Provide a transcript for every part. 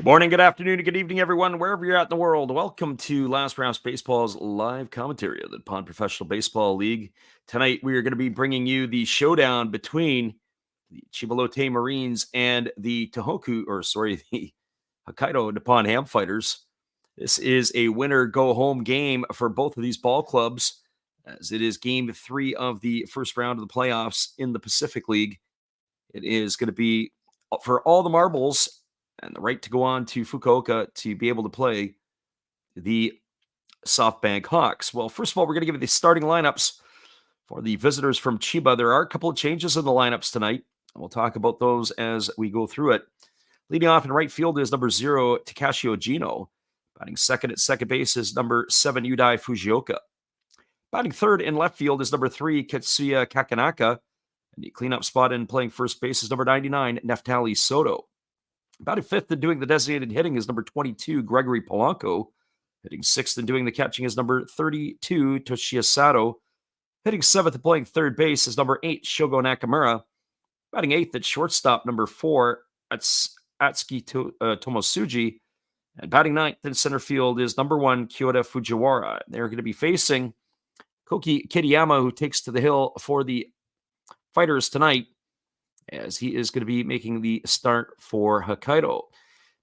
Morning, good afternoon, and good evening, everyone, wherever you're at in the world. Welcome to Last Raps Baseball's live commentary of the Nippon Professional Baseball League. Tonight, we are going to be bringing you the showdown between the Chiba Lotte Marines and the the Hokkaido Nippon-Ham Fighters. This is a winner-go-home game for both of these ball clubs, as it is Game 3 of the first round of the playoffs in the Pacific League. It is going to be for all the marbles and the right to go on to Fukuoka to be able to play the SoftBank Hawks. Well, first of all, we're going to give you the starting lineups for the visitors from Chiba. There are a couple of changes in the lineups tonight, and we'll talk about those as we go through it. Leading off in right field is number 0, Takashi Ojino. Batting second at second base is number 7, Yudai Fujioka. Batting third in left field is number 3, Ketsuya Kakanaka. And the cleanup spot in playing first base is number 99, Neftali Soto. Batting fifth and doing the designated hitting is number 22, Gregory Polanco. Hitting sixth and doing the catching is number 32, Toshiya Sato. Hitting seventh and playing third base is number 8, Shogo Nakamura. Batting eighth at shortstop, number 4, Atsuki Tomosuji. And batting ninth in center field is number 1, Kyoda Fujiwara. They're going to be facing Koki Kitayama, who takes to the hill for the Fighters tonight, as he is going to be making the start for Hokkaido.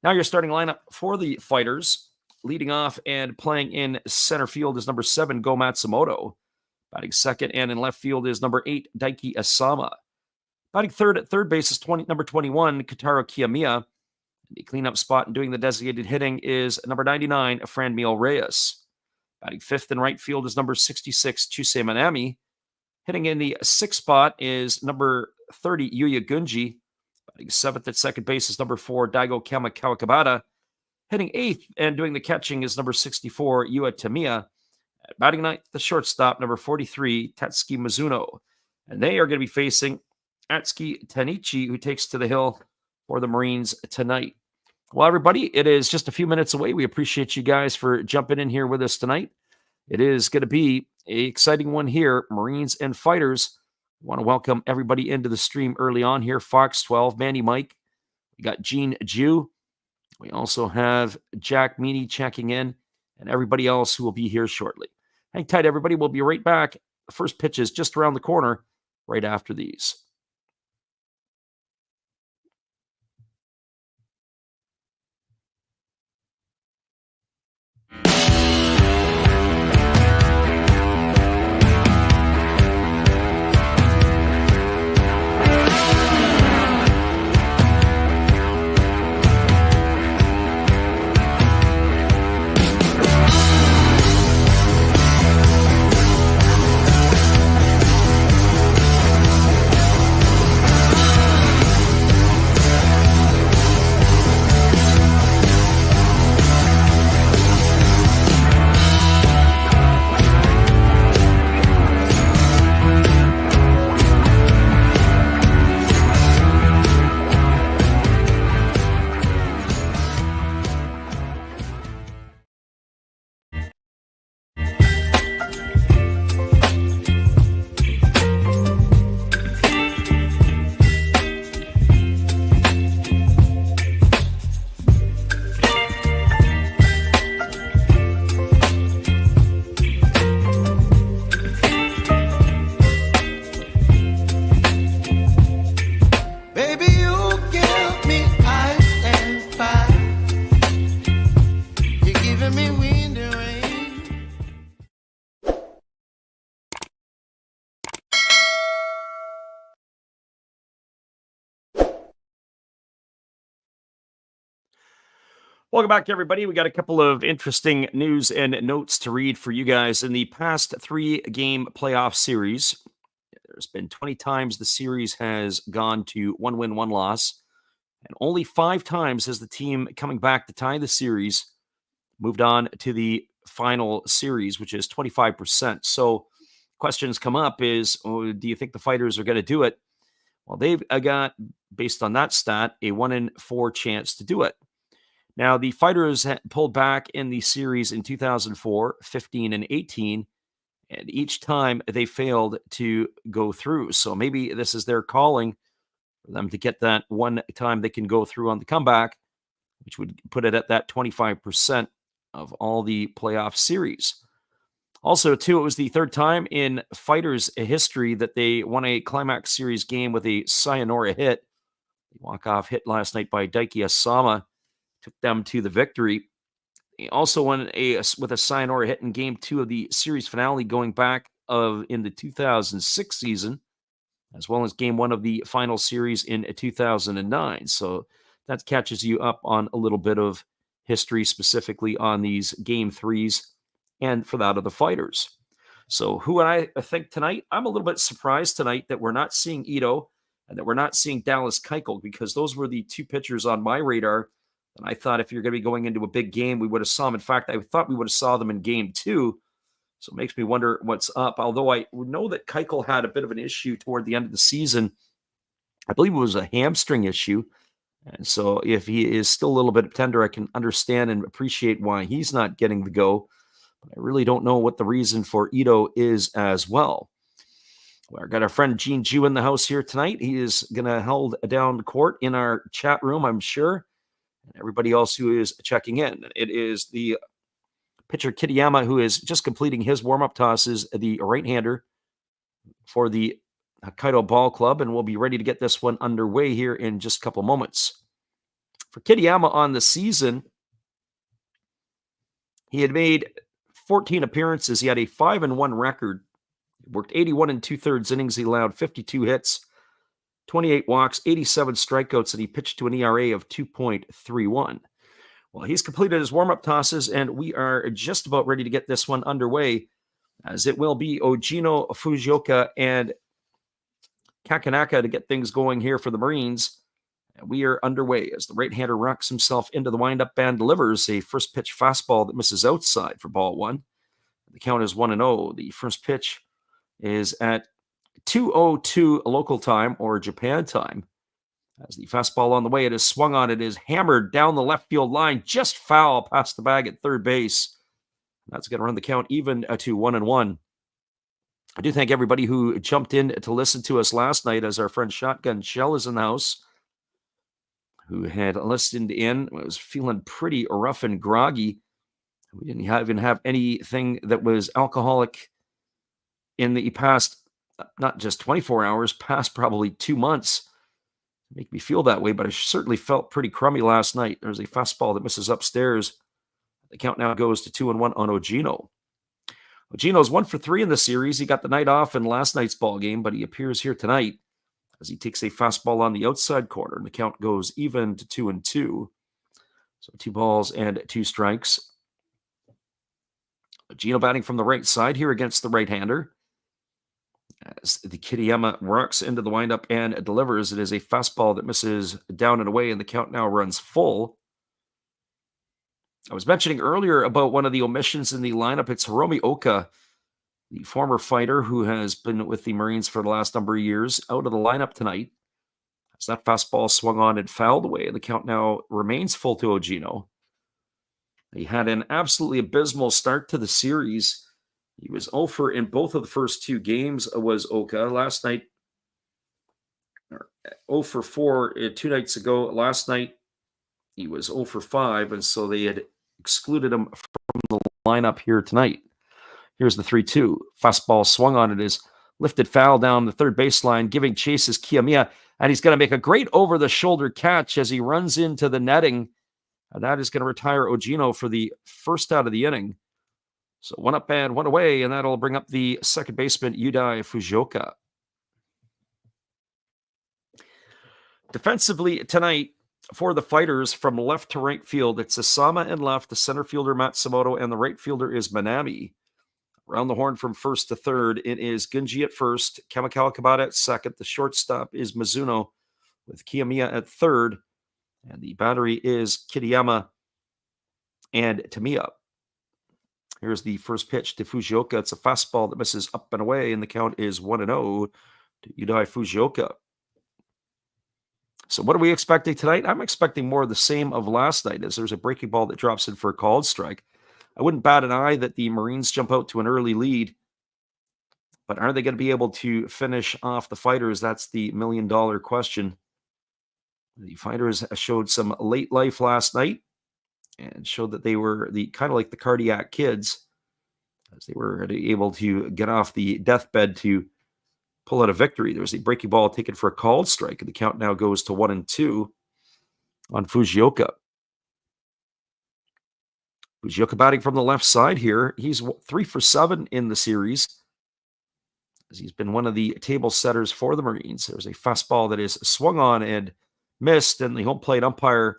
Now your starting lineup for the Fighters. Leading off and playing in center field is number 7, Go Matsumoto. Batting second and in left field is number 8, Daiki Asama. Batting third at third base is number 21, Kotaro Kiyomiya. The cleanup spot and doing the designated hitting is number 99, Franmil Reyes. Batting fifth in right field is number 66, Chusei Manami. Hitting in the sixth spot is number 30, Yuya Gunji. Batting seventh at second base is number 4, Daigo Kawakabata. Hitting eighth and doing the catching is number 64, Yua Tamiya. Batting ninth, the shortstop, number 43, Tatsuki Mizuno. And they are going to be facing Atsuki Tanichi, who takes to the hill for the Marines tonight. Well, everybody, it is just a few minutes away. We appreciate you guys for jumping in here with us tonight. It is going to be an exciting one here, Marines and Fighters. I want to welcome everybody into the stream early on here. Fox 12, Manny Mike. We got Gene Jew. We also have Jack Meany checking in, and everybody else who will be here shortly. Hang tight, everybody. We'll be right back. The first pitch is just around the corner right after these. Welcome back, everybody. We got a couple of interesting news and notes to read for you guys. In the past 3-game playoff series, there's been 20 times the series has gone to 1 win, 1 loss. And only 5 times has the team coming back to tie the series moved on to the final series, which is 25%. So questions come up is, do you think the Fighters are going to do it? Well, they've got, based on that stat, a 1 in 4 chance to do it. Now, the Fighters pulled back in the series in 2004, 15, and 18, and each time they failed to go through. So maybe this is their calling for them to get that one time they can go through on the comeback which would put it at that 25% of all the playoff series. Also, too, it was the third time in Fighters history that they won a Climax Series game with a sayonara hit. The walk-off hit last night by Daiki Asama took them to the victory. He also won with a sayonara hit in Game 2 of the series finale going back in the 2006 season, as well as Game 1 of the final series in 2009. So that catches you up on a little bit of history, specifically on these Game 3s and for that of the Fighters. So who I think tonight, I'm a little bit surprised tonight that we're not seeing Ito and that we're not seeing Dallas Keuchel, because those were the two pitchers on my radar. And I thought if you're going to be going into a big game, we would have saw them. In fact, I thought we would have saw them in Game 2. So it makes me wonder what's up. Although I know that Keuchel had a bit of an issue toward the end of the season. I believe it was a hamstring issue. And so if he is still a little bit tender, I can understand and appreciate why he's not getting the go. But I really don't know what the reason for Ito is as well. We've got our friend Gene Jew in the house here tonight. He is going to hold down the court in our chat room, I'm sure. And everybody else who is checking in. It is the pitcher Kitayama, who is just completing his warm-up tosses, the right-hander for the Hokkaido Ball Club, and we'll be ready to get this one underway here in just a couple moments. For Kitayama on the season, he had made 14 appearances. He had a 5-1 record. He worked 81 2/3 innings. He allowed 52 hits, 28 walks, 87 strikeouts, and he pitched to an ERA of 2.31. Well, he's completed his warm-up tosses, and we are just about ready to get this one underway, as it will be Ojino, Fujioka, and Kakanaka to get things going here for the Marines. And we are underway as the right-hander rocks himself into the windup and delivers a first pitch fastball that misses outside for ball one. The count is 1-0. The first pitch is at 2:02 local time or Japan time. As the fastball on the way, it is swung on. It is hammered down the left field line, just foul past the bag at third base. That's going to run the count even to 1-1. I do thank everybody who jumped in to listen to us last night, as our friend Shotgun Shell is in the house, who had listened in, was feeling pretty rough and groggy. We didn't even have anything that was alcoholic in the past, not just 24 hours, past probably 2 months. Make me feel that way, but I certainly felt pretty crummy last night. There's a fastball that misses upstairs. The count now goes to 2-1 on Ojino. Ojino's 1 for 3 in the series. He got the night off in last night's ball game, but he appears here tonight as he takes a fastball on the outside corner, and the count goes even to 2-2. So 2 balls and 2 strikes. Ojino batting from the right side here against the right-hander. As the Kitayama rocks into the windup and delivers, it is a fastball that misses down and away, and the count now runs full. I was mentioning earlier about one of the omissions in the lineup. It's Hiromi Oka, the former fighter who has been with the Marines for the last number of years, out of the lineup tonight. As that fastball swung on and fouled away, the count now remains full to Ojino. He had an absolutely abysmal start to the series. He was 0 for in both of the first 2 games was Oka. Last night, 0 for 4 2 nights ago. Last night, he was 0 for 5, and so they had excluded him from the lineup here tonight. Here's the 3-2. Fastball swung on. It is lifted foul down the third baseline, giving chase is Kiyomiya, and he's going to make a great over-the-shoulder catch as he runs into the netting. And that is going to retire Ojino for the first out of the inning. So 1 up and 1 away, and that'll bring up the second baseman, Yudai Fujioka. Defensively tonight, for the Fighters, from left to right field, it's Asama in left, the center fielder Matsumoto, and the right fielder is Manami. Around the horn from first to third, it is Gunji at first, Kamikawa Kabata at second. The shortstop is Mizuno with Kiyomiya at third, and the battery is Kitayama and Tamiya. Here's the first pitch to Fujioka. It's a fastball that misses up and away, and the count is 1-0 to Yudai Fujioka. So what are we expecting tonight? I'm expecting more of the same of last night, as there's a breaking ball that drops in for a called strike. I wouldn't bat an eye that the Marines jump out to an early lead, but are they going to be able to finish off the Fighters? That's the million-dollar question. The Fighters showed some late life last night and showed that they were the kind of like the cardiac kids, as they were able to get off the deathbed to pull out a victory. There was a breaking ball taken for a called strike, and the count now goes to 1-2 on Fujioka. Fujioka batting from the left side here. He's 3 for 7 in the series, as he's been one of the table setters for the Marines. There's a fastball that is swung on and missed, and the home plate umpire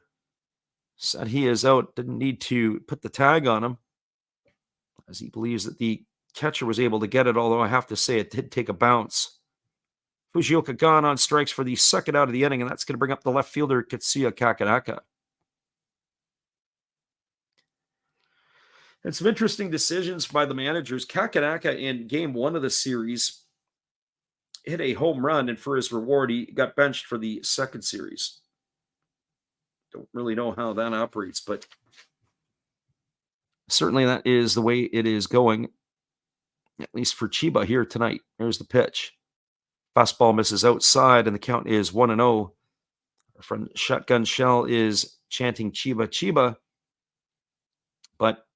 said he is out. Didn't need to put the tag on him, as he believes that the catcher was able to get it, although I have to say it did take a bounce. Fujioka gone on strikes for the second out of the inning, and that's going to bring up the left fielder, Katsuya Kakanaka. And some interesting decisions by the managers. Kakanaka in game 1 of the series hit a home run, and for his reward, he got benched for the second series. Don't really know how that operates, but certainly that is the way it is going, at least for Chiba here tonight. There's the pitch. Fastball misses outside, and the count is 1-0. Our friend Shotgun Shell is chanting Chiba, Chiba, but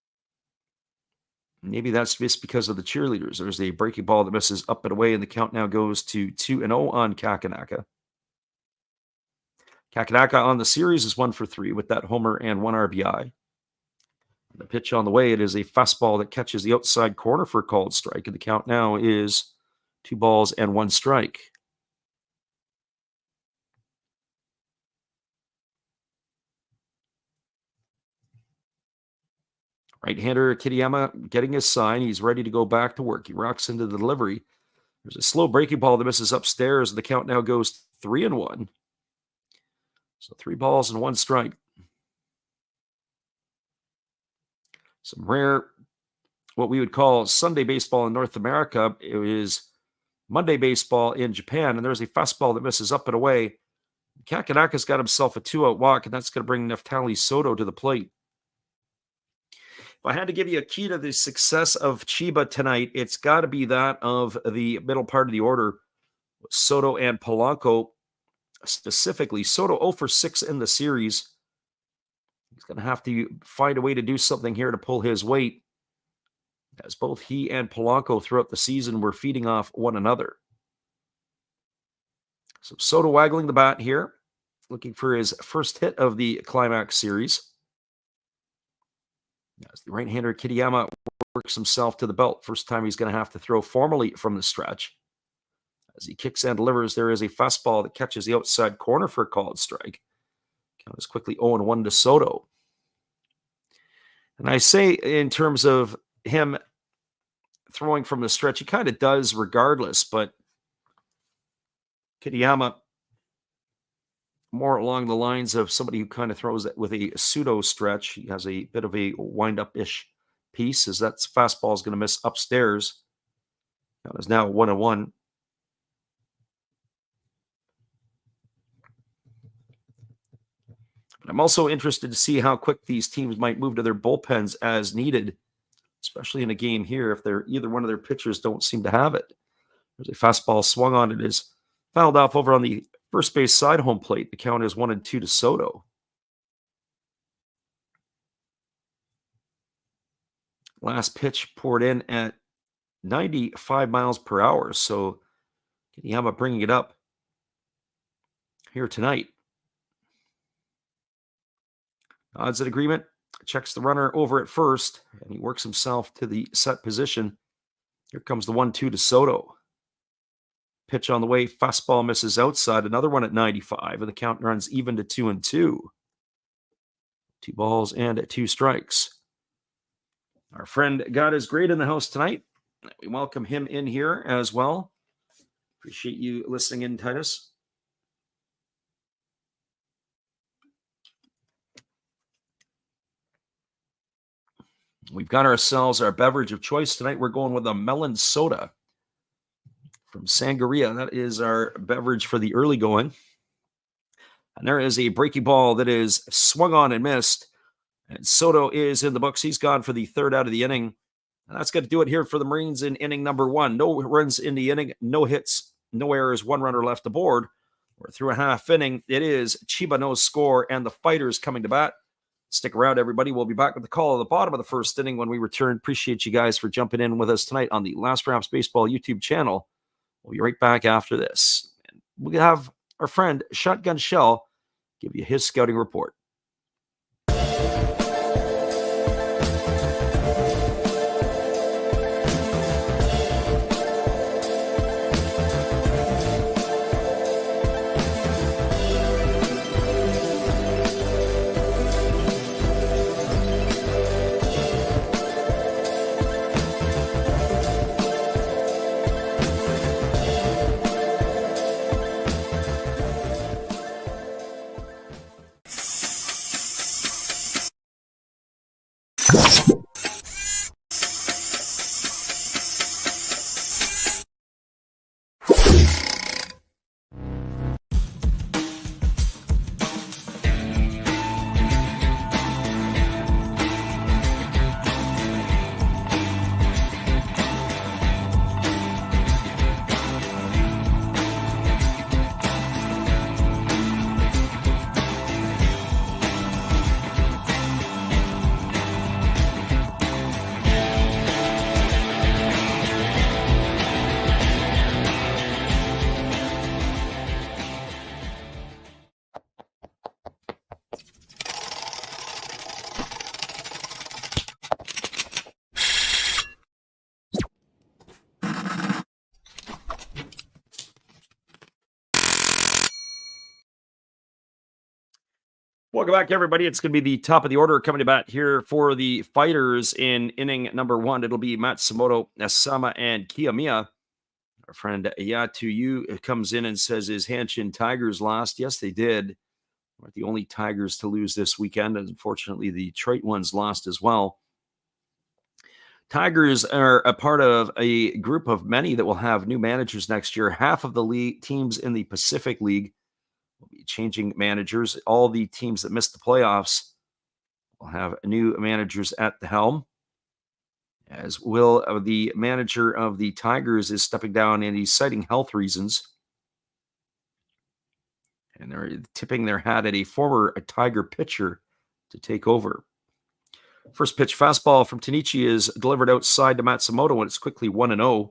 maybe that's just because of the cheerleaders. There's a breaking ball that misses up and away, and the count now goes to 2-0 on Kakanaka. Kakanaka on the series is 1 for 3 with that homer and 1 RBI. The pitch on the way, it is a fastball that catches the outside corner for a called strike, and the count now is 2 balls and 1 strike. Right-hander Kitayama getting his sign. He's ready to go back to work. He rocks into the delivery. There's a slow breaking ball that misses upstairs, and the count now goes 3-1. So 3 balls and 1 strike. Some rare, what we would call Sunday baseball in North America. It is Monday baseball in Japan, and there's a fastball that misses up and away. Kakanaka's got himself a 2-out walk, and that's going to bring Neftali Soto to the plate. If I had to give you a key to the success of Chiba tonight, it's got to be that of the middle part of the order, Soto and Polanco. Specifically, Soto 0 for 6 in the series. He's going to have to find a way to do something here to pull his weight, as both he and Polanco throughout the season were feeding off one another. So Soto waggling the bat here, looking for his first hit of the climax series. As the right-hander Kitayama works himself to the belt. First time he's going to have to throw formally from the stretch. As he kicks and delivers, there is a fastball that catches the outside corner for a called strike. Count is quickly 0-1 to Soto. And I say in terms of him throwing from the stretch, he kind of does regardless, but Kitayama more along the lines of somebody who kind of throws it with a pseudo stretch. He has a bit of a wind-up-ish piece, as that fastball is going to miss upstairs. Count is now 1-1. I'm also interested to see how quick these teams might move to their bullpens as needed, especially in a game here if they're either one of their pitchers don't seem to have it. There's a fastball swung on. It is fouled off over on the first base side home plate. The count is 1-2 to Soto. Last pitch poured in at 95 miles per hour. So Kitayama bringing it up here tonight. Odds and agreement, checks the runner over at first, and he works himself to the set position. Here comes the 1-2 to Soto. Pitch on the way, fastball misses outside, another one at 95, and the count runs even to 2-2. 2 balls and 2 strikes. Our friend God is Great in the house tonight. We welcome him in here as well. Appreciate you listening in, Titus. We've got ourselves our beverage of choice tonight. We're going with a melon soda from Sangria. That is our beverage for the early going. And there is a breaking ball that is swung on and missed. And Soto is in the books. He's gone for the third out of the inning. And that's going to do it here for the Marines in inning number 1. No runs in the inning, no hits, no errors, 1 runner left aboard. We're through a half inning. It is Chiba no score and the Fighters coming to bat. Stick around, everybody. We'll be back with the call at the bottom of the first inning when we return. Appreciate you guys for jumping in with us tonight on the Last Raps Baseball YouTube channel. We'll be right back after this. And we have our friend Shotgun Shell give you his scouting report. Welcome back, everybody. It's going to be the top of the order coming to bat here for the Fighters in inning number 1. It'll be Matsumoto, Asama, and Kiyomiya. Our friend Yatuyu comes in and says his Hanshin Tigers lost. Yes, they did. We're the only Tigers to lose this weekend. And unfortunately, the Detroit ones lost as well. Tigers are a part of a group of many that will have new managers next year. Half of the league teams in the Pacific League will be changing managers. All the teams that missed the playoffs will have new managers at the helm. As will the manager of the Tigers is stepping down and he's citing health reasons. And they're tipping their hat at a former Tiger pitcher to take over. First pitch fastball from Tanichi is delivered outside to Matsumoto, and it's quickly 1-0.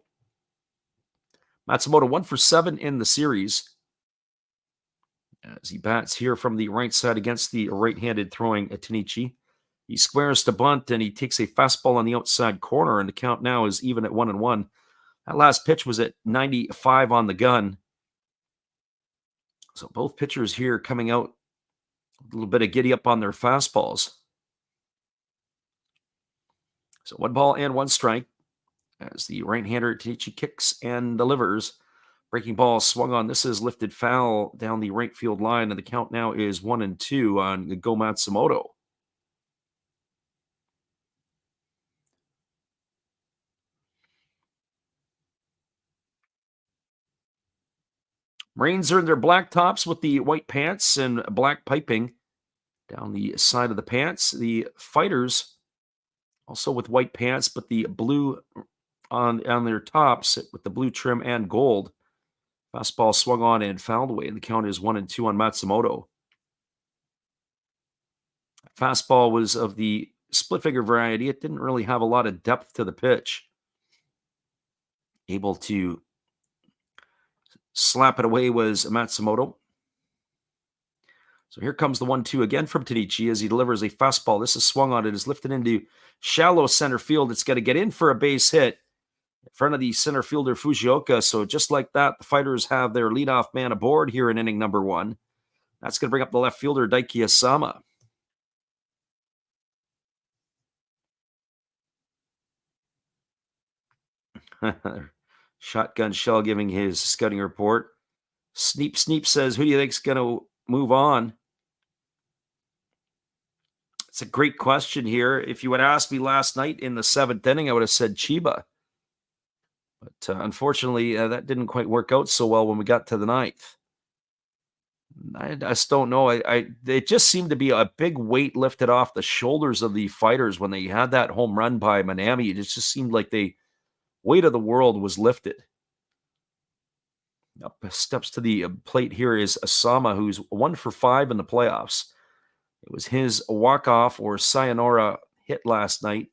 Matsumoto 1 for 7 in the series. As he bats here from the right side against the right-handed throwing Tanichi. He squares to bunt, and he takes a fastball on the outside corner, and the count now is even at 1-1. That last pitch was at 95 on the gun. So both pitchers here coming out a little bit of giddy up on their fastballs. So 1 ball and 1 strike as the right-hander Tanichi kicks and delivers. Breaking ball swung on. This is lifted foul down the right field line, and the count now is 1-2 on Go Matsumoto. Marines are in their black tops with the white pants and black piping down the side of the pants. The Fighters also with white pants, but the blue on their tops with the blue trim and gold. Fastball swung on and fouled away, and the count is 1-2 on Matsumoto. Fastball was of the split figure variety. It didn't really have a lot of depth to the pitch. Able to slap it away was Matsumoto. So here comes the 1-2 again from Tanichi as he delivers a fastball. This is swung on. It is lifted into shallow center field. It's going to get in for a base hit in front of the center fielder Fujioka. So just like that, the Fighters have their leadoff man aboard here in inning number 1. That's going to bring up the left fielder Daiki Asama. Shotgun Shell giving his scouting report. Sneep says, who do you think's going to move on? It's a great question here. If you had asked me last night in the 7th inning, I would have said Chiba. But unfortunately, that didn't quite work out so well when we got to the 9th. I just don't know. It just seemed to be a big weight lifted off the shoulders of the Fighters when they had that home run by Manami. It just seemed like the weight of the world was lifted. Up steps to the plate here is Asama, who's 1 for 5 in the playoffs. It was his walk-off or sayonara hit last night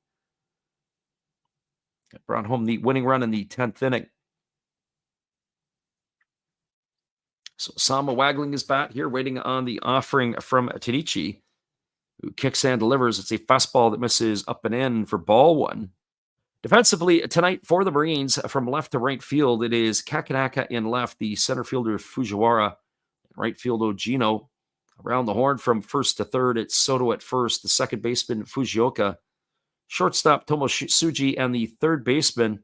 that brought home the winning run in the 10th inning. So Asama waggling his bat here, waiting on the offering from Tenichi, who kicks and delivers. It's a fastball that misses up and in for ball one. Defensively tonight for the Marines, from left to right field, it is Kakanaka in left, the center fielder Fujiwara, right field Ogino. Around the horn from first to third, it's Soto at first, the second baseman Fujioka, shortstop Tomosuji, and the third baseman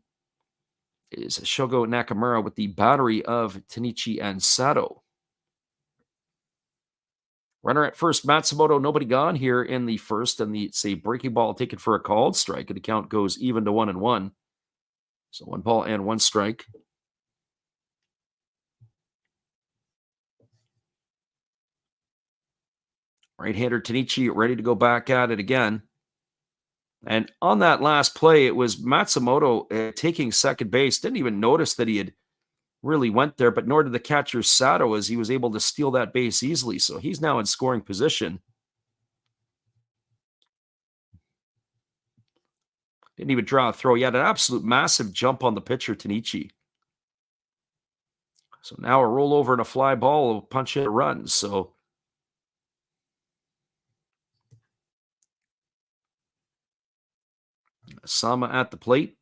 is Shogo Nakamura with the battery of Tenichi and Sato. Runner at first, Matsumoto, nobody gone here in the first, and it's a breaking ball taken for a called strike, and the count goes even to 1-1. So 1 ball and 1 strike. Right-hander Tenichi ready to go back at it again. And on that last play, it was Matsumoto taking second base. Didn't even notice that he had really went there, but nor did the catcher Sato, as he was able to steal that base easily. So he's now in scoring position. Didn't even draw a throw. He had an absolute massive jump on the pitcher, Tenichi. So now a rollover and a fly ball will punch in a run. So Sama at the plate,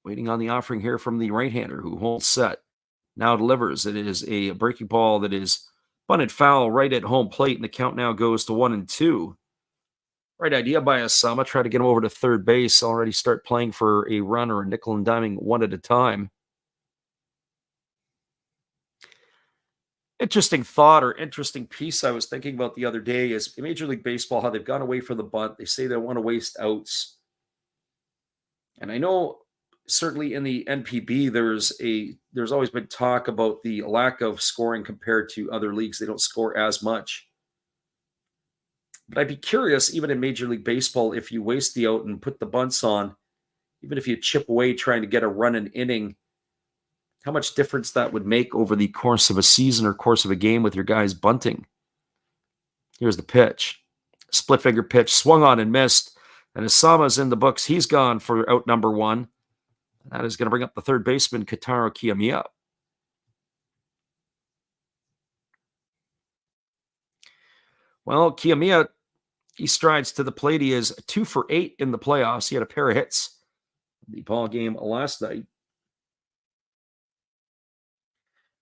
waiting on the offering here from the right-hander, who holds set. Now delivers. It is a breaking ball that is bunted foul right at home plate, and the count now goes to 1-2. Right idea by Asama. Try to get him over to third base. Already start playing for a run or a nickel and diming one at a time. Interesting thought or interesting piece I was thinking about the other day is in Major League Baseball, how they've gone away from the bunt. They say they don't want to waste outs. And I know certainly in the NPB, there's always been talk about the lack of scoring compared to other leagues. They don't score as much. But I'd be curious, even in Major League Baseball, if you waste the out and put the bunts on, even if you chip away trying to get a run an inning, how much difference that would make over the course of a season or course of a game with your guys bunting. Here's the pitch. Split finger pitch, swung on and missed. And Asama's in the books. He's gone for out number 1. That is going to bring up the third baseman, Kotaro Kiyomiya. Well, Kiyomiya, he strides to the plate. He is 2 for 8 in the playoffs. He had a pair of hits in the ball game last night.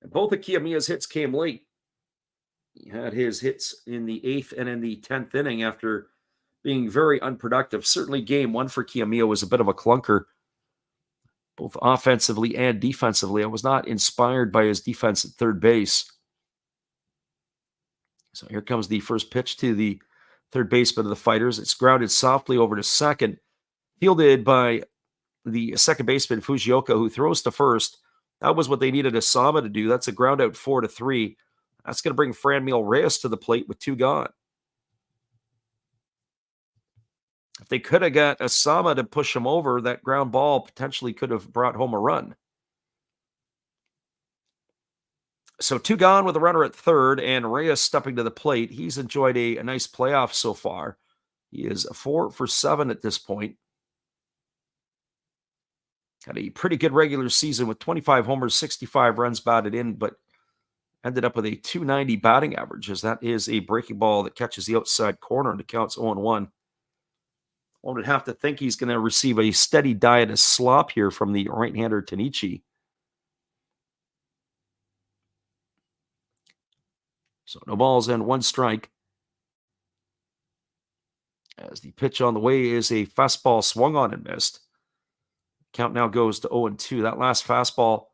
And both of Kiyomiya's hits came late. He had his hits in the 8th and in the 10th inning after being very unproductive. Certainly game 1 for Kiyomiya was a bit of a clunker, both offensively and defensively. I was not inspired by his defense at third base. So here comes the first pitch to the third baseman of the Fighters. It's grounded softly over to second, fielded by the second baseman, Fujioka, who throws to first. That was what they needed Asama to do. That's a ground out 4-3. That's going to bring Franmil Reyes to the plate with 2 gone. If they could have got Asama to push him over, that ground ball potentially could have brought home a run. So 2 gone with a runner at third, and Reyes stepping to the plate. He's enjoyed a nice playoff so far. He is 4 for 7 at this point. Had a pretty good regular season with 25 homers, 65 runs batted in, but ended up with a .290 batting average, as that is a breaking ball that catches the outside corner and it counts 0-1. One would have to think he's going to receive a steady diet of slop here from the right-hander Tenichi. So no balls and 1 strike. As the pitch on the way is a fastball swung on and missed. Count now goes to 0-2. That last fastball,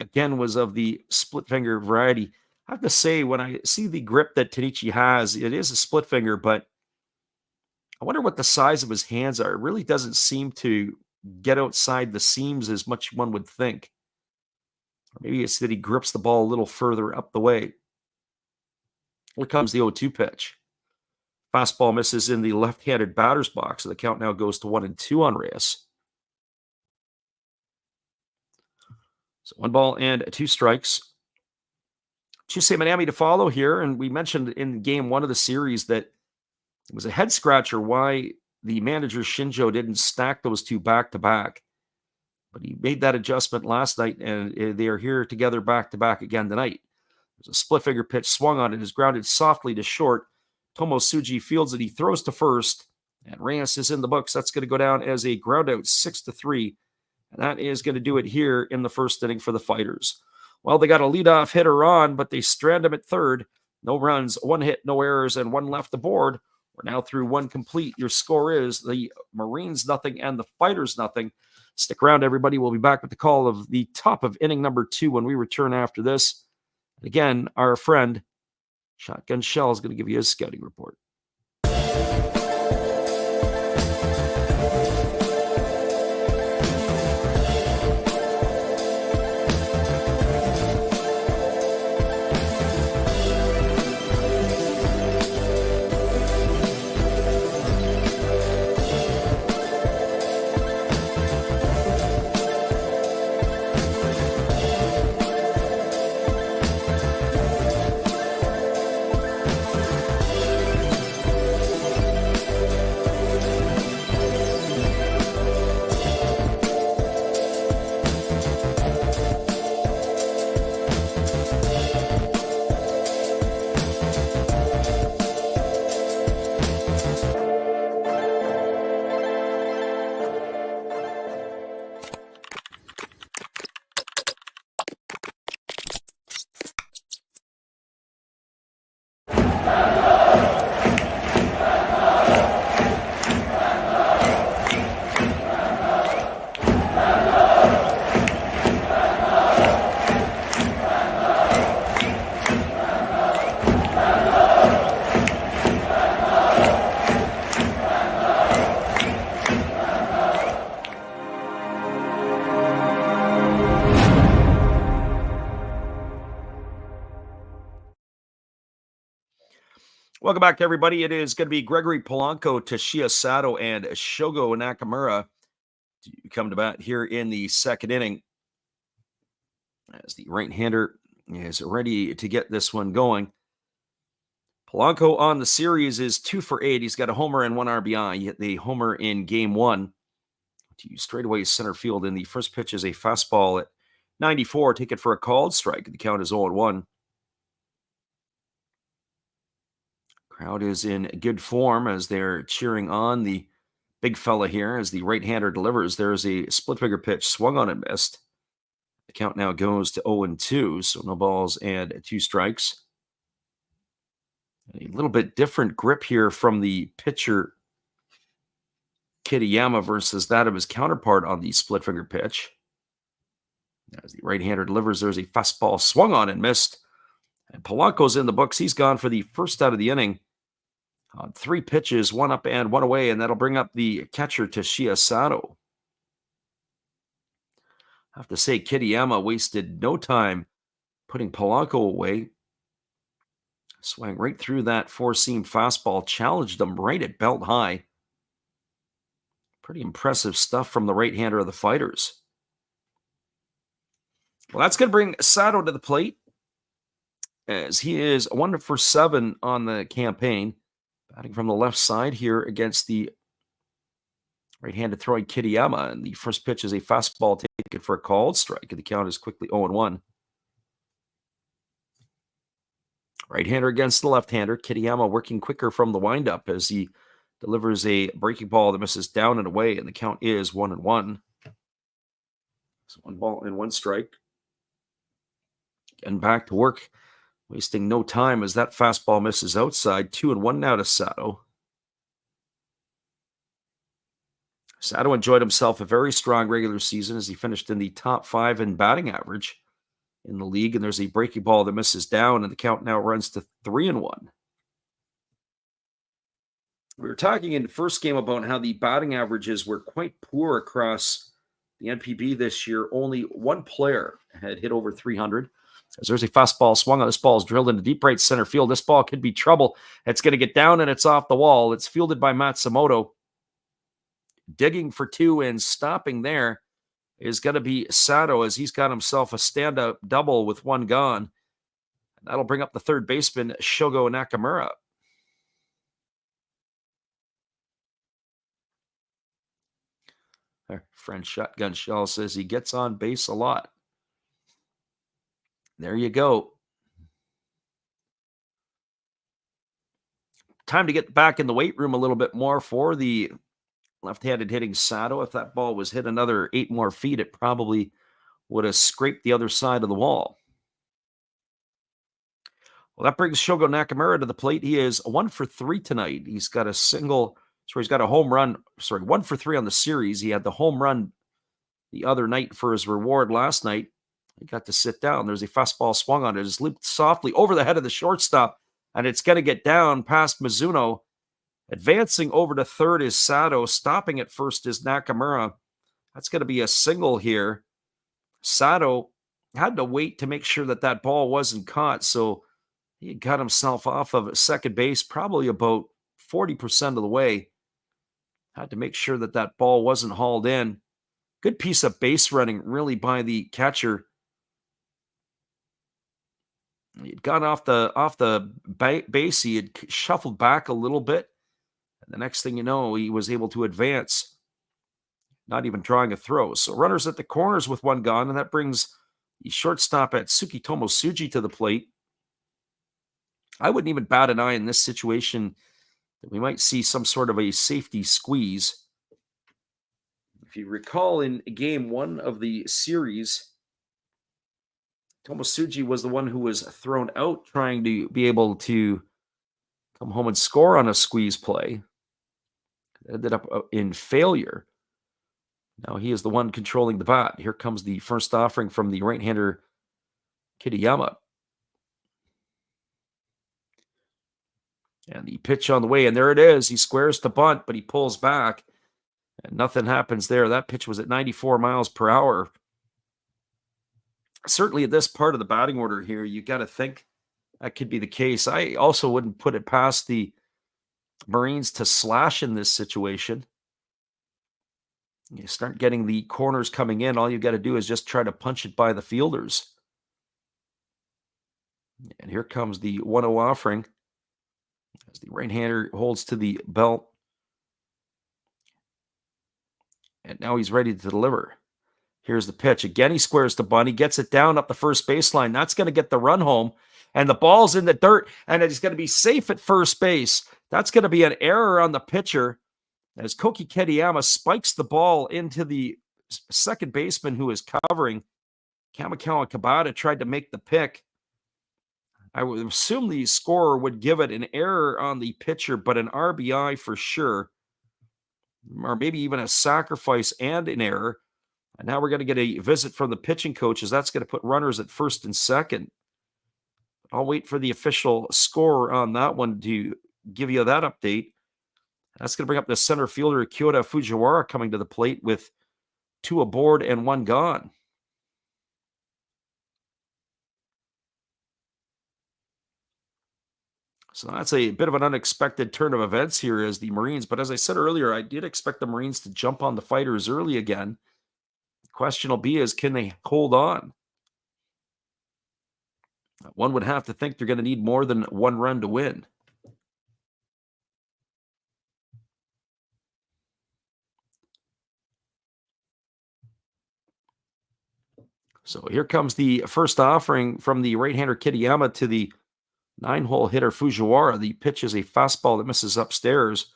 again, was of the split finger variety. I have to say, when I see the grip that Tenichi has, it is a split finger, but I wonder what the size of his hands are. It really doesn't seem to get outside the seams as much one would think. Or maybe it's that he grips the ball a little further up the way. Here comes the 0-2 pitch. Fastball misses in the left-handed batter's box, so the count now goes to 1-2 on Reyes. So 1-2 strikes. Chusei Miami to follow here. And we mentioned in game 1 of the series that it was a head scratcher why the manager Shinjo didn't stack those two back-to-back. But he made that adjustment last night, and they are here together back-to-back again tonight. There's a split-figure pitch swung on it, is grounded softly to short. Tomo Tsuji fields it. He throws to first, and Reyes is in the books. That's going to go down as a ground out 6-3. And that is going to do it here in the first inning for the Fighters. Well, they got a leadoff hitter on, but they strand him at third. No runs, 1 hit, no errors, and 1 left aboard. We're now through 1 complete. Your score is the Marines 0 and the Fighters 0. Stick around, everybody. We'll be back with the call of the top of inning number 2 when we return after this. Again, our friend Shotgun Shell is going to give you his scouting report. Welcome back, everybody. It is going to be Gregory Polanco, Toshiya Sato, and Shogo Nakamura to come to bat here in the second inning as the right-hander is ready to get this one going. Polanco on the series is 2 for 8. He's got a homer and 1 RBI. He hit the homer in game 1 to straightaway center field. And the first pitch is a fastball at 94. Take it for a called strike. The count is 0-1. Crowd is in good form as they're cheering on the big fella here as the right-hander delivers. There's a split-figure pitch swung on and missed. The count now goes to 0-2, so no balls and 2 strikes. A little bit different grip here from the pitcher Kitayama versus that of his counterpart on the split-figure pitch. As the right-hander delivers, there's a fastball swung on and missed. And Polanco's in the books. He's gone for the first out of the inning on 3 pitches, 1 up and 1 away, and that'll bring up the catcher Toshiya Sato. I have to say, Kitayama wasted no time putting Polanco away. Swang right through that 4-seam fastball, challenged him right at belt high. Pretty impressive stuff from the right-hander of the Fighters. Well, that's going to bring Sato to the plate, as he is 1 for 7 on the campaign. Batting from the left side here against the right-handed throwing Kitayama. And the first pitch is a fastball taken for a called strike. And the count is quickly 0-1. Right-hander against the left-hander. Kitayama working quicker from the windup as he delivers a breaking ball that misses down and away. And the count is 1-1. So 1 strike. Getting back to work. Wasting no time as that fastball misses outside. 2-1 now to Sato. Sato enjoyed himself a very strong regular season as he finished in the top 5 in batting average in the league. And there's a breaking ball that misses down, and the count now runs to 3-1. We were talking in the first game about how the batting averages were quite poor across the NPB this year. Only 1 player had hit over 300. As there's a fastball swung on. This ball is drilled into deep right center field. This ball could be trouble. It's going to get down and it's off the wall. It's fielded by Matsumoto. Digging for 2 and stopping there is going to be Sato, as he's got himself a stand-up double with one gone. That'll bring up the third baseman, Shogo Nakamura. Our friend Shotgun Shell says he gets on base a lot. There you go. Time to get back in the weight room a little bit more for the left-handed hitting Sato. If that ball was hit another 8 more feet, it probably would have scraped the other side of the wall. Well, that brings Shogo Nakamura to the plate. He is 1 for 3 tonight. He's got he's got a home run. 1 for 3 on the series. He had the home run the other night for his reward last night. He got to sit down. There's a fastball swung on it. It's looped softly over the head of the shortstop, and it's going to get down past Mizuno. Advancing over to third is Sato. Stopping at first is Nakamura. That's going to be a single here. Sato had to wait to make sure that that ball wasn't caught, so he got himself off of second base probably about 40% of the way. Had to make sure that that ball wasn't hauled in. Good piece of base running, really, by the catcher. He'd gone off the base. He had shuffled back a little bit. And the next thing you know, he was able to advance, not even trying a throw. So runners at the corners with one gone, and that brings the shortstop at Tsukitomo Tsuji to the plate. I wouldn't even bat an eye in this situation that we might see some sort of a safety squeeze. If you recall, in game 1 of the series, Tomosuji was the one who was thrown out trying to be able to come home and score on a squeeze play. It ended up in failure. Now he is the one controlling the bat. Here comes the first offering from the right-hander Kitayama. And the pitch on the way, and there it is. He squares to bunt, but he pulls back, and nothing happens there. That pitch was at 94 miles per hour. Certainly at this part of the batting order here, you got to think that could be the case. I also wouldn't put it past the Marines to slash in this situation. You start getting the corners coming in, all you got to do is just try to punch it by the fielders. And here comes the 1-0 offering as the right-hander holds to the belt. And now he's ready to deliver. Here's the pitch. Again, he squares to bunt. He gets it down up the first baseline. That's going to get the run home. And the ball's in the dirt, and it's going to be safe at first base. That's going to be an error on the pitcher as Koki Kitayama spikes the ball into the second baseman who is covering. Kamikawa Kabata tried to make the pick. I would assume the scorer would give it an error on the pitcher, but an RBI for sure. Or maybe even a sacrifice and an error. And now we're going to get a visit from the pitching coaches. That's going to put runners at first and second. I'll wait for the official score on that one to give you that update. That's going to bring up the center fielder, Kyoto Fujiwara, coming to the plate with 2 aboard and 1 gone. So that's a bit of an unexpected turn of events here as the Marines. But as I said earlier, I did expect the Marines to jump on the Fighters early again. The question will be is, can they hold on? One would have to think they're going to need more than 1 run to win. So here comes the first offering from the right-hander Kitayama to the 9-hole hitter Fujiwara. The pitch is a fastball that misses upstairs.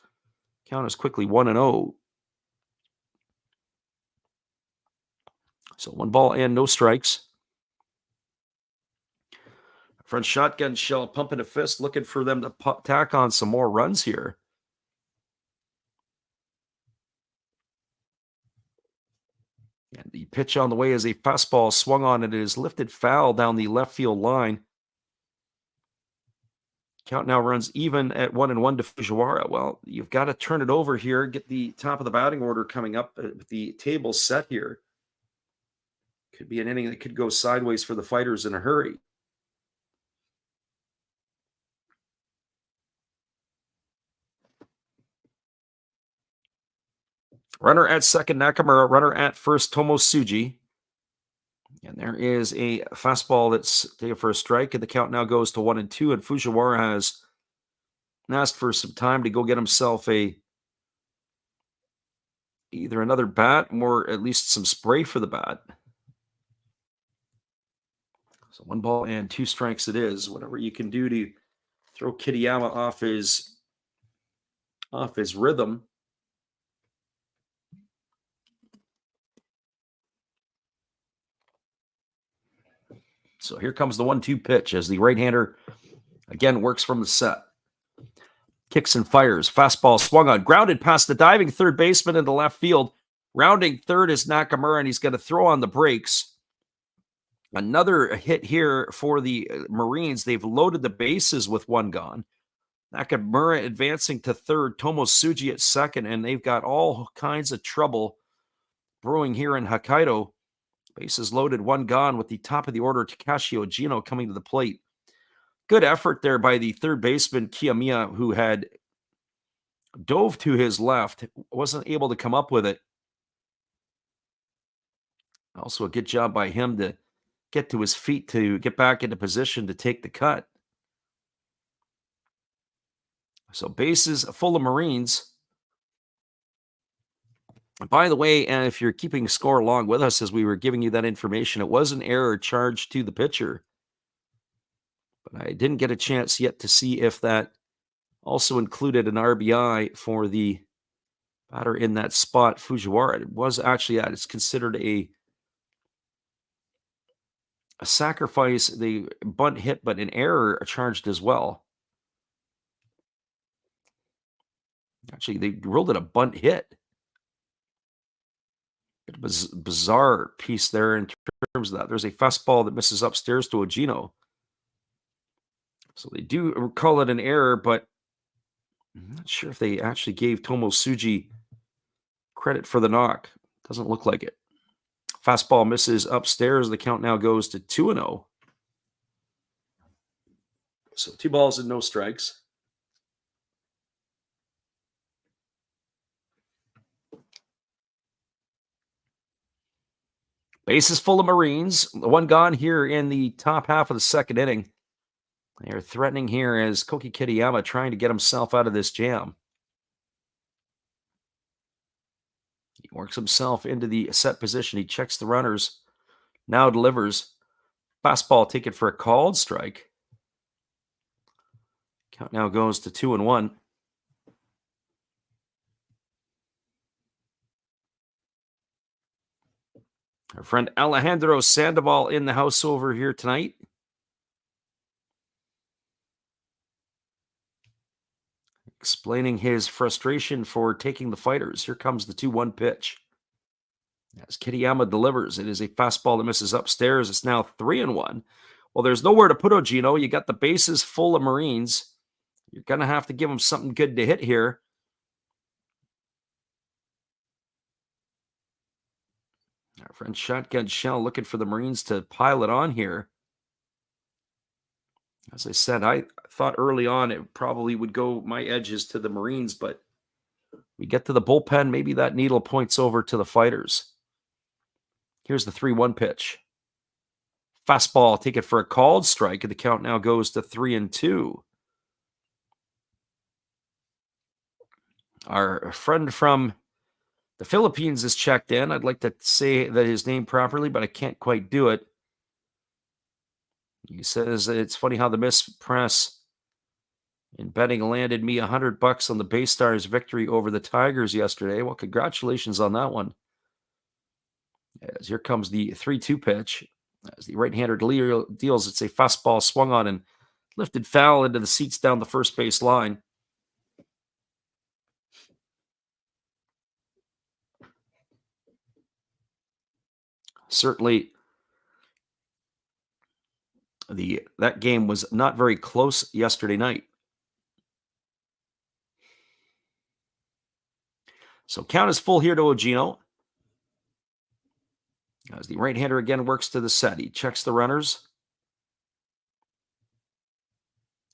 Count is quickly 1-0. So 1 ball and no strikes. Front Shotgun Shell pumping a fist, looking for them to tack on some more runs here. And the pitch on the way is a fastball swung on, and it is lifted foul down the left field line. Count now runs even at 1-1 to Fujiwara. Well, you've got to turn it over here, get the top of the batting order coming up with the table set here. Could be an inning that could go sideways for the Fighters in a hurry. Runner at second, Nakamura. Runner at first, Tomosuji. And there is a fastball that's taken for a strike, and the count now goes to 1-2. And Fujiwara has asked for some time to go get himself either another bat or at least some spray for the bat. So 1-2 strikes it is. Whatever you can do to throw Kitayama off his rhythm. So here comes the 1-2 pitch as the right-hander again works from the set. Kicks and fires. Fastball swung on. Grounded past the diving third baseman into left field. Rounding third is Nakamura, and he's going to throw on the brakes. Another hit here for the Marines. They've loaded the bases with one gone. Nakamura advancing to third. Tomosuji at second, and they've got all kinds of trouble brewing here in Hokkaido. Bases loaded, one gone with the top of the order, Takashi Ojino coming to the plate. Good effort there by the third baseman, Kiyomiya, who had dove to his left, wasn't able to come up with it. Also a good job by him to get to his feet to get back into position to take the cut. So bases full of Marines. By the way, if you're keeping score along with us as we were giving you that information, it was an error charged to the pitcher. But I didn't get a chance yet to see if that also included an RBI for the batter in that spot, Fujiwara. It was actually that. It's considered a sacrifice, the bunt hit, but an error charged as well. Actually, they ruled it a bunt hit. It was a bizarre piece there in terms of that. There's a fastball that misses upstairs to Ojino. So they do call it an error, but I'm not sure if they actually gave Tomosuji credit for the knock. Doesn't look like it. Fastball misses upstairs. The count now goes to 2-0. So 2 balls and no strikes. Bases full of Marines. One gone here in the top half of the second inning. They are threatening here as Koki Kitayama trying to get himself out of this jam. He works himself into the set position. He checks the runners. Now delivers. Fastball taken for a called strike. Count now goes to 2-1. Our friend Alejandro Sandoval in the house over here tonight. Explaining his frustration for taking the fighters. Here comes the 2-1 pitch. As Kitayama delivers, it is a fastball that misses upstairs. It's now 3-1. Well, there's nowhere to put Ojino. You got the bases full of Marines. You're going to have to give him something good to hit here. Our friend Shotgun Shell looking for the Marines to pile it on here. As I said, I thought early on it probably would go my edges to the Marines, but we get to the bullpen, maybe that needle points over to the fighters. Here's the 3-1 pitch. Fastball, take it for a called strike, and the count now goes to 3-2. Our friend from the Philippines is checked in. I'd like to say that his name properly, but I can't quite do it. He says it's funny how the Miss Press in betting landed me $100 on the Bay Stars victory over the Tigers yesterday. Well, congratulations on that one. As here comes the 3-2 pitch. As the right-hander deals, it's a fastball swung on and lifted foul into the seats down the first base line. Certainly, that game was not very close yesterday night. So count is full here to Ojino. As the right-hander again works to the set. He checks the runners.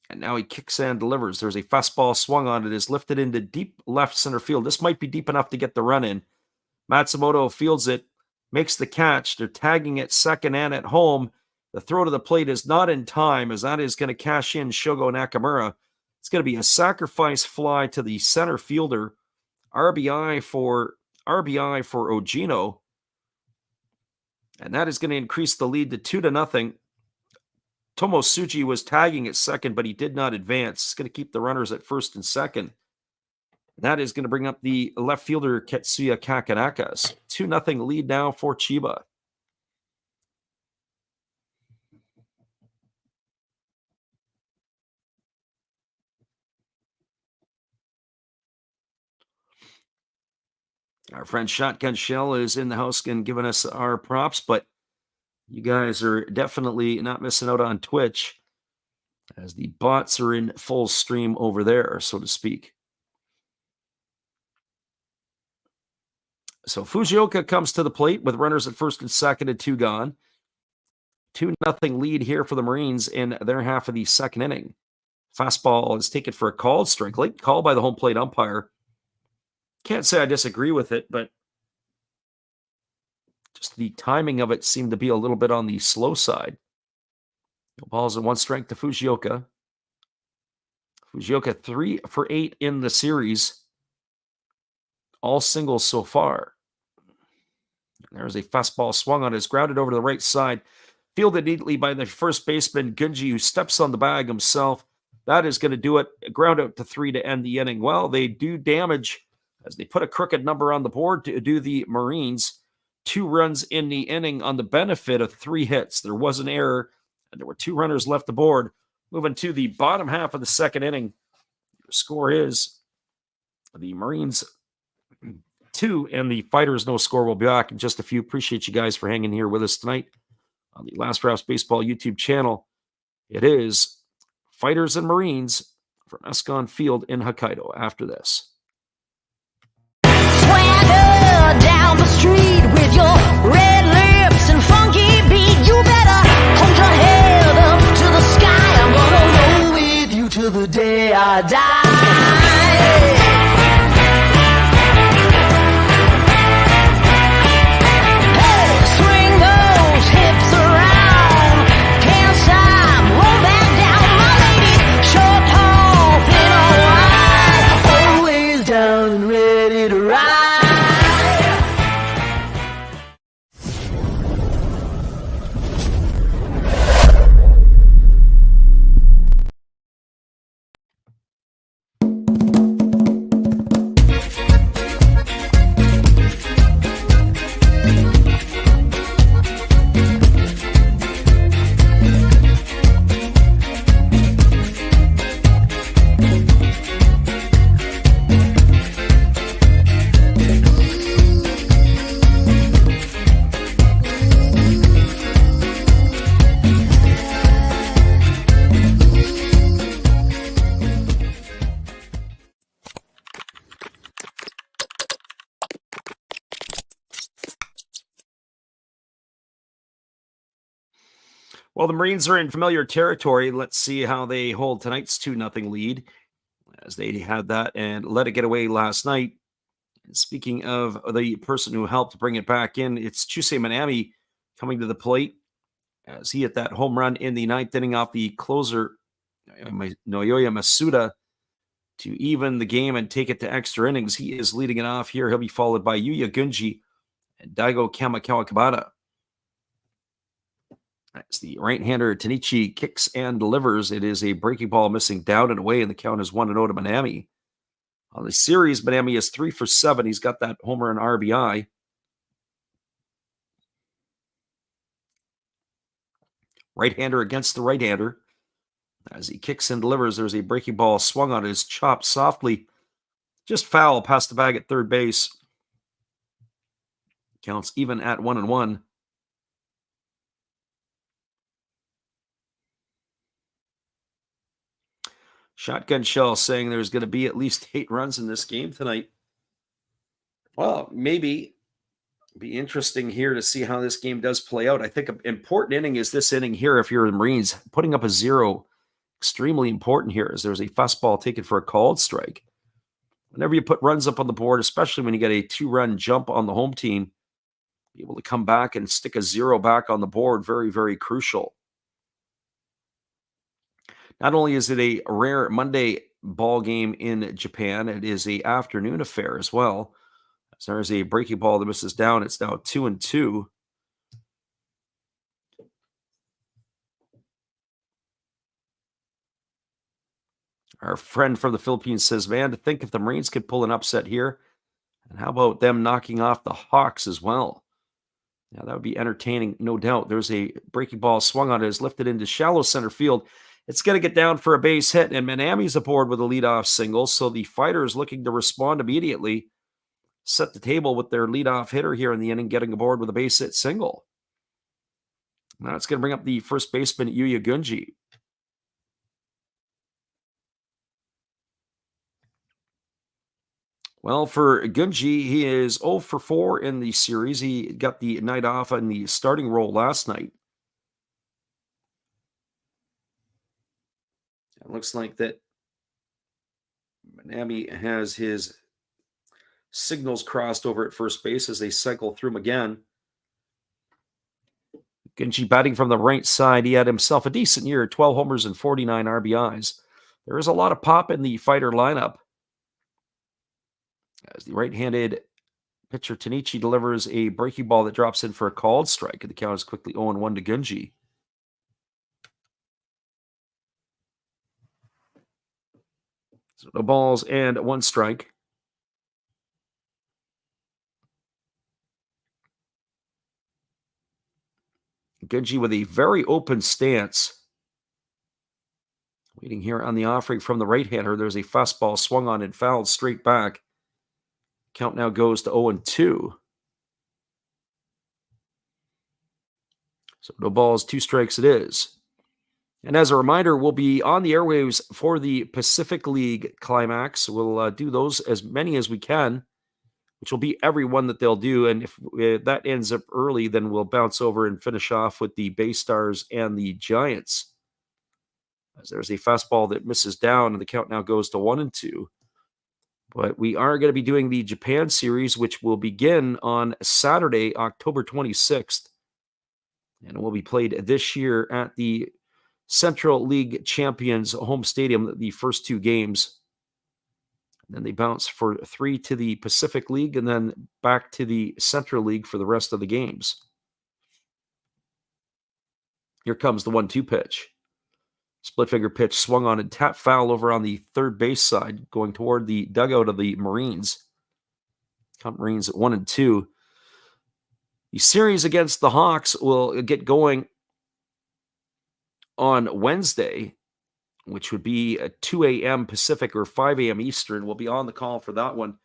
And now he kicks and delivers. There's a fastball swung on. It is lifted into deep left center field. This might be deep enough to get the run in. Matsumoto fields it, makes the catch. They're tagging at second and at home. The throw to the plate is not in time, as that is going to cash in Shogo Nakamura. It's going to be a sacrifice fly to the center fielder. RBI for Ogino. And that is going to increase the lead to 2-0. Tomosuji was tagging at second, but he did not advance. It's going to keep the runners at first and second. That is going to bring up the left fielder, Ketsuya Kakanakas. 2-0 lead now for Chiba. Our friend Shotgun Shell is in the house and giving us our props, but you guys are definitely not missing out on Twitch, as the bots are in full stream over there, so to speak. So Fujioka comes to the plate with runners at first and second and 2 gone. 2-0 lead here for the Marines in their half of the second inning. Fastball is taken for a called strike. Late call by the home plate umpire. Can't say I disagree with it, but just the timing of it seemed to be a little bit on the slow side. No balls and 1 strike to Fujioka. Fujioka 3 for 8 in the series. All singles so far. There's a fastball swung on. It's grounded over to the right side. Fielded neatly by the first baseman, Gunji, who steps on the bag himself. That is going to do it. Ground out to 3 to end the inning. Well, they do damage as they put a crooked number on the board to do the Marines. 2 runs in the inning on the benefit of 3 hits. There was an error, and there were 2 runners left aboard. Moving to the bottom half of the second inning. The score is the Marines 2 and the Fighters no score. We'll be back in just a few. Appreciate you guys for hanging here with us tonight on the Last Raps Baseball YouTube channel. It is Fighters and Marines from Escon Field in Hokkaido after this. Swagger down the street with your red lips and funky beat. You better hold your head up to the sky. I'm gonna roll with you till the day I die. Well, the Marines are in familiar territory. Let's see how they hold tonight's 2-0 lead, as they had that and let it get away last night. And speaking of the person who helped bring it back in, it's Chusei Minami coming to the plate as he hit that home run in the 9th inning off the closer, Naoya Masuda, to even the game and take it to extra innings. He is leading it off here. He'll be followed by Yuya Gunji and Daigo Kamikawa Kabata. That's the right-hander Tanichi kicks and delivers. It is a breaking ball missing down and away, and the count is 1-0 to Minami. On the series, Minami is 3 for 7. He's got that homer and RBI. Right-hander against the right-hander. As he kicks and delivers, there's a breaking ball swung on. It is chopped softly. Just foul past the bag at third base. Counts even at 1-1. Shotgun Shell saying there's going to be at least 8 runs in this game tonight. Well, maybe. Be interesting here to see how this game does play out. I think an important inning is this inning here if you're the Marines. Putting up a 0 extremely important here as there's a fastball taken for a called strike. Whenever you put runs up on the board, especially when you get a 2-run jump on the home team, be able to come back and stick a 0 back on the board, very, very crucial. Not only is it a rare Monday ball game in Japan, it is an afternoon affair as well. As there's a breaking ball that misses down. It's now 2-2. Our friend from the Philippines says, man, to think if the Marines could pull an upset here, and how about them knocking off the Hawks as well? Yeah, that would be entertaining, no doubt. There's a breaking ball swung on it, is lifted into shallow center field. It's going to get down for a base hit, and Manami's aboard with a leadoff single, so the Fighters looking to respond immediately, set the table with their leadoff hitter here in the inning, getting aboard with a base hit single. Now it's going to bring up the first baseman, Yuya Gunji. Well, for Gunji, he is 0 for 4 in the series. He got the night off in the starting role last night. It looks like that Manami has his signals crossed over at first base as they cycle through him again. Gunji batting from the right side. He had himself a decent year, 12 homers and 49 RBIs. There is a lot of pop in the Fighter lineup, as the right-handed pitcher Tanichi delivers a breaking ball that drops in for a called strike, and the count is quickly 0-1 to Gunji. So no balls and 1 strike. Gunji with a very open stance. Waiting here on the offering from the right-hander. There's a fastball swung on and fouled straight back. Count now goes to 0-2. So no balls, 2 strikes it is. And as a reminder, we'll be on the airwaves for the Pacific League Climax. We'll do those as many as we can, which will be every one that they'll do. And if that ends up early, then we'll bounce over and finish off with the Bay Stars and the Giants. As there's a fastball that misses down, and the count now goes to 1-2. But we are going to be doing the Japan series, which will begin on Saturday, October 26th. And it will be played this year at the Central League Champions home stadium, the first 2 games. And then they bounce for 3 to the Pacific League and then back to the Central League for the rest of the games. Here comes the 1-2 pitch. Split finger pitch swung on and tap foul over on the third base side, going toward the dugout of the Marines. Count Marines at 1-2. The series against the Hawks will get going on Wednesday, which would be at 2 a.m. Pacific or 5 a.m. Eastern. We'll be on the call for that one.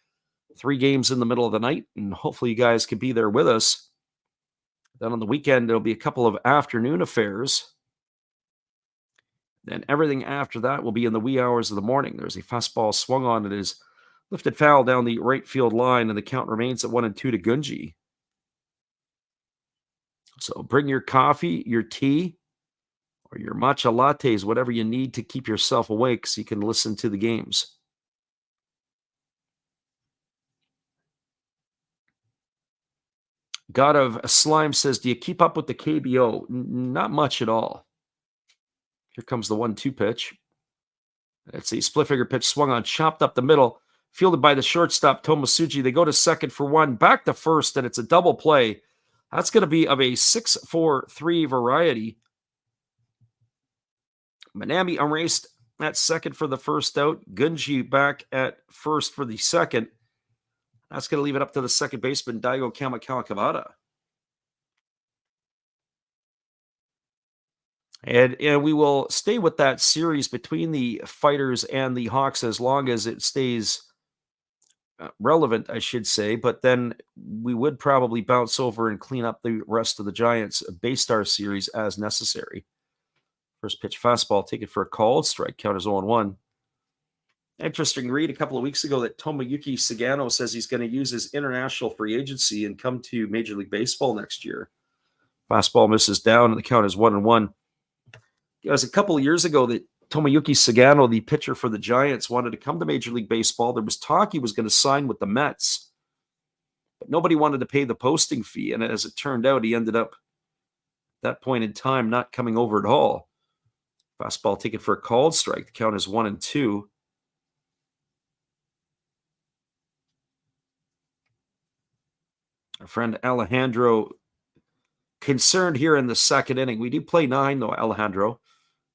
3 games in the middle of the night, and hopefully you guys can be there with us. Then on the weekend, there'll be a couple of afternoon affairs. Then everything after that will be in the wee hours of the morning. There's a fastball swung on. It is lifted foul down the right field line, and the count remains at 1-2 to Gunji. So bring your coffee, your tea, or your matcha lattes, whatever you need to keep yourself awake so you can listen to the games. God of Slime says, do you keep up with the KBO? Not much at all. Here comes the 1-2 pitch. It's a split finger pitch swung on, chopped up the middle, fielded by the shortstop, Tomosuji. They go to second for 1, back to first, and it's a double play. That's going to be of a 6-4-3 variety. Manami erased at second for the first out. Gunji back at first for the second. That's going to leave it up to the second baseman, Daigo Kamikawa Kawada. And we will stay with that series between the Fighters and the Hawks as long as it stays relevant, I should say. But then we would probably bounce over and clean up the rest of the Giants' Bay Star series as necessary. First pitch fastball taken for a called strike. Count is 0-1. Interesting read a couple of weeks ago that Tomoyuki Sagano says he's going to use his international free agency and come to Major League Baseball next year. Fastball misses down, and the count is 1-1. It was a couple of years ago that Tomoyuki Sagano, the pitcher for the Giants, wanted to come to Major League Baseball. There was talk he was going to sign with the Mets, but nobody wanted to pay the posting fee. And as it turned out, he ended up, at that point in time, not coming over at all. Fastball taken for a called strike. The count is 1-2. Our friend Alejandro concerned here in the second inning. We do play 9, though, Alejandro.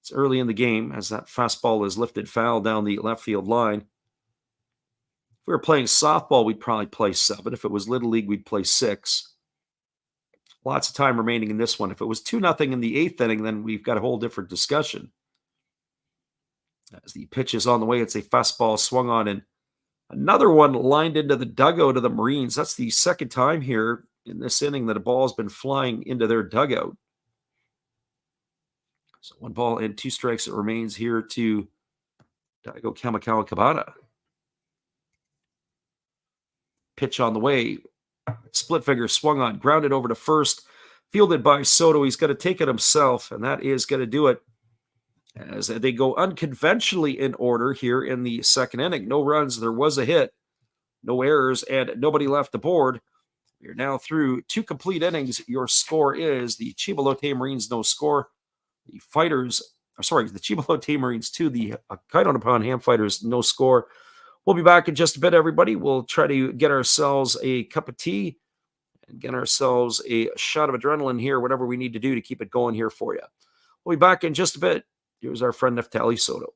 It's early in the game as that fastball is lifted foul down the left field line. If we were playing softball, we'd probably play 7. If it was Little League, we'd play 6. Lots of time remaining in this one. If it was 2-0 in the 8th inning, then we've got a whole different discussion. As the pitch is on the way, it's a fastball swung on, and another one lined into the dugout of the Marines. That's the second time here in this inning that a ball has been flying into their dugout. So 1 ball and 2 strikes. It remains here to Daigo Kamikawa Kabata. Pitch on the way. Split finger swung on, grounded over to first, fielded by Soto. He's got to take it himself, and that is going to do it as they go unconventionally in order here in the second inning. No runs, there was a hit, no errors, and nobody left the board. We are now through 2 complete innings. Your score is the Chiba Lotte Marines, no score. The Chiba Lotte Marines 2, the Hokkaido Nippon-Ham Fighters, no score. We'll be back in just a bit, everybody. We'll try to get ourselves a cup of tea and get ourselves a shot of adrenaline here, whatever we need to do to keep it going here for you. We'll be back in just a bit. Here's our friend Neftali Soto.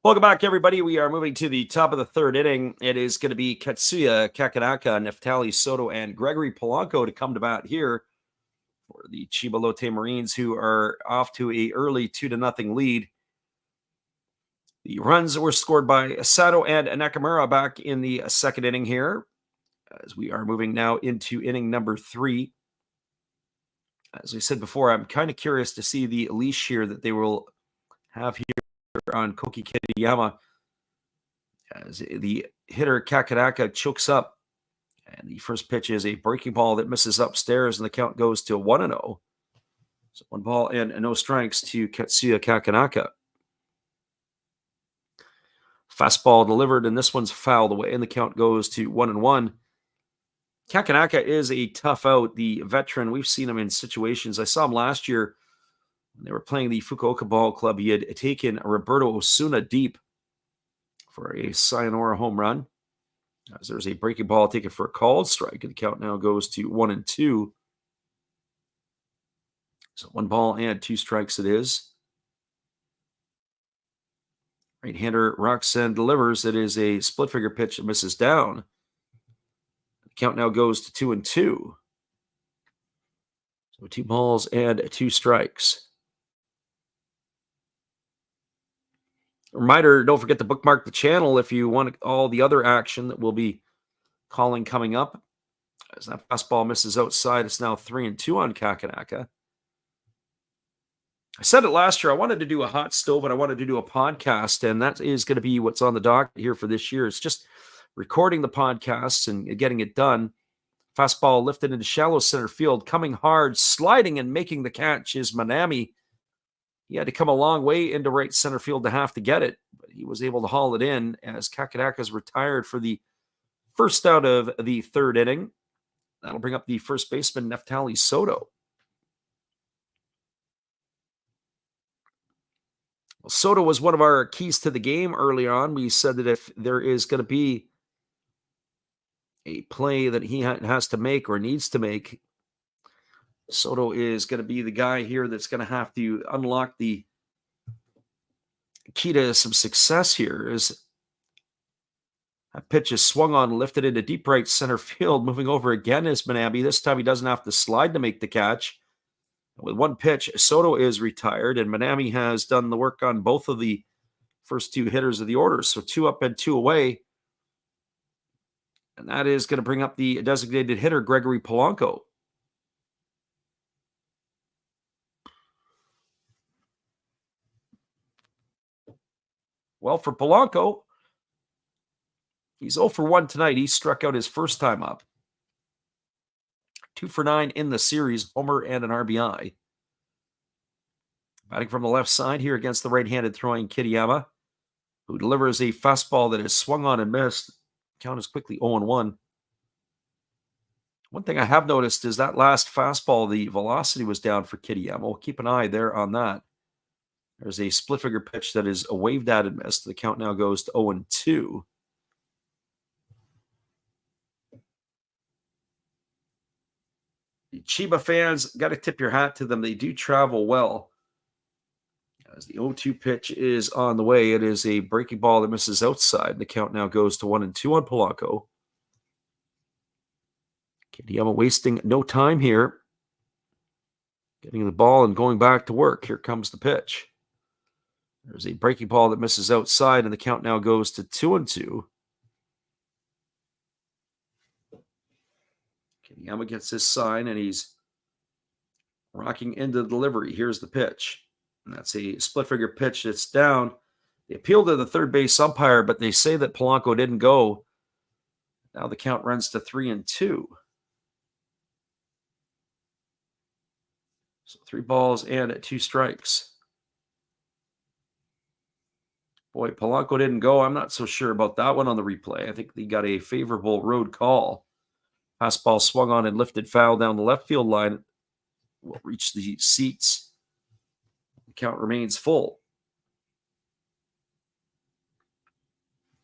Welcome back, everybody. We are moving to the top of the third inning. It is going to be Katsuya Kakanaka, Neftali Soto, and Gregory Polanco to come to bat here for the Chiba Lotte Marines, who are off to an early 2-0 lead. The runs were scored by Sato and Nakamura back in the second inning here, as we are moving now into inning number 3. As we said before, I'm kind of curious to see the leash here that they will have here on Koki Kitayama, as the hitter Kakanaka chokes up, and the first pitch is a breaking ball that misses upstairs, and the count goes to 1-0. So 1 ball and no strikes to Katsuya Kakanaka. Fastball delivered, and this one's fouled away, and the count goes to 1-1. Kakanaka is a tough out, the veteran. We've seen him in situations. I saw him last year when they were playing the Fukuoka Ball Club. He had taken Roberto Osuna deep for a sayonara home run. As there's a breaking ball taken for a called strike, and the count now goes to 1-2. So 1 ball and 2 strikes it is. Right-hander Roxanne delivers. It is a split figure pitch that misses down. The count now goes to 2-2. So 2 balls and 2 strikes. Reminder, don't forget to bookmark the channel if you want all the other action that we'll be calling coming up. As that fastball misses outside, it's now 3-2 on Kakanaka. I said it last year, I wanted to do a hot stove and I wanted to do a podcast, and that is going to be what's on the docket here for this year. It's just recording the podcasts and getting it done. Fastball lifted into shallow center field, coming hard, sliding and making the catch is Manami. He had to come a long way into right center field to have to get it, but he was able to haul it in as Kakanaka's retired for the first out of the third inning. That'll bring up the first baseman, Neftali Soto. Well, Soto was one of our keys to the game early on. We said that if there is going to be a play that he has to make or needs to make, Soto is going to be the guy here that's going to have to unlock the key to some success here. As that pitch is swung on, lifted into deep right center field. Moving over again is Manami. This time he doesn't have to slide to make the catch. With one pitch, Soto is retired, and Manami has done the work on both of the first two hitters of the order. So 2 up and 2 away. And that is going to bring up the designated hitter, Gregory Polanco. Well, for Polanco, he's 0 for 1 tonight. He struck out his first time up. 2 for 9 in the series, homer and an RBI. Batting from the left side here against the right-handed throwing Kitayama, who delivers a fastball that is swung on and missed. Count is quickly 0-1. One thing I have noticed is that last fastball, the velocity was down for Kitayama. We'll keep an eye there on that. There's a split-figure pitch that is waved at and missed. The count now goes to 0-2. The Chiba fans, got to tip your hat to them. They do travel well. As the 0-2 pitch is on the way, it is a breaking ball that misses outside. The count now goes to 1-2 on Polanco. Kitayama wasting no time here. Getting the ball and going back to work. Here comes the pitch. There's a breaking ball that misses outside, and the count now goes to 2-2. Kitayama gets his sign, and he's rocking into the delivery. Here's the pitch. And that's a split-figure pitch that's down. They appealed to the third base umpire, but they say that Polanco didn't go. Now the count runs to 3-2. So 3 balls and 2 strikes. Boy, Polanco didn't go. I'm not so sure about that one on the replay. I think he got a favorable road call. Fastball swung on and lifted foul down the left field line. Will reach the seats. The count remains full.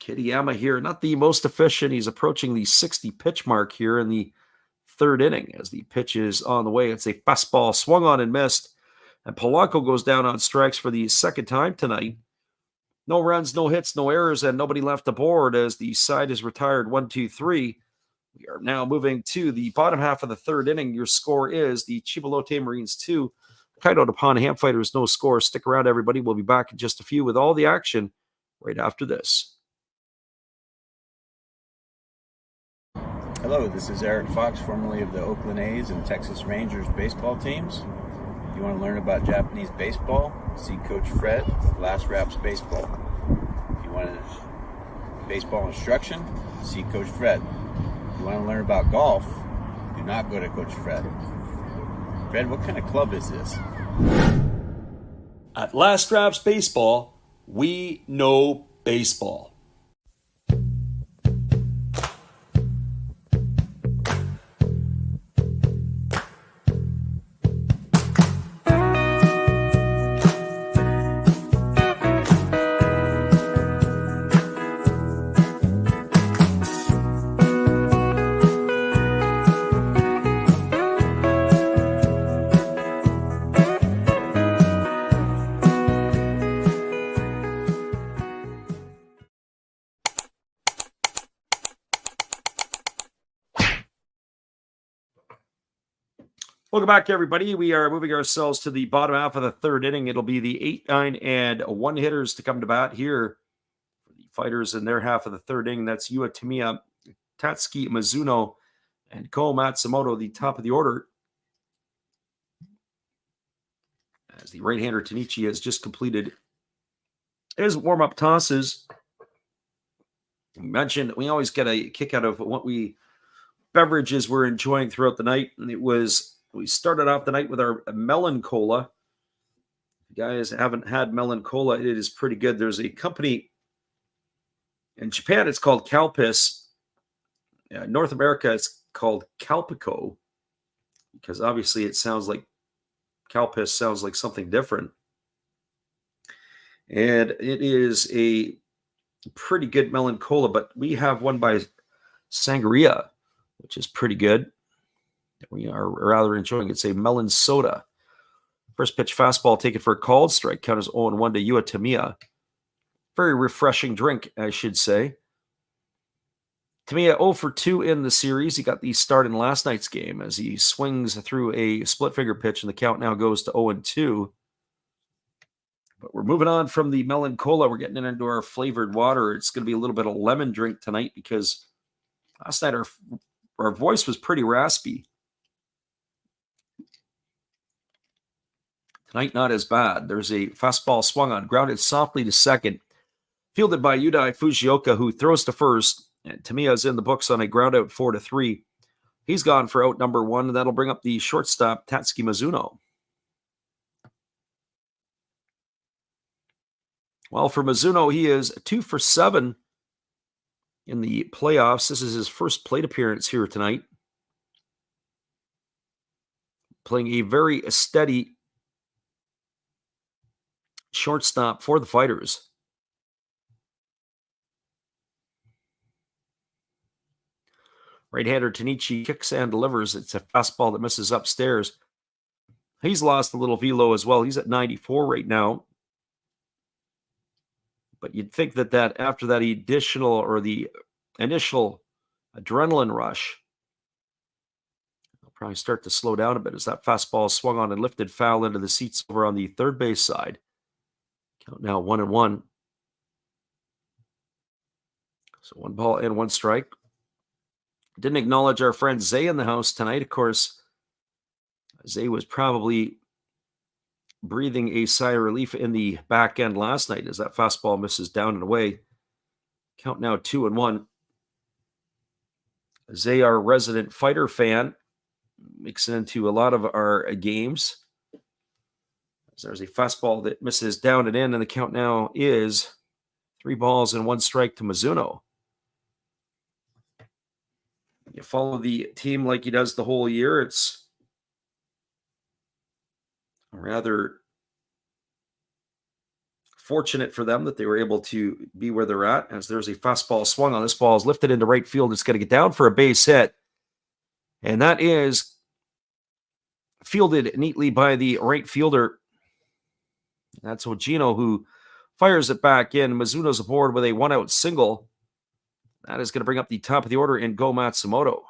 Kitayama here, not the most efficient. He's approaching the 60 pitch mark here in the third inning as the pitch is on the way. It's a fastball swung on and missed. And Polanco goes down on strikes for the second time tonight. No runs, no hits, no errors, and nobody left aboard as the side is retired 1-2-3. We are now moving to the bottom half of the third inning. Your score is the Chiba Lotte Marines 2, Hokkaido Nippon-Ham Fighters, no score. Stick around, everybody. We'll be back in just a few with all the action right after this. Hello, this is Eric Fox, formerly of the Oakland A's and Texas Rangers baseball teams. If you want to learn about Japanese baseball, see Coach Fred of Last Raps Baseball. If you want baseball instruction, see Coach Fred. If you want to learn about golf, do not go to Coach Fred. Fred, what kind of club is this? At Last Raps Baseball, we know baseball. Welcome back, everybody. We are moving ourselves to the bottom half of the third inning. It'll be the 8, 9, and 1 hitters to come to bat here for the Fighters in their half of the third inning. That's Yua Tamiya, Tatsuki Mizuno, and Ko Matsumoto, the top of the order. As the right-hander Tanichi has just completed his warm-up tosses. We mentioned we always get a kick out of what beverages we're enjoying throughout the night, and we started off the night with our melon cola. If you guys haven't had melon cola, it is pretty good. There's a company in Japan, it's called Calpis. North America, it's called Calpico, because obviously it sounds like Calpis sounds like something different. And it is a pretty good melon cola, but we have one by Sangria, which is pretty good. We are rather enjoying it. It's a melon soda. First pitch fastball taken for a called strike. Count is 0-1 to Yua Tamiya. Very refreshing drink, I should say. Tamiya 0 for 2 in the series. He got the start in last night's game as he swings through a split finger pitch, and the count now goes to 0-2. But we're moving on from the melon cola. We're getting into our flavored water. It's going to be a little bit of lemon drink tonight because last night our voice was pretty raspy. Tonight, not as bad. There's a fastball swung on, grounded softly to second. Fielded by Yudai Fujioka, who throws to first. And Tamiya is in the books on a ground out 4-3. He's gone for out number 1, and that'll bring up the shortstop, Tatsuki Mizuno. Well, for Mizuno, he is 2 for 7 in the playoffs. This is his first plate appearance here tonight. Playing a very steady shortstop for the Fighters. Right-hander Tanichi kicks and delivers. It's a fastball that misses upstairs. He's lost a little velo as well. He's at 94 right now. But you'd think that after that additional or the initial adrenaline rush, they'll probably start to slow down a bit as that fastball swung on and lifted foul into the seats over on the third base side. Count now 1-1. So 1 ball and 1 strike. Didn't acknowledge our friend Zay in the house tonight. Of course, Zay was probably breathing a sigh of relief in the back end last night as that fastball misses down and away. Count now 2-1. Zay, our resident Fighter fan, mixing into a lot of our games. There's a fastball that misses down and in, and the count now is 3 balls and 1 strike to Mizuno. You follow the team like he does the whole year. It's rather fortunate for them that they were able to be where they're at, as there's a fastball swung on. This ball is lifted into right field. It's going to get down for a base hit. And that is fielded neatly by the right fielder. That's Ojino, who fires it back in. Mizuno's aboard with a 1-out single. That is going to bring up the top of the order in Go Matsumoto.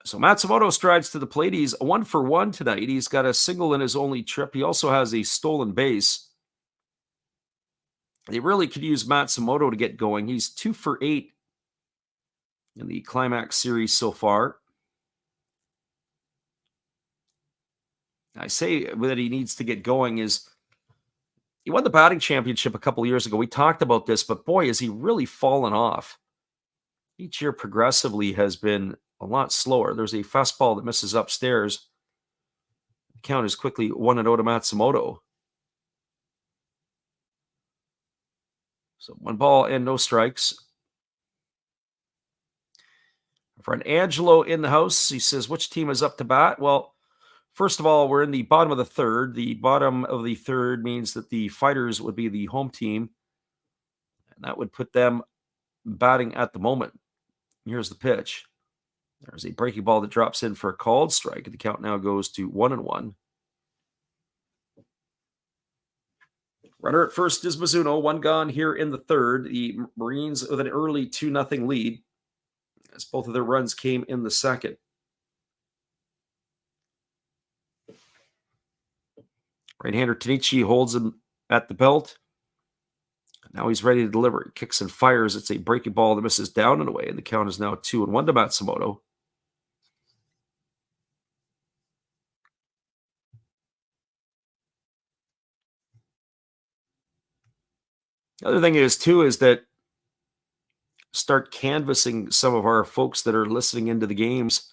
So Matsumoto strides to the plate. He's 1 for 1 tonight. He's got a single in his only trip. He also has a stolen base. They really could use Matsumoto to get going. He's 2 for 8 in the Climax series so far. I say that he needs to get going is he won the batting championship a couple years ago. We talked about this, but boy, has he really fallen off. Each year progressively has been a lot slower. There's a fastball that misses upstairs. The count is quickly 1-0 to Matsumoto. So 1 ball and no strikes. Our friend Angelo in the house. He says, which team is up to bat? Well, first of all, we're in the bottom of the third. The bottom of the third means that the Fighters would be the home team. And that would put them batting at the moment. Here's the pitch. There's a breaking ball that drops in for a called strike. The count now goes to 1-1. Runner at first is Mizuno. 1 gone here in the third. The Marines with an early 2-0 lead, as both of their runs came in the second. Right-hander Tanichi holds him at the belt. Now he's ready to deliver. He kicks and fires. It's a breaking ball that misses down and away, and the count is now 2-1 to Matsumoto. The other thing is that start canvassing some of our folks that are listening into the games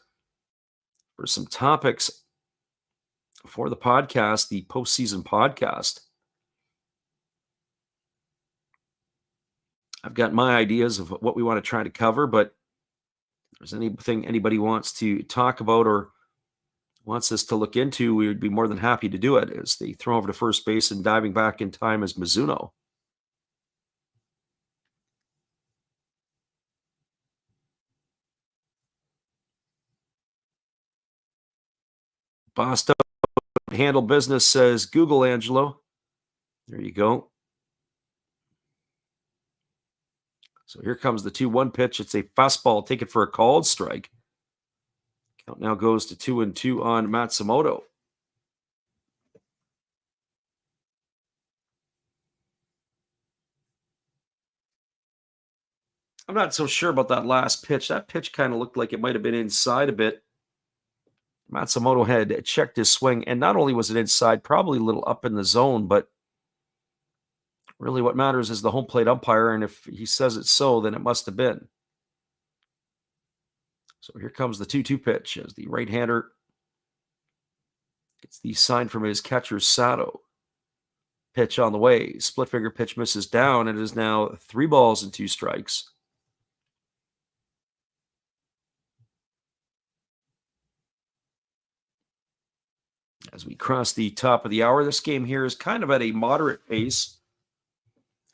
for some topics for the podcast, the postseason podcast. I've got my ideas of what we want to try to cover, but there's anything anybody wants to talk about or wants us to look into, we would be more than happy to do it. As they throw over to first base and diving back in time is Mizuno. Boston handle business, says Google, Angelo. There you go. So here comes the 2-1 pitch. It's a fastball taken for a called strike. Count now goes to 2-2 on Matsumoto. I'm not so sure about that last pitch. That pitch kind of looked like it might have been inside a bit. Matsumoto had checked his swing, and not only was it inside, probably a little up in the zone, but really what matters is the home plate umpire, and if he says it's so, then it must have been. So here comes the 2-2 pitch as the right-hander gets the sign from his catcher, Sato. Pitch on the way. Split finger pitch misses down. It is now 3 balls and 2 strikes. As we cross the top of the hour, this game here is kind of at a moderate pace.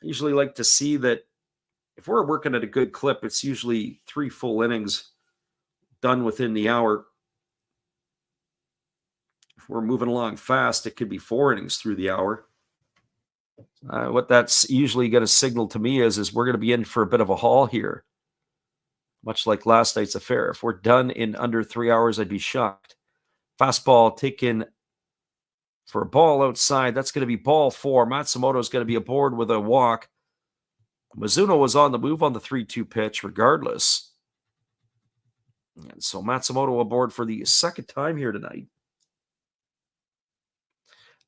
I usually like to see that if we're working at a good clip, it's usually 3 full innings done within the hour. If we're moving along fast, it could be 4 innings through the hour. What that's usually going to signal to me is we're going to be in for a bit of a haul here, much like last night's affair. If we're done in under 3 hours, I'd be shocked. Fastball taken for a ball outside. That's going to be ball 4. Matsumoto is going to be aboard with a walk. Mizuno was on the move on the 3-2 pitch regardless. And so Matsumoto aboard for the second time here tonight.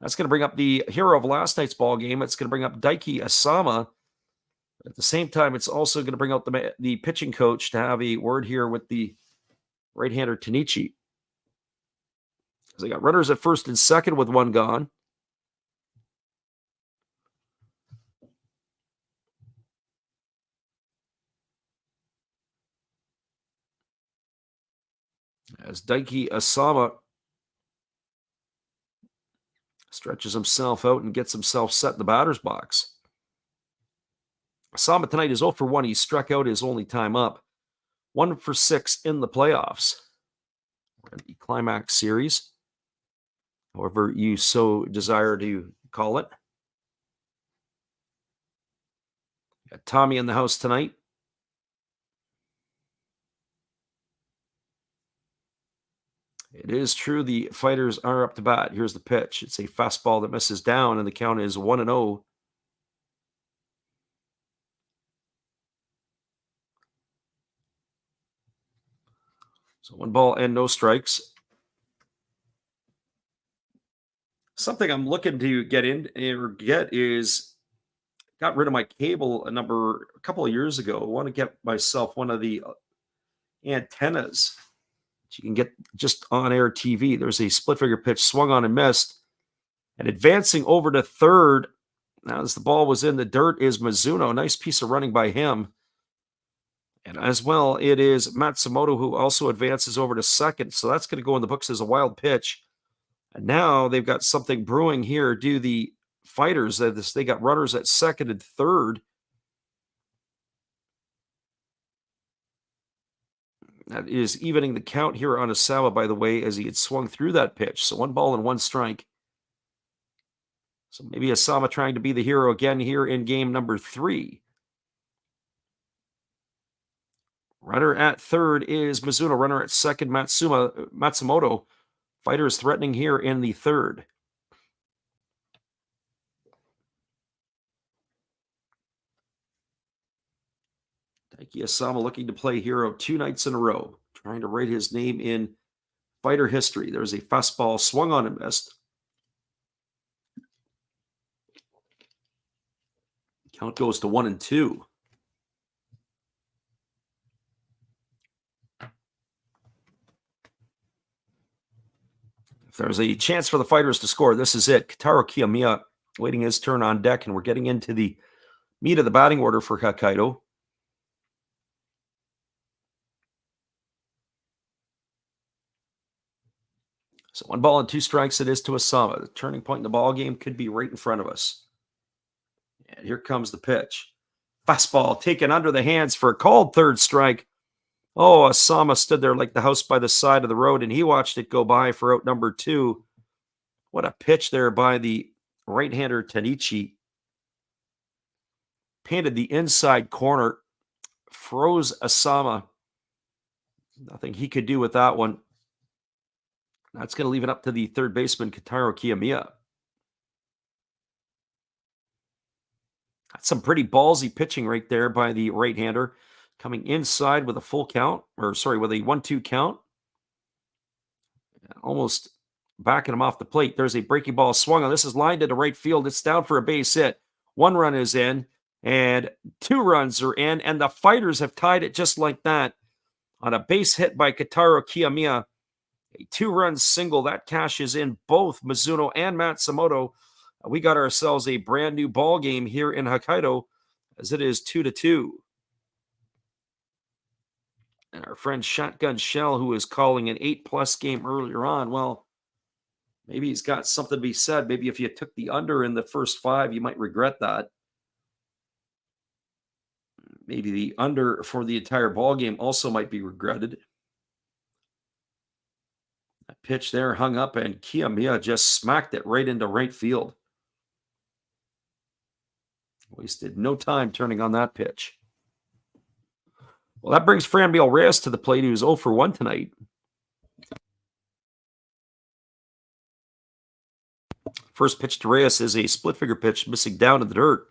That's going to bring up the hero of last night's ball game. It's going to bring up Daiki Asama. At the same time, it's also going to bring out the pitching coach to have a word here with the right-hander Tanichi. As they got runners at first and second with 1 gone. As Daiki Asama stretches himself out and gets himself set in the batter's box. Asama tonight is 0 for 1. He struck out his only time up. 1 for 6 in the playoffs. We're in the climax series, however you so desire to call it. Got Tommy in the house tonight. It is true the Fighters are up to bat. Here's the pitch. It's a fastball that misses down, and the count is 1-0. So 1 ball and no strikes. Something I'm looking to get is got rid of my cable a couple of years ago. I want to get myself one of the antennas that you can get just on air TV. There's a split figure pitch swung on and missed, and advancing over to third. Now, as the ball was in the dirt, is Mizuno. Nice piece of running by him. And as well, it is Matsumoto who also advances over to second. So that's going to go in the books as a wild pitch. And now they've got something brewing here. Do the Fighters, they got runners at second and third. That is evening the count here on Asama, by the way, as he had swung through that pitch. So 1 ball and 1 strike. So maybe Asama trying to be the hero again here in game number 3. Runner at third is Mizuno. Runner at second, Matsumoto. Fighters threatening here in the third. Daiki Asama looking to play hero 2 nights in a row, trying to write his name in Fighter history. There's a fastball swung on and missed. Count goes to 1-2. If there's a chance for the Fighters to score, this is it. Kotaro Kiyomiya waiting his turn on deck, and we're getting into the meat of the batting order for Hokkaido. So 1-2 it is to Asama. The turning point in the ball game could be right in front of us. And here comes the pitch. Fastball taken under the hands for a called third strike. Oh, Asama stood there like the house by the side of the road, and he watched it go by for out number 2. What a pitch there by the right-hander Tanichi. Painted the inside corner, froze Asama. Nothing he could do with that one. That's going to leave it up to the third baseman, Kotaro Kiyomiya. That's some pretty ballsy pitching right there by the right-hander. Coming inside with a full count, with a 1-2 count. Almost backing him off the plate. There's a breaking ball swung on. This is lined into right field. It's down for a base hit. 1 run is in, and 2 runs are in, and the Fighters have tied it just like that on a base hit by Kotaro Kiyomiya. A 2-run single that cashes in both Mizuno and Matsumoto. We got ourselves a brand new ball game here in Hokkaido, as it is 2-2. And our friend Shotgun Shell, who was calling an 8+ game earlier on, well, maybe he's got something to be said. Maybe if you took the under in the first 5, you might regret that. Maybe the under for the entire ball game also might be regretted. That pitch there hung up, and Kiyomiya just smacked it right into right field. Wasted no time turning on that pitch. Well, that brings Franmil Reyes to the plate, who's 0 for 1 tonight. First pitch to Reyes is a split-figure pitch, missing down in the dirt.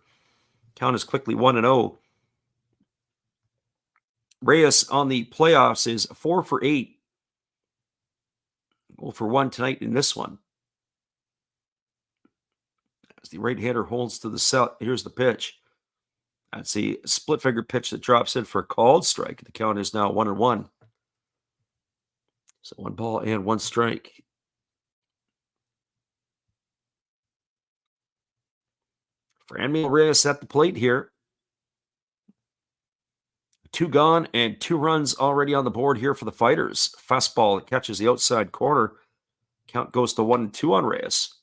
Count is quickly 1-0. Reyes on the playoffs is 4 for 8. 0 for 1 tonight in this one. As the right-hander holds to the set, here's the pitch. That's a split-figure pitch that drops in for a called strike. The count is now 1-1. So 1 ball and 1 strike. Franmil Reyes at the plate here. 2 gone and 2 runs already on the board here for the Fighters. Fastball that catches the outside corner. Count goes to 1-2 on Reyes.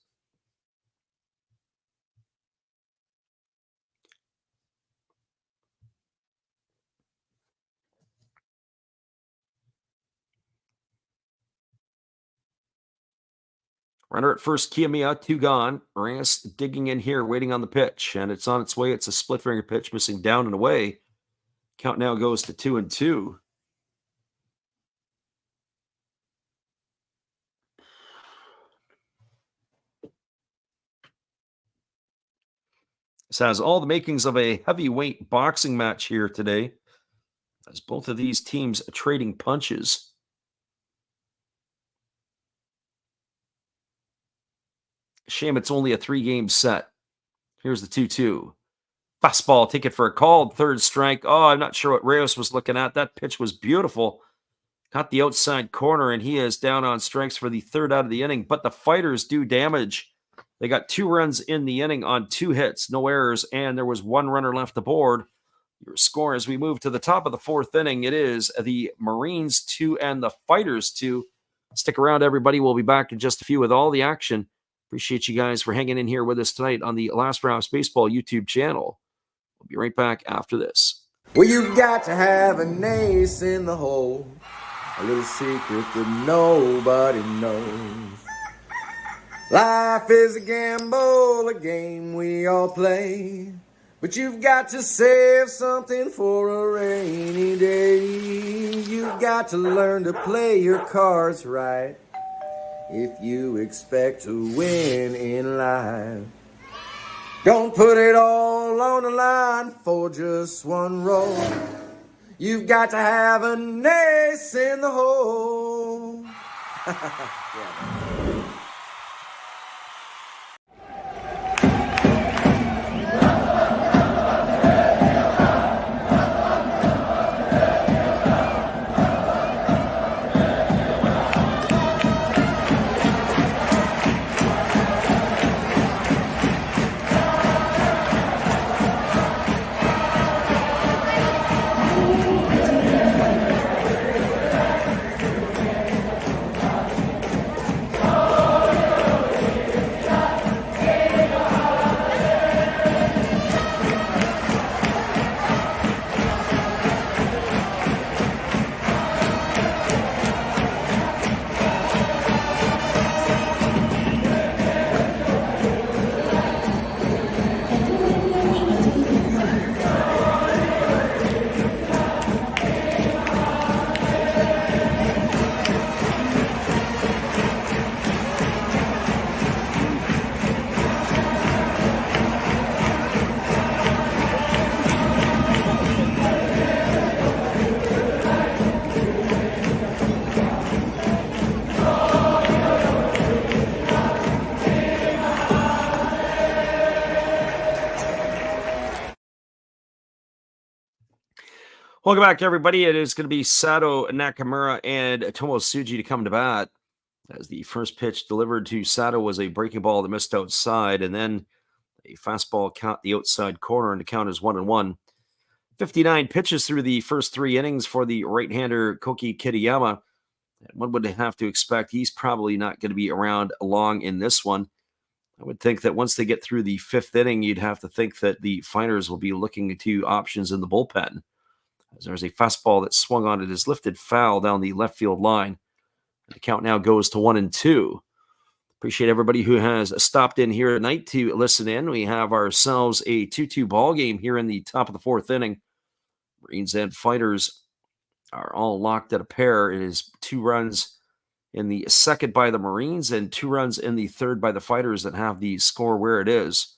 Runner at first, Kiyomiya, 2 gone. Reyes digging in here, waiting on the pitch, and it's on its way. It's a split-finger pitch, missing down and away. Count now goes to 2-2. This has all the makings of a heavyweight boxing match here today, as both of these teams are trading punches. Shame it's only a 3-game set. Here's the 2-2. Fastball, take it for a called third strike. Oh, I'm not sure what Reyes was looking at. That pitch was beautiful. Got the outside corner, and he is down on strikes for the 3rd out of the inning. But the Fighters do damage. They got 2 runs in the inning on 2 hits, no errors, and there was 1 runner left aboard. Your score as we move to the top of the 4th inning, it is the Marines 2 and the Fighters 2. Stick around, everybody. We'll be back in just a few with all the action. Appreciate you guys for hanging in here with us tonight on the Last Raps Baseball YouTube channel. We'll be right back after this. Well, you've got to have an ace in the hole, a little secret that nobody knows. Life is a gamble, a game we all play, but you've got to save something for a rainy day. You've got to learn to play your cards right if you expect to win in life. Don't put it all on the line for just 1 roll. You've got to have an ace in the hole. Yeah. Welcome back, everybody. It is going to be Sato Nakamura and Tomosuji to come to bat. As the first pitch delivered to Sato was a breaking ball that missed outside, and then a fastball caught the outside corner, and the count is 1-1. 59 pitches through the first 3 innings for the right-hander Koki Kitayama. And one would have to expect he's probably not going to be around long in this one. I would think that once they get through the 5th inning, you'd have to think that the Fighters will be looking to options in the bullpen. As there's a fastball that swung on it is lifted foul down the left field line. The count now goes to 1-2. Appreciate everybody who has stopped in here tonight to listen in. We have ourselves a 2-2 ball game here in the top of the 4th inning. Marines and Fighters are all locked at a pair. It is 2 runs in the second by the Marines and 2 runs in the third by the Fighters that have the score where it is.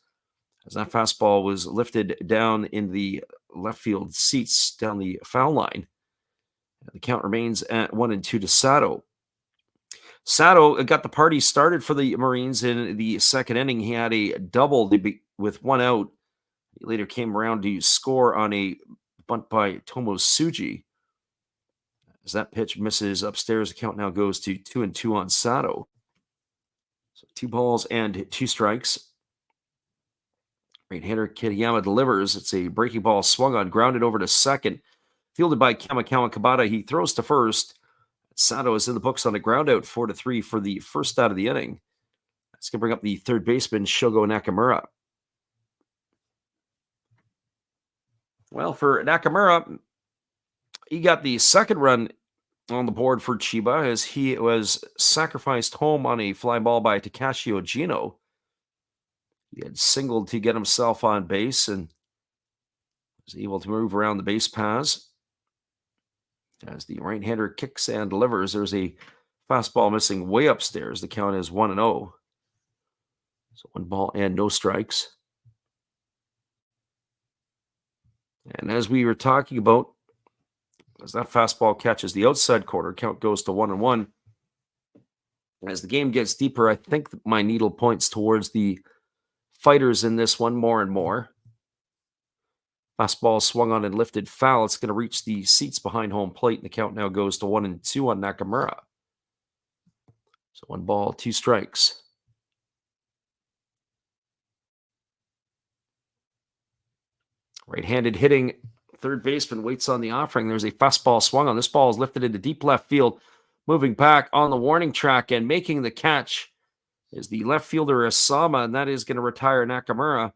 As that fastball was lifted down in the left field seats down the foul line. The count remains at 1-2 to Sato. Sato got the party started for the Marines in the second inning. He had a double with 1 out. He later came around to score on a bunt by Tomosuji. As that pitch misses upstairs, the count now goes to 2-2 on Sato. So 2 balls and 2 strikes. Right-hander Kitayama delivers. It's a breaking ball swung on, grounded over to second. Fielded by Kamikawa Kabata. He throws to first. Sato is in the books on a ground out, 4-3 for the first out of the inning. That's going to bring up the third baseman, Shogo Nakamura. Well, for Nakamura, he got the second run on the board for Chiba as he was sacrificed home on a fly ball by Takashi Ojino. He had singled to get himself on base and was able to move around the base paths. As the right-hander kicks and delivers, there's a fastball missing way upstairs. The count is 1-0. So 1 ball and no strikes. And as we were talking about, as that fastball catches the outside corner, count goes to 1-1. As the game gets deeper, I think my needle points towards the Fighters in this one more and more. Fastball swung on and lifted foul. It's going to reach the seats behind home plate, and the count now goes to 1-2 on Nakamura. So 1 ball, 2 strikes. Right-handed hitting third baseman waits on the offering. There's a fastball swung on. This ball is lifted into deep left field, moving back on the warning track and making the catch is the left fielder Asama, and that is going to retire Nakamura.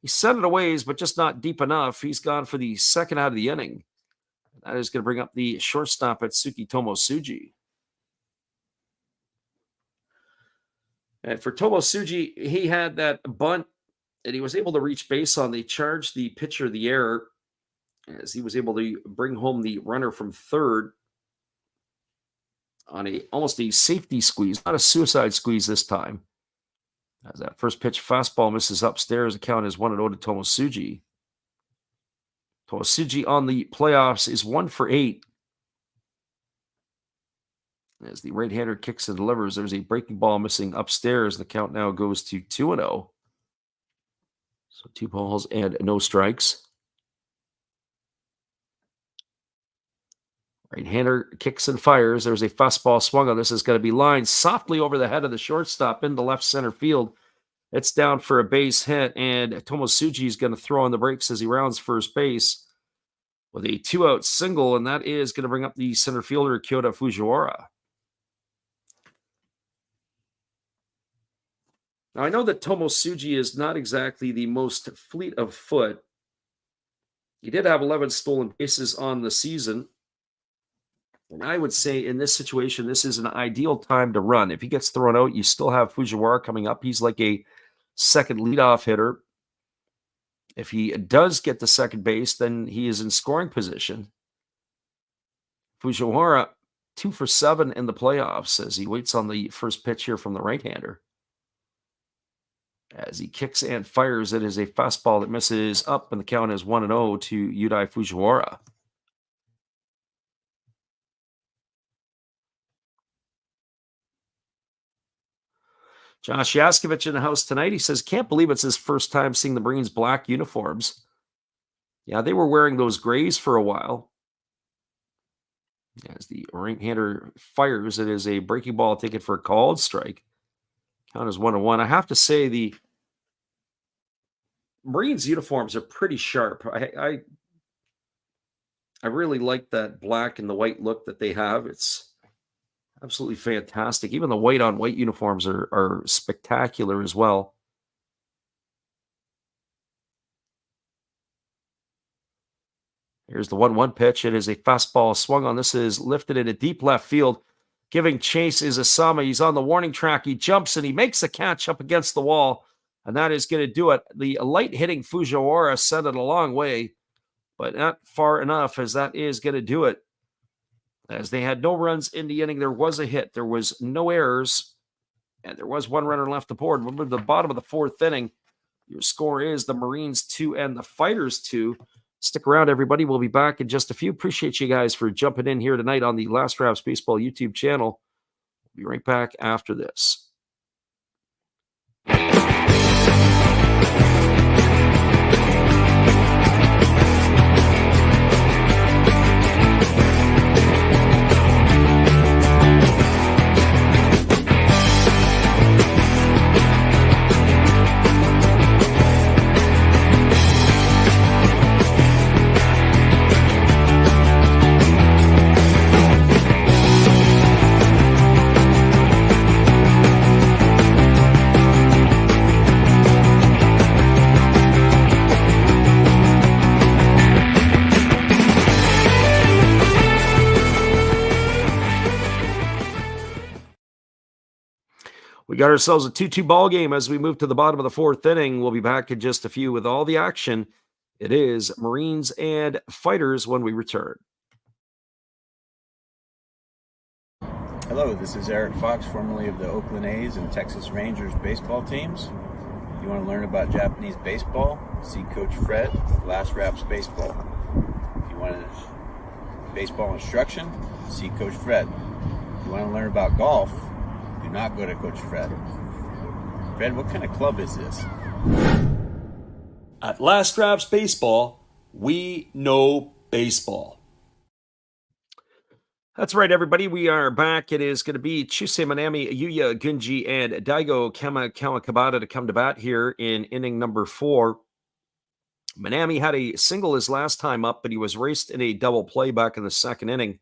He sent it a ways, but just not deep enough. He's gone for the second out of the inning. That is going to bring up the shortstop Atsuki Tomosuji. And for Tomosuji, he had that bunt, and he was able to reach base on. They charged the pitcher the error as he was able to bring home the runner from third on almost a safety squeeze, not a suicide squeeze this time. As that first pitch fastball misses upstairs, the count is 1-0 to Tomosuji. Tomosuji on the playoffs is 1 for 8. As the right-hander kicks and delivers, there's a breaking ball missing upstairs. The count now goes to 2-0. So 2 balls and no strikes. Right-hander kicks and fires. There's a fastball swung on. This is going to be lined softly over the head of the shortstop into left center field. It's down for a base hit, and Tomosuji is going to throw on the brakes as he rounds first base with a 2-out single, and that is going to bring up the center fielder, Kyota Fujiwara. Now, I know that Tomosuji is not exactly the most fleet of foot. He did have 11 stolen bases on the season. And I would say in this situation, this is an ideal time to run. If he gets thrown out, you still have Fujiwara coming up. He's like a second leadoff hitter. If he does get to second base, then he is in scoring position. Fujiwara, 2 for 7 in the playoffs as he waits on the first pitch here from the right-hander. As he kicks and fires, it is a fastball that misses up, and the count is 1-0 to Yudai Fujiwara. Josh Yaskovich in the house tonight. He says, can't believe it's his first time seeing the Marines black uniforms. Yeah, they were wearing those grays for a while. As the right-hander fires, it is a breaking ball taken for a called strike. Count is 1-1. I have to say the Marines uniforms are pretty sharp. I really like that black and the white look that they have. It's absolutely fantastic. Even the white on white uniforms are spectacular as well. Here's the 1-1 pitch. It is a fastball swung on. This is lifted into deep left field. Giving chase is Asama. He's on the warning track. He jumps and he makes a catch up against the wall. And that is going to do it. The light hitting Fujiwara sent it a long way, but not far enough, as that is going to do it. As they had no runs in the inning, there was a hit. There was no errors, and there was one runner left aboard. We're at the bottom of the fourth inning. Your score is the Marines 2 and the Fighters 2. Stick around, everybody. We'll be back in just a few. Appreciate you guys for jumping in here tonight on the Last Raps Baseball YouTube channel. We'll be right back after this. We got ourselves a 2-2 ball game as we move to the bottom of the fourth inning. We'll be back in just a few with all the action. It is Marines and Fighters when we return. Hello, this is Eric Fox, formerly of the Oakland A's and Texas Rangers baseball teams. If you want to learn about Japanese baseball, see Coach Fred of Last Raps Baseball. If you want baseball instruction, see Coach Fred. If you want to learn about golf, do not go to Coach Fred. Fred, what kind of club is this? At Last Raps Baseball, we know baseball. That's right, everybody. We are back. It is going to be Chusei Manami, Yuya Gunji, and Daigo Kawakabata to come to bat here in inning number 4. Manami had a single his last time up, but he was raced in a double play back in the second inning.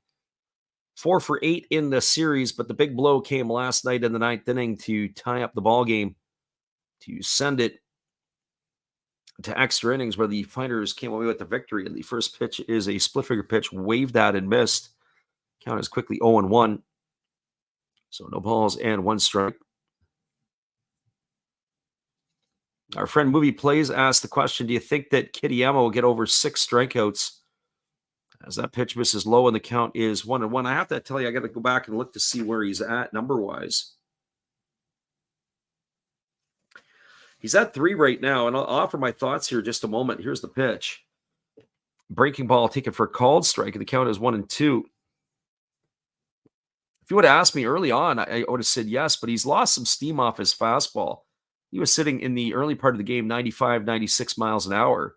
4 for 8 in the series, but the big blow came last night in the 9th inning to tie up the ball game, to send it to extra innings where the Fighters came away with the victory. And the first pitch is a split-figure pitch, waved at and missed. Count is quickly 0-1. So no balls and 1 strike. Our friend Movie Plays asked the question, do you think that Kitayama will get over 6 strikeouts? As that pitch misses low and the count is 1-1. I have to tell you, I got to go back and look to see where he's at number-wise. He's at 3 right now, and I'll offer my thoughts here in just a moment. Here's the pitch. Breaking ball taken for a called strike, and the count is 1-2. If you would have asked me early on, I would have said yes, but he's lost some steam off his fastball. He was sitting in the early part of the game, 95, 96 miles an hour.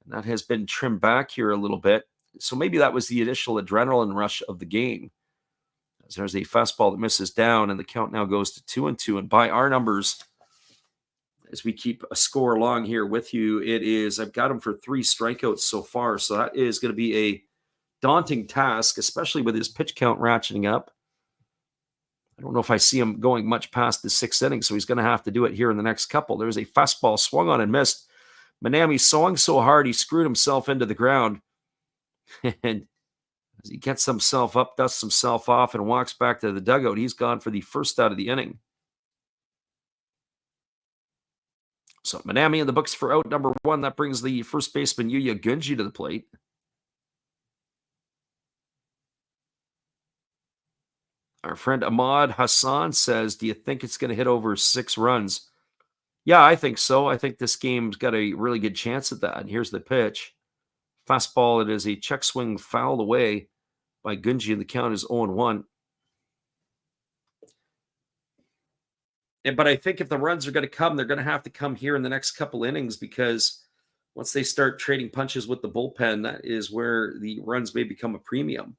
And that has been trimmed back here a little bit. So maybe that was the initial adrenaline rush of the game. As there's a fastball that misses down, and the count now goes to 2-2. And by our numbers, as we keep a score along here with you, it is, I've got him for 3 strikeouts so far. So that is going to be a daunting task, especially with his pitch count ratcheting up. I don't know if I see him going much past the 6th inning, so he's going to have to do it here in the next couple. There's a fastball swung on and missed. Manami swung so hard, he screwed himself into the ground. And as he gets himself up, dusts himself off, and walks back to the dugout, he's gone for the first out of the inning. So Manami in the books for out number 1. That brings the first baseman Yuya Gunji to the plate. Our friend Ahmad Hassan says, do you think it's going to hit over 6 runs? Yeah, I think so. I think this game's got a really good chance at that. And here's the pitch. Fastball, it is a check swing fouled away by Gunji, and the count is 0-1. But I think if the runs are going to come, they're going to have to come here in the next couple innings, because once they start trading punches with the bullpen, that is where the runs may become a premium.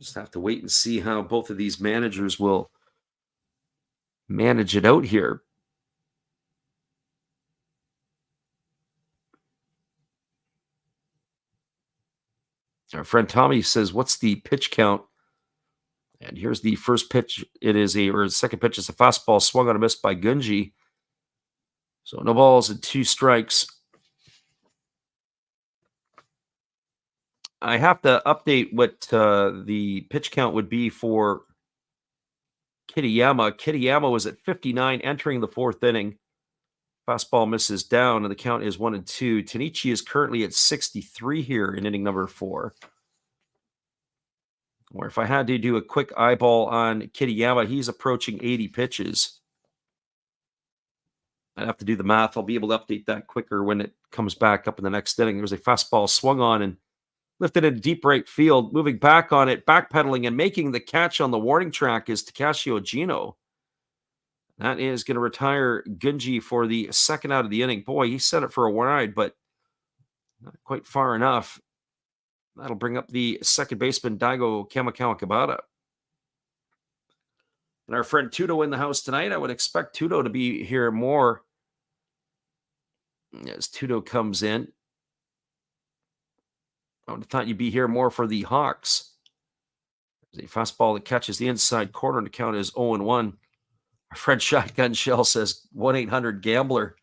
Just have to wait and see how both of these managers will manage it out here. Our friend Tommy says, what's the pitch count? And here's the first pitch. It is the second pitch is a fastball swung on a miss by Gunji. So no balls and 2 strikes. I have to update what the pitch count would be for Kitayama. Kitayama was at 59 entering the 4th inning. Fastball misses down, and the count is 1-2. Tanichi is currently at 63 here in inning number 4. Or if I had to do a quick eyeball on Kitayama, he's approaching 80 pitches. I'd have to do the math. I'll be able to update that quicker when it comes back up in the next inning. There's a fastball swung on and lifted in deep right field. Moving back on it, backpedaling and making the catch on the warning track is Takashi Ojino. That is going to retire Gunji for the second out of the inning. Boy, he set it for a ride, but not quite far enough. That'll bring up the second baseman, Daigo Kamikawa Kabata. And our friend Tudo in the house tonight. I would expect Tudo to be here more as Tudo comes in. I would have thought you'd be here more for the Hawks. There's a fastball that catches the inside corner, and the count is 0-1. Our friend Shotgun Shell says 1-800-GAMBLER.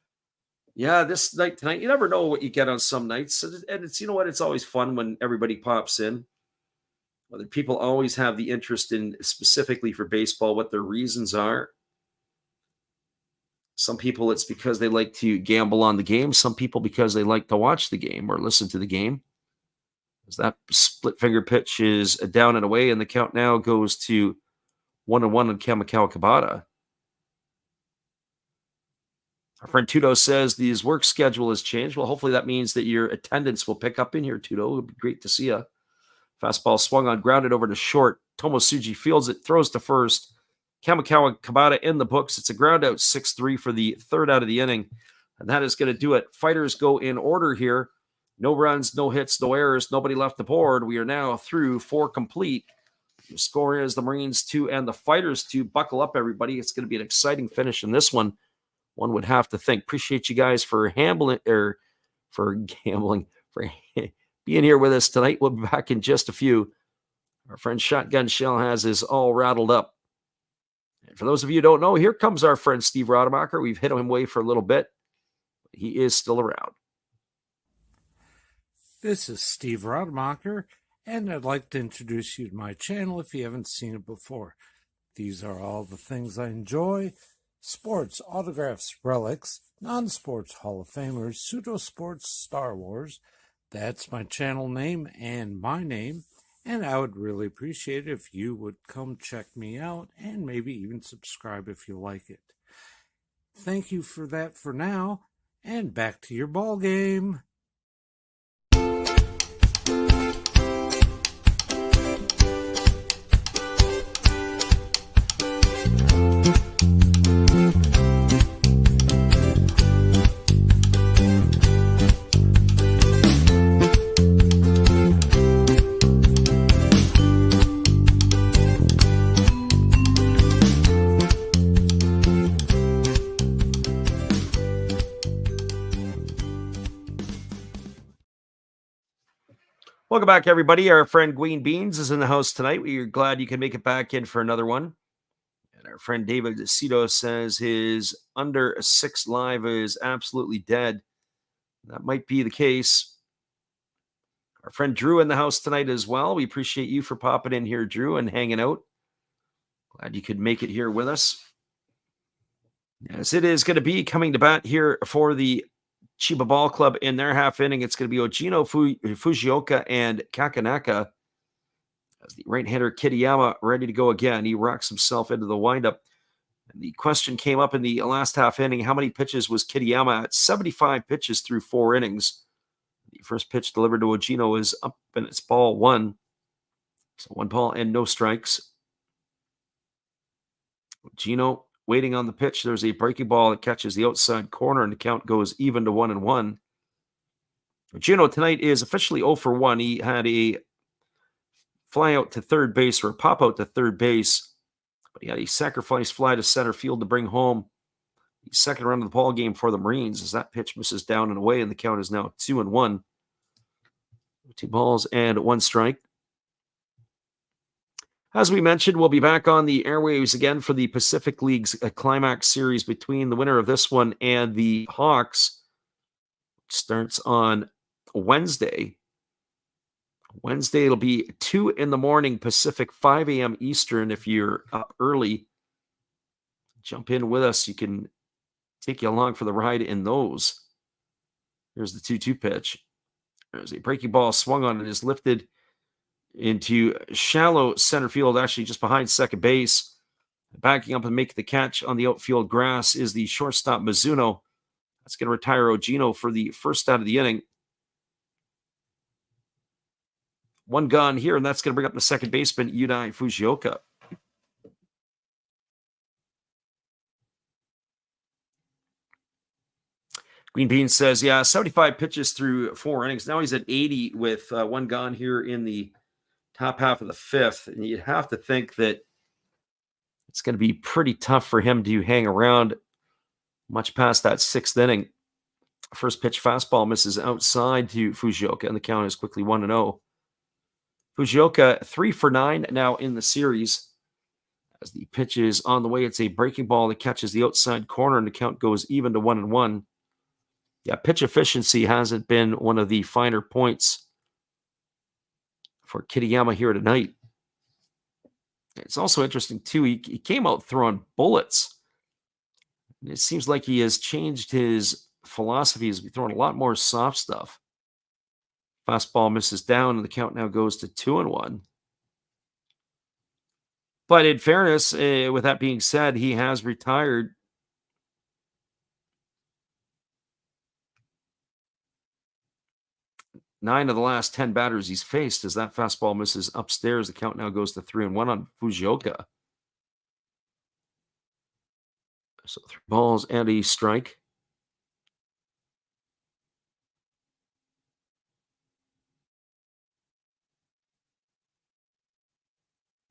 Yeah, this night tonight, you never know what you get on some nights. And it's, you know what, it's always fun when everybody pops in. Whether people always have the interest in specifically for baseball, what their reasons are. Some people, it's because they like to gamble on the game. Some people because they like to watch the game or listen to the game. As that split finger pitch is down and away, and the count now goes to 1-1 on Kamikawa Kabata. Our friend Tudo says his work schedule has changed. Well, hopefully that means that your attendance will pick up in here, Tudo. It would be great to see you. Fastball swung on, grounded over to short. Tomosuji fields it, throws to first. Kamikawa Kabata in the books. It's a ground out 6-3 for the third out of the inning. And that is going to do it. Fighters go in order here. No runs, no hits, no errors, nobody left the board. We are now through 4 complete. The score is the Marines 2 and the Fighters 2. Buckle up, everybody. It's going to be an exciting finish in this one. One would have to think. Appreciate you guys for gambling, for being here with us tonight. We'll be back in just a few. Our friend Shotgun Shell has his all rattled up. And for those of you who don't know, here comes our friend Steve Rademacher. We've hid him away for a little bit. He is still around. This is Steve Rademacher, and I'd like to introduce you to my channel if you haven't seen it before. These are all the things I enjoy: sports, autographs, relics, non-sports Hall of Famers, pseudo-sports, Star Wars. That's my channel name and my name, and I would really appreciate it if you would come check me out and maybe even subscribe if you like it. Thank you for that for now, and back to your ball game. Welcome back, everybody. Our friend Gween Beans is in the house tonight. We're glad you can make it back in for another one. And our friend David Cito says his under 6 live is absolutely dead. That might be the case. Our friend Drew in the house tonight as well. We appreciate you for popping in here, Drew, and hanging out. Glad you could make it here with us. Yes, it is going to be coming to bat here for the Chiba Ball Club in their half inning. It's going to be Ojino, Fujioka, and Kakanaka. As the right-hander Kitayama ready to go again. He rocks himself into the windup. And the question came up in the last half inning: how many pitches was Kitayama at? 75 pitches through 4 innings. The first pitch delivered to Ojino is up, and it's ball 1. So 1 ball and no strikes. Ojino waiting on the pitch. There's a breaking ball that catches the outside corner, and the count goes even to 1-1. Gino tonight is officially 0 for 1. He had a fly out to third base or a pop out to third base. But he had a sacrifice fly to center field to bring home the second run of the ball game for the Marines as that pitch misses down and away, and the count is now 2-1. 2 balls and 1 strike. As we mentioned, we'll be back on the airwaves again for the Pacific League's climax series between the winner of this one and the Hawks. Which starts on Wednesday. Wednesday, it'll be 2 in the morning Pacific, 5 a.m. Eastern. If you're up early, jump in with us. You can take you along for the ride in those. Here's the 2-2 pitch. There's a breaking ball swung on and is lifted into shallow center field, actually just behind second base. Backing up and making the catch on the outfield grass is the shortstop Mizuno. That's going to retire Ogino for the first out of the inning. 1 gone here, and that's going to bring up the second baseman, Yudai Fujioka. Green Bean says, 75 pitches through 4 innings. Now he's at 80 with 1 gone here in the top half of the 5th. And you'd have to think that it's going to be pretty tough for him to hang around much past that 6th inning. First pitch fastball misses outside to Fujioka, and the count is quickly 1-0. Fujioka 3 for 9 now in the series. As the pitch is on the way, it's a breaking ball that catches the outside corner, and the count goes even to 1-1. Yeah, pitch efficiency hasn't been one of the finer points for Kitayama here tonight. It's also interesting, too, he came out throwing bullets. It seems like he has changed his philosophy. He's throwing a lot more soft stuff. Fastball misses down, and the count now goes to 2-1. But in fairness, with that being said, he has retired 9 of the last 10 batters he's faced. As that fastball misses upstairs, the count now goes to 3-1 on Fujioka. So 3 balls and a strike.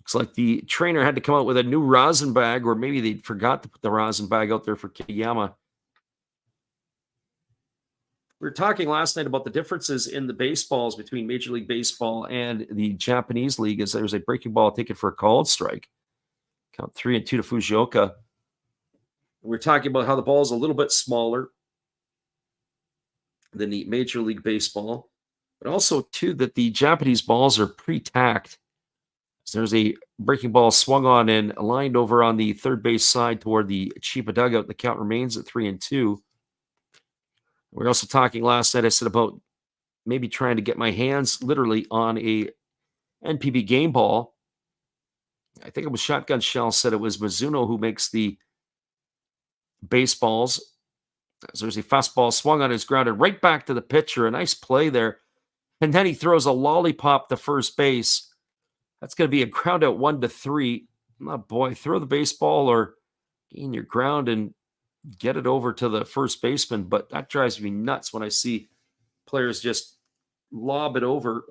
Looks like the trainer had to come out with a new rosin bag, or maybe they forgot to put the rosin bag out there for Kitayama. We were talking last night about the differences in the baseballs between Major League Baseball and the Japanese League, as there's a breaking ball taken for a called strike. Count 3-2 to Fujioka. We're talking about how the ball is a little bit smaller than the Major League Baseball, but also, too, that the Japanese balls are pre-tacked. So there's a breaking ball swung on and lined over on the third base side toward the Chiba dugout. The count remains at 3-2. We're also talking last night, I said, about maybe trying to get my hands literally on a NPB game ball. I think it was Shotgun Shell said it was Mizuno who makes the baseballs. So there's a fastball swung on, is grounded right back to the pitcher. A nice play there. And then he throws a lollipop to first base. That's going to be a ground out 1-3. Oh boy, throw the baseball or gain your ground and get it over to the first baseman. But that drives me nuts when I see players just lob it over.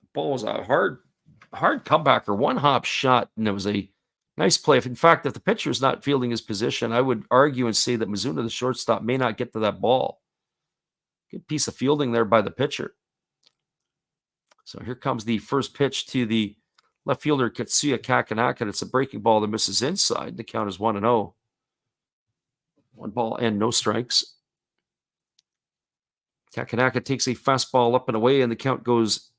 The ball was a hard comeback or one-hop shot, and it was a nice play. In fact, if the pitcher is not fielding his position, I would argue and say that Mizuno, the shortstop, may not get to that ball. Good piece of fielding there by the pitcher. So here comes the first pitch to the left fielder, Katsuya Kakanaka. It's a breaking ball that misses inside. The count is 1-0. 1 ball and no strikes. Kakanaka takes a fastball up and away, and the count goes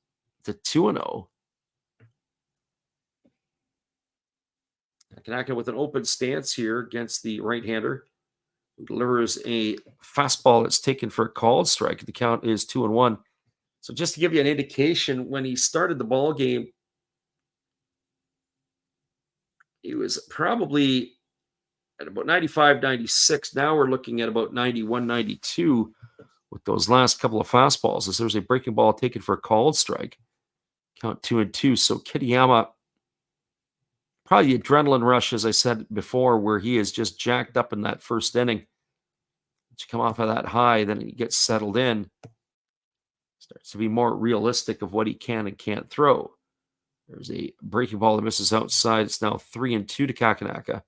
to 2-0. Kakanaka with an open stance here against the right-hander, who delivers a fastball that's taken for a called strike. The count is 2-1. So just to give you an indication, when he started the ball game, he was probably at about 95, 96. Now we're looking at about 91, 92 with those last couple of fastballs, as there's a breaking ball taken for a called strike. Count 2-2. So Kitayama, probably the adrenaline rush, as I said before, where he is just jacked up in that first inning. you come off of that high, then he gets settled in. Starts to be more realistic of what he can and can't throw. There's a breaking ball that misses outside. It's now 3-2 to Kakanaka.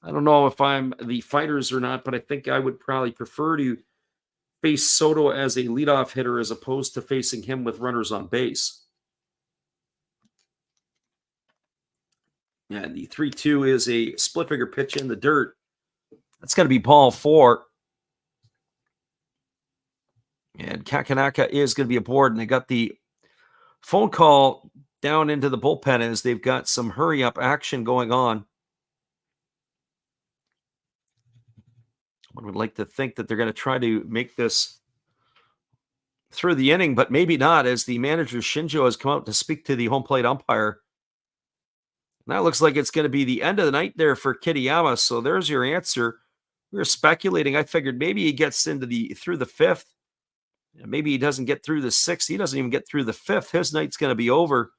I don't know if I'm the Fighters or not, but I think I would probably prefer to face Soto as a leadoff hitter as opposed to facing him with runners on base. And the 3-2 is a split finger pitch in the dirt. That's going to be ball 4. And Kakanaka is going to be aboard, and they got the phone call down into the bullpen as they've got some hurry-up action going on. One would like to think that they're going to try to make this through the inning, but maybe not, as the manager Shinjo has come out to speak to the home plate umpire. And that looks like it's going to be the end of the night there for Kitayama. So there's your answer. We were speculating. I figured maybe he gets into through the 5th. Maybe he doesn't get through the 6th. He doesn't even get through the 5th. His night's going to be over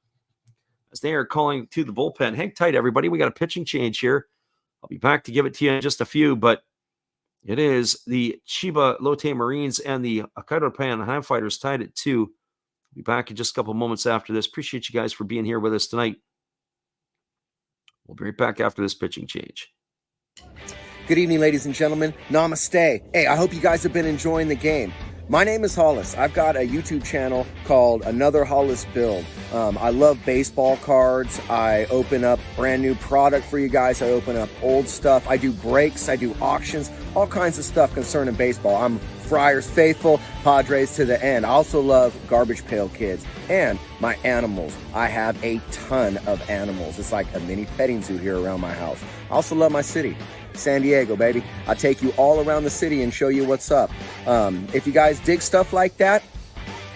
as they are calling to the bullpen. Hang tight, everybody. We got a pitching change here. I'll be back to give it to you in just a few, but it is the Chiba Lotte Marines and the Hokkaido Nippon-Ham Fighters tied at 2. We'll be back in just a couple moments after this. Appreciate you guys for being here with us tonight. We'll be right back after this pitching change. Good evening, ladies and gentlemen. Namaste. Hey, I hope you guys have been enjoying the game. My name is Hollis. I've got a YouTube channel called Another Hollis Build. I love baseball cards. I open up brand new product for you guys. I open up old stuff. I do breaks. I do auctions. All kinds of stuff concerning baseball. I'm Friars faithful, Padres to the end. I also love Garbage Pail Kids and my animals. I have a ton of animals. It's like a mini petting zoo here around my house. I also love my city. San Diego, baby. I'll take you all around the city and show you what's up. If you guys dig stuff like that,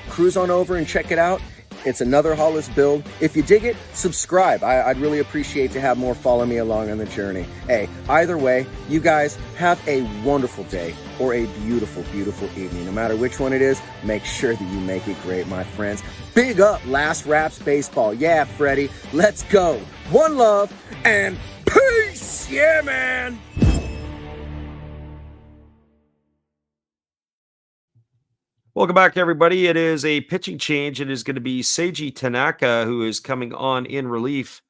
cruise on over and check it out. It's Another Hollis Build. If you dig it, subscribe. I'd really appreciate to have more follow me along on the journey. Hey, either way, you guys have a wonderful day or a beautiful, beautiful evening. No matter which one it is, make sure that you make it great, my friends. Big up Last Raps Baseball. Yeah, Freddie, let's go. One love and peace. Yeah, man. Welcome back, everybody. It is a pitching change. It is going to be Seiji Tanaka who is coming on in relief.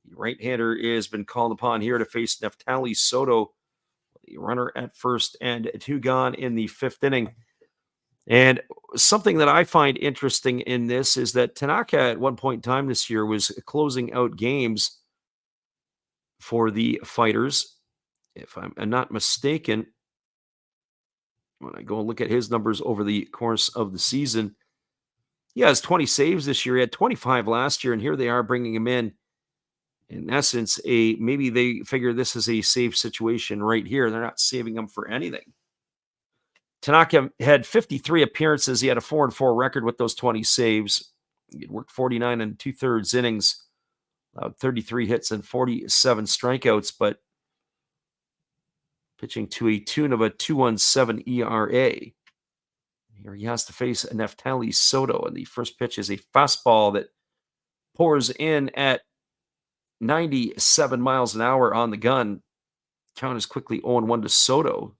The right-hander has been called upon here to face Neftali Soto, the runner at first and 2 gone in the 5th inning. And something that I find interesting in this is that Tanaka at one point in time this year was closing out games for the Fighters. If I'm not mistaken, when I go and look at his numbers over the course of the season, he has 20 saves this year. He had 25 last year, and here they are bringing him in essence, maybe they figure this is a safe situation right here. They're not saving him for anything. Tanaka had 53 appearances. He had a 4-4 record with those 20 saves. He worked 49 and 2/3 innings, allowed 33 hits and 47 strikeouts, but pitching to a tune of a 2.17 ERA. Here he has to face Neftali Soto, and the first pitch is a fastball that pours in at 97 miles an hour on the gun. Count is quickly 0-1 to Soto.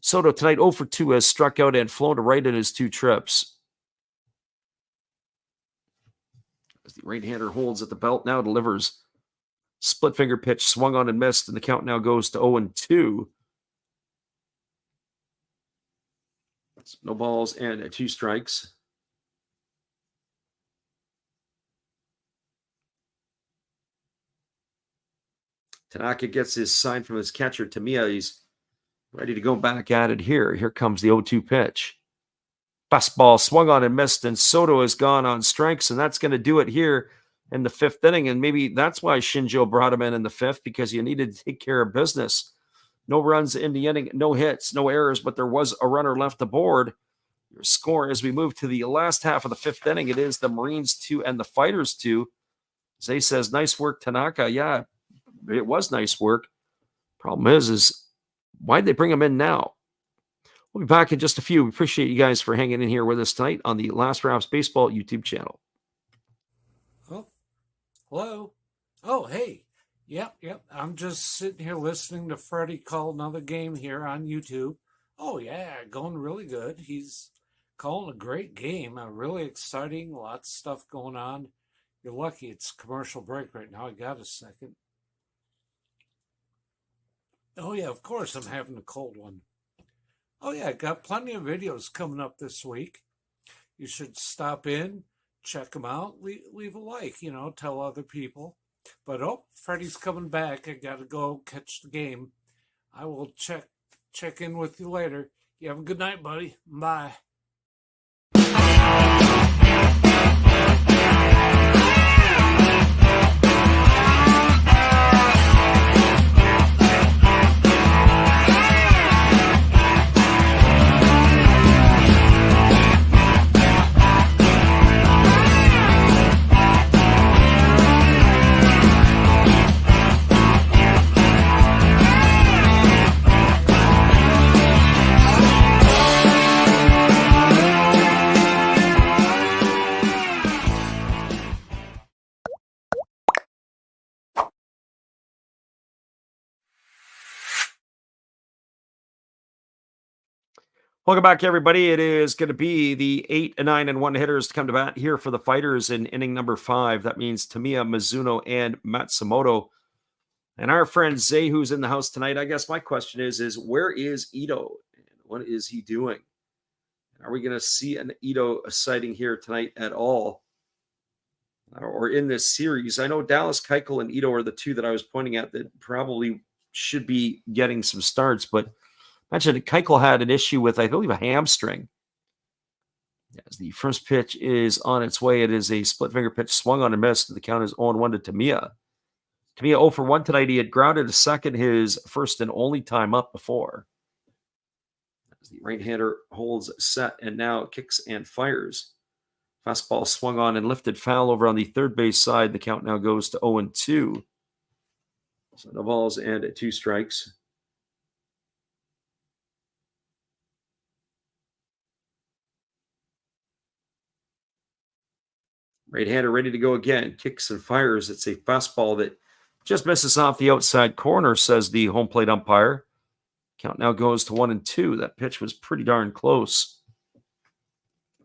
Soto tonight 0 for 2 has struck out and flown to right in his 2 trips. As the right-hander holds at the belt, now delivers. Split finger pitch swung on and missed, and the count now goes to 0-2. No balls and 2 strikes. Tanaka gets his sign from his catcher, Tamiya. He's ready to go back at it here. Here comes the 0-2 pitch. Fastball swung on and missed, and Soto has gone on strikes, and that's going to do it here in the 5th inning. And maybe that's why Shinjo brought him in the 5th, because you needed to take care of business. No runs in the inning, no hits, no errors, but there was a runner left aboard. Your score as we move to the last half of the 5th inning, it is the Marines 2 and the Fighters 2. Zay says, nice work, Tanaka. Yeah, it was nice work. Problem is why'd they bring him in now? We'll be back in just a few. We appreciate you guys for hanging in here with us tonight on the Last Raps Baseball YouTube channel. Oh, hello. Oh, hey. Yep. I'm just sitting here listening to Freddie call another game here on YouTube. Oh, yeah, going really good. He's calling a great game, really exciting, lots of stuff going on. You're lucky it's commercial break right now. I got a second. Oh, yeah, of course, I'm having a cold one. Oh, yeah, I got plenty of videos coming up this week. You should stop in, check them out, leave a like, tell other people. But Freddie's coming back. I gotta go catch the game. I will check in with you later. You have a good night, buddy. Bye. Welcome back, everybody. It is going to be the 8, 9, and 1 hitters to come to bat here for the Fighters in inning number 5. That means Tamiya, Mizuno, and Matsumoto. And our friend Zay, who's in the house tonight, I guess my question is where is Ito? And what is he doing? Are we going to see an Ito sighting here tonight at all? Or in this series? I know Dallas Keuchel and Ito are the two that I was pointing at that probably should be getting some starts, but mentioned Keuchel had an issue with, I believe, a hamstring. As the first pitch is on its way, it is a split finger pitch swung on and missed. The count is 0-1 to Tamiya. Tamiya 0 for 1 tonight. He had grounded a second, his first and only time up before. As the right-hander holds set and now kicks and fires. Fastball swung on and lifted foul over on the third base side. The count now goes to 0-2. So no balls and 2 strikes. Right-hander ready to go again. Kicks and fires. It's a fastball that just misses off the outside corner, says the home plate umpire. Count now goes to 1-2. That pitch was pretty darn close.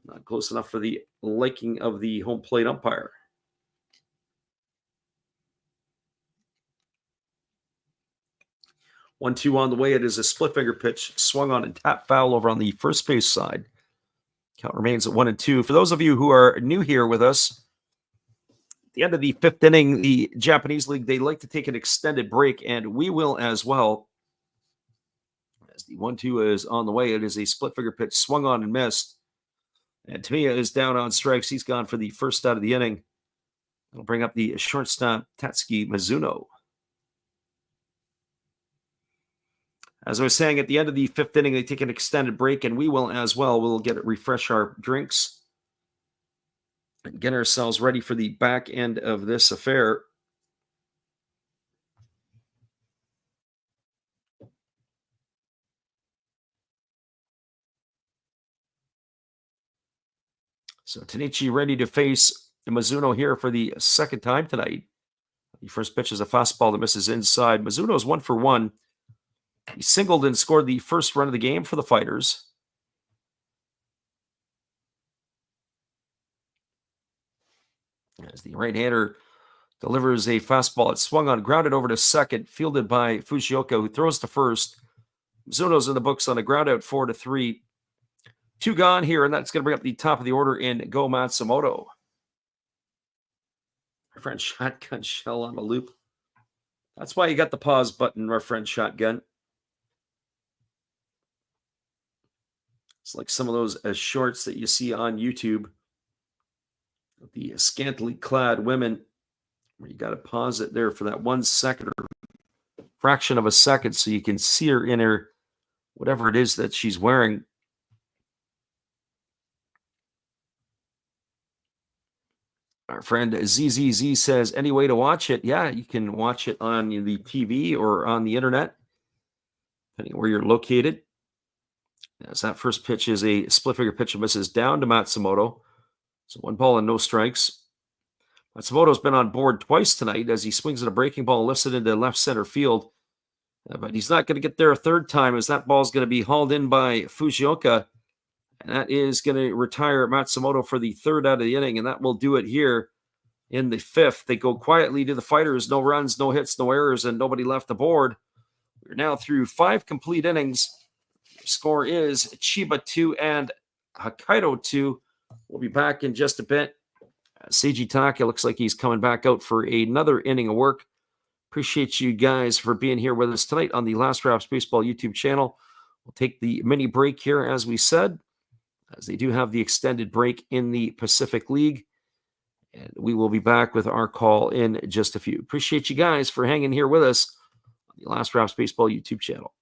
Not close enough for the liking of the home plate umpire. One, two on the way. It is a split finger pitch swung on and tap foul over on the first base side. Count remains at 1-2. For those of you who are new here with us, at the end of the 5th inning, the Japanese League, they like to take an extended break, and we will as well. As the 1-2 is on the way, it is a split finger pitch swung on and missed. And Tamiya is down on strikes. He's gone for the first out of the inning. That'll bring up the shortstop, Tatsuki Mizuno. As I was saying, at the end of the 5th inning, they take an extended break, and we will as well. We'll refresh our drinks and get ourselves ready for the back end of this affair. So Tanichi ready to face Mizuno here for the second time tonight. The first pitch is a fastball that misses inside. Mizuno's 1 for 1. He singled and scored the first run of the game for the Fighters. As the right-hander delivers a fastball, it swung on, grounded over to second, fielded by Fujioka, who throws to first. Mizuno's in the books on a ground out 4-3. 2 gone here, and that's going to bring up the top of the order in Go Matsumoto. Our friend Shotgun Shell on the loop. That's why you got the pause button, our friend Shotgun. It's like some of those shorts that you see on YouTube. The scantily clad women, where you got to pause it there for that 1 second or fraction of a second so you can see her in her, whatever it is that she's wearing. Our friend ZZZ says, any way to watch it? Yeah, you can watch it on the TV or on the internet, depending on where you're located. As that first pitch is a split figure pitch that misses down to Matsumoto. So 1 ball and no strikes. Matsumoto's been on board twice tonight as he swings at a breaking ball, lifts it into left center field. But he's not going to get there a third time, as that ball's going to be hauled in by Fujioka. And that is going to retire Matsumoto for the third out of the inning, and that will do it here in the fifth. They go quietly to the Fighters. No runs, no hits, no errors, and nobody left the board. We're now through 5 complete innings. Score is Chiba 2 and Hokkaido 2. We'll be back in just a bit. Seiji Taka looks like he's coming back out for another inning of work. Appreciate you guys for being here with us tonight on the Last Raps Baseball YouTube channel. We'll take the mini break here, as we said, as they do have the extended break in the Pacific League. And we will be back with our call in just a few. Appreciate you guys for hanging here with us on the Last Raps Baseball YouTube channel.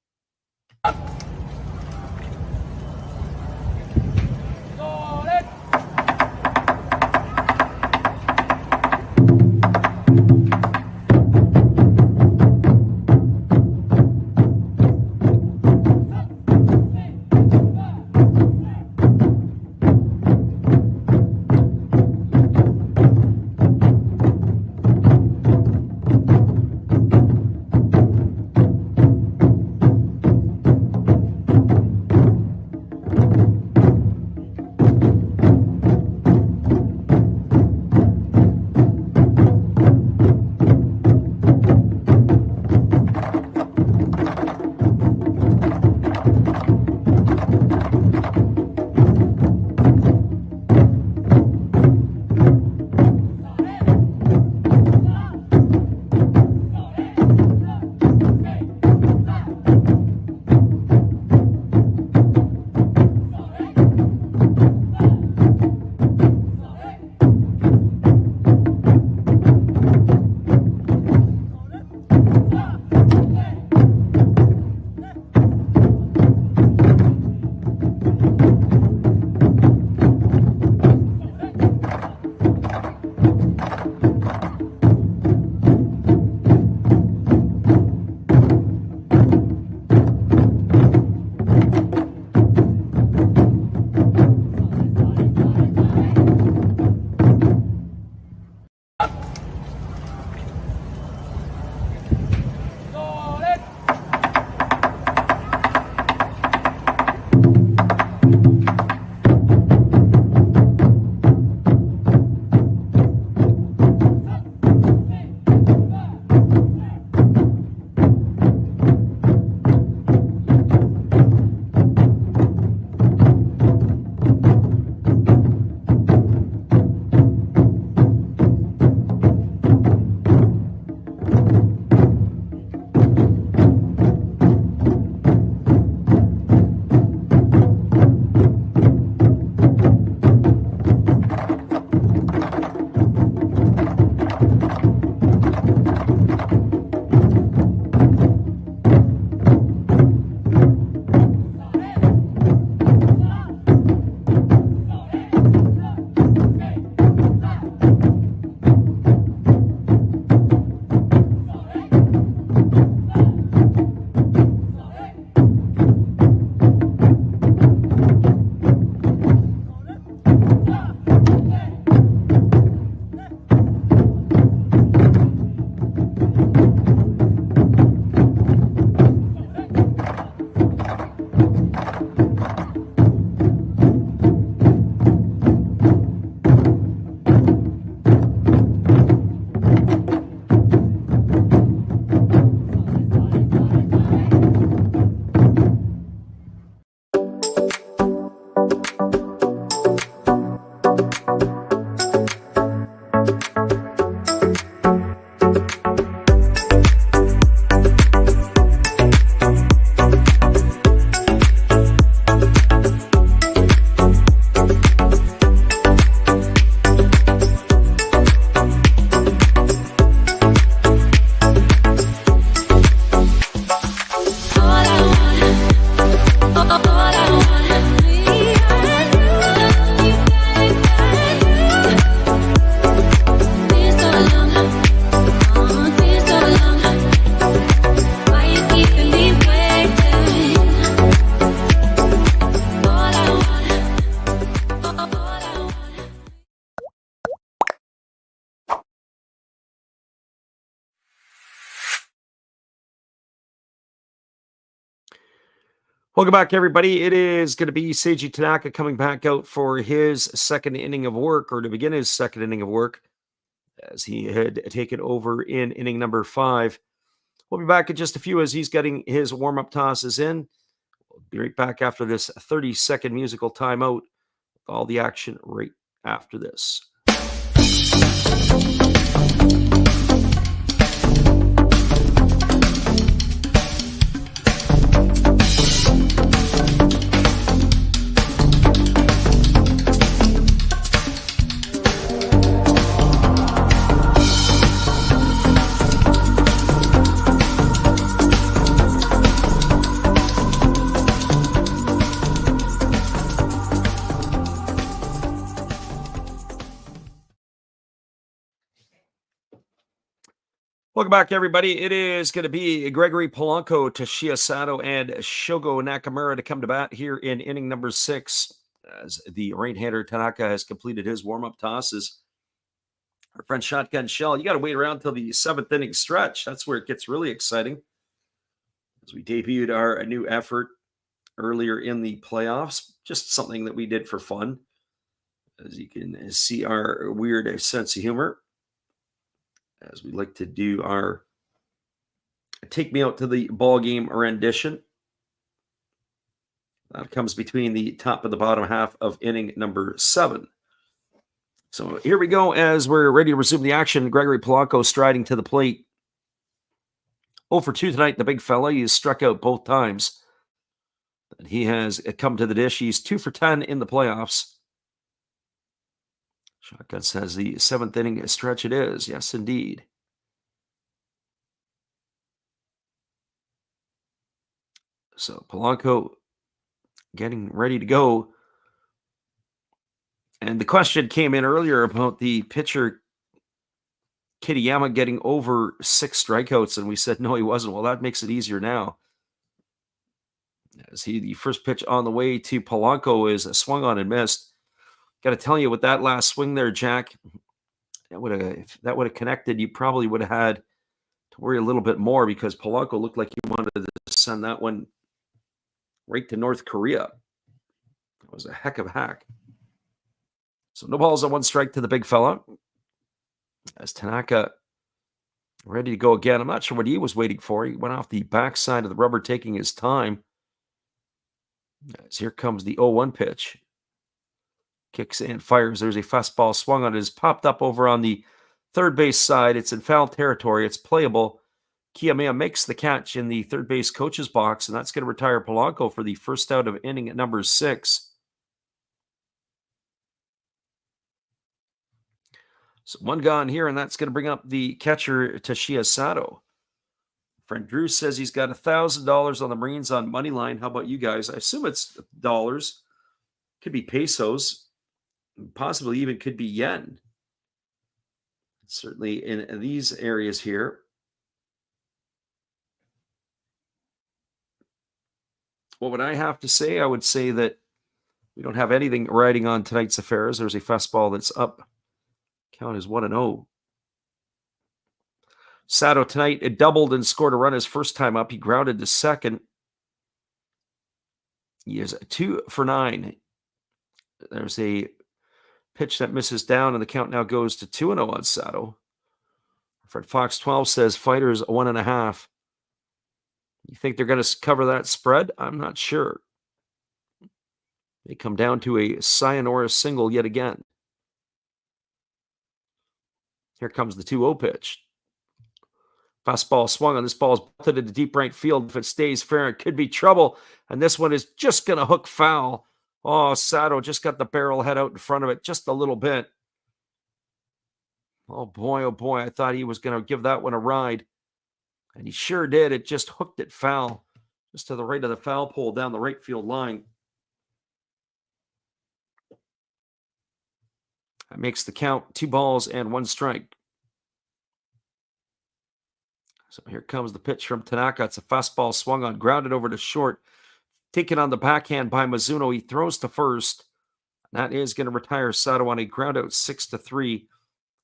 Welcome back, everybody. It is going to be Seiji Tanaka coming back out for his second inning of work, or to begin his second inning of work, as he had taken over in inning number 5. We'll be back in just a few as he's getting his warm-up tosses in. We'll be right back after this 30-second musical timeout. All the action right after this. Welcome back, everybody. It is going to be Gregory Polanco, Toshiya Sato, and Shogo Nakamura to come to bat here in inning number 6, as the right-hander Tanaka has completed his warm-up tosses. Our friend Shotgun Shell, you got to wait around till the 7th inning stretch. That's where it gets really exciting, as we debuted our new effort earlier in the playoffs. Just something that we did for fun, as you can see our weird sense of humor, as we like to do our Take Me Out to the Ball Game rendition. That comes between the top and the bottom half of inning number 7. So here we go as we're ready to resume the action. Gregory Polanco striding to the plate. 0 for 2 tonight, the big fella. He has struck out both times. He has come to the dish. He's 2 for 10 in the playoffs. Shotgun says the 7th inning stretch it is. Yes, indeed. So Polanco getting ready to go. And the question came in earlier about the pitcher Kitayama getting over 6 strikeouts, and we said no, he wasn't. Well, that makes it easier now, as the first pitch on the way to Polanco is swung on and missed. Got to tell you, with that last swing there, Jack, if that would have connected, you probably would have had to worry a little bit more, because Polanco looked like he wanted to send that one right to North Korea. It was a heck of a hack. So no balls on 1 strike to the big fella, as Tanaka ready to go again. I'm not sure what he was waiting for. He went off the backside of the rubber, taking his time. As here comes the 0-1 pitch. Kicks and fires. There's a fastball swung on. It is popped up over on the third base side. It's in foul territory. It's playable. Kiyomiya makes the catch in the third base coach's box, and that's going to retire Polanco for the first out of inning at number 6. So 1 gone here, and that's going to bring up the catcher Toshiya Sato. Friend Drew says he's got $1,000 on the Marines on money line. How about you guys? I assume it's dollars. Could be pesos. Possibly even could be yen. Certainly in these areas here. What would I have to say? I would say that we don't have anything riding on tonight's affairs. There's a fastball that's up. Count is 1-0. Sato tonight, it doubled and scored a run his first time up. He grounded to second. He is 2 for 9. There's a pitch that misses down, and the count now goes to 2-0 on Sato. Fred Fox 12 says Fighters 1.5. You think they're going to cover that spread? I'm not sure. They come down to a sayonara single yet again. Here comes the 2-0 pitch. Fastball swung on. This ball is belted into deep right field. If it stays fair, it could be trouble. And this one is just going to hook foul. Oh, Sato just got the barrel head out in front of it just a little bit. Oh, boy, I thought he was going to give that one a ride. And he sure did. It just hooked it foul, just to the right of the foul pole down the right field line. That makes the count 2 balls and 1 strike. So here comes the pitch from Tanaka. It's a fastball swung on, grounded over to short. Taken on the backhand by Mizuno. He throws to first. That is going to retire Sato on a ground out 6-3.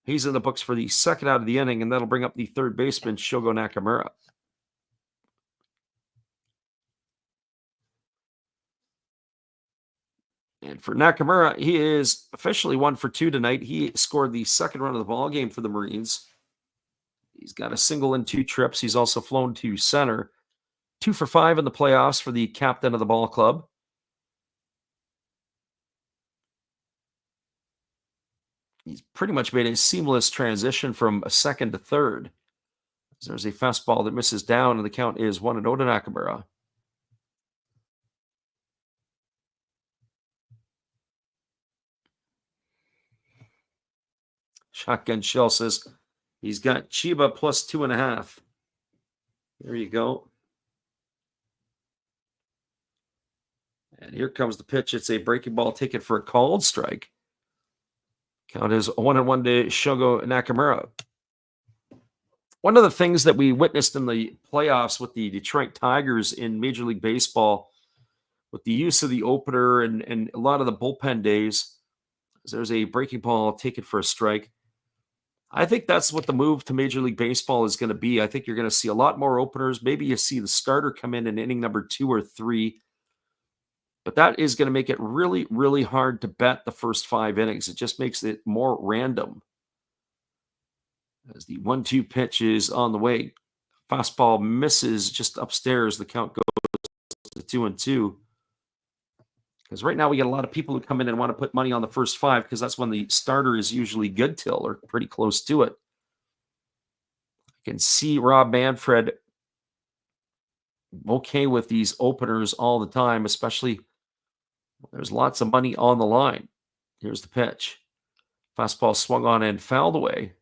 He's in the books for the second out of the inning, and that'll bring up the third baseman, Shogo Nakamura. And for Nakamura, he is officially 1 for 2 tonight. He scored the second run of the ball game for the Marines. He's got a single and 2 trips. He's also flown to center. 2 for 5 in the playoffs for the captain of the ball club. He's pretty much made a seamless transition from a second to third. There's a fastball that misses down, and the count is 1-0 to Nakamura. Shotgun Shell says he's got Chiba plus 2.5. There you go. And here comes the pitch. It's a breaking ball taken for a called strike. Count is 1-1 to Shogo Nakamura. One of the things that we witnessed in the playoffs with the Detroit Tigers in Major League Baseball, with the use of the opener and a lot of the bullpen days, there's a breaking ball taken for a strike. I think that's what the move to Major League Baseball is going to be. I think you're going to see a lot more openers. Maybe you see the starter come in inning number 2 or 3. But that is going to make it really, really hard to bet the first 5 innings. It just makes it more random. As the 1-2 pitch is on the way. Fastball misses just upstairs. The count goes to 2-2. Because right now we got a lot of people who come in and want to put money on the first 5 because that's when the starter is usually good till or pretty close to it. I can see Rob Manfred okay with these openers all the time, especially there's lots of money on the line. Here's the pitch. Fastball swung on and fouled away.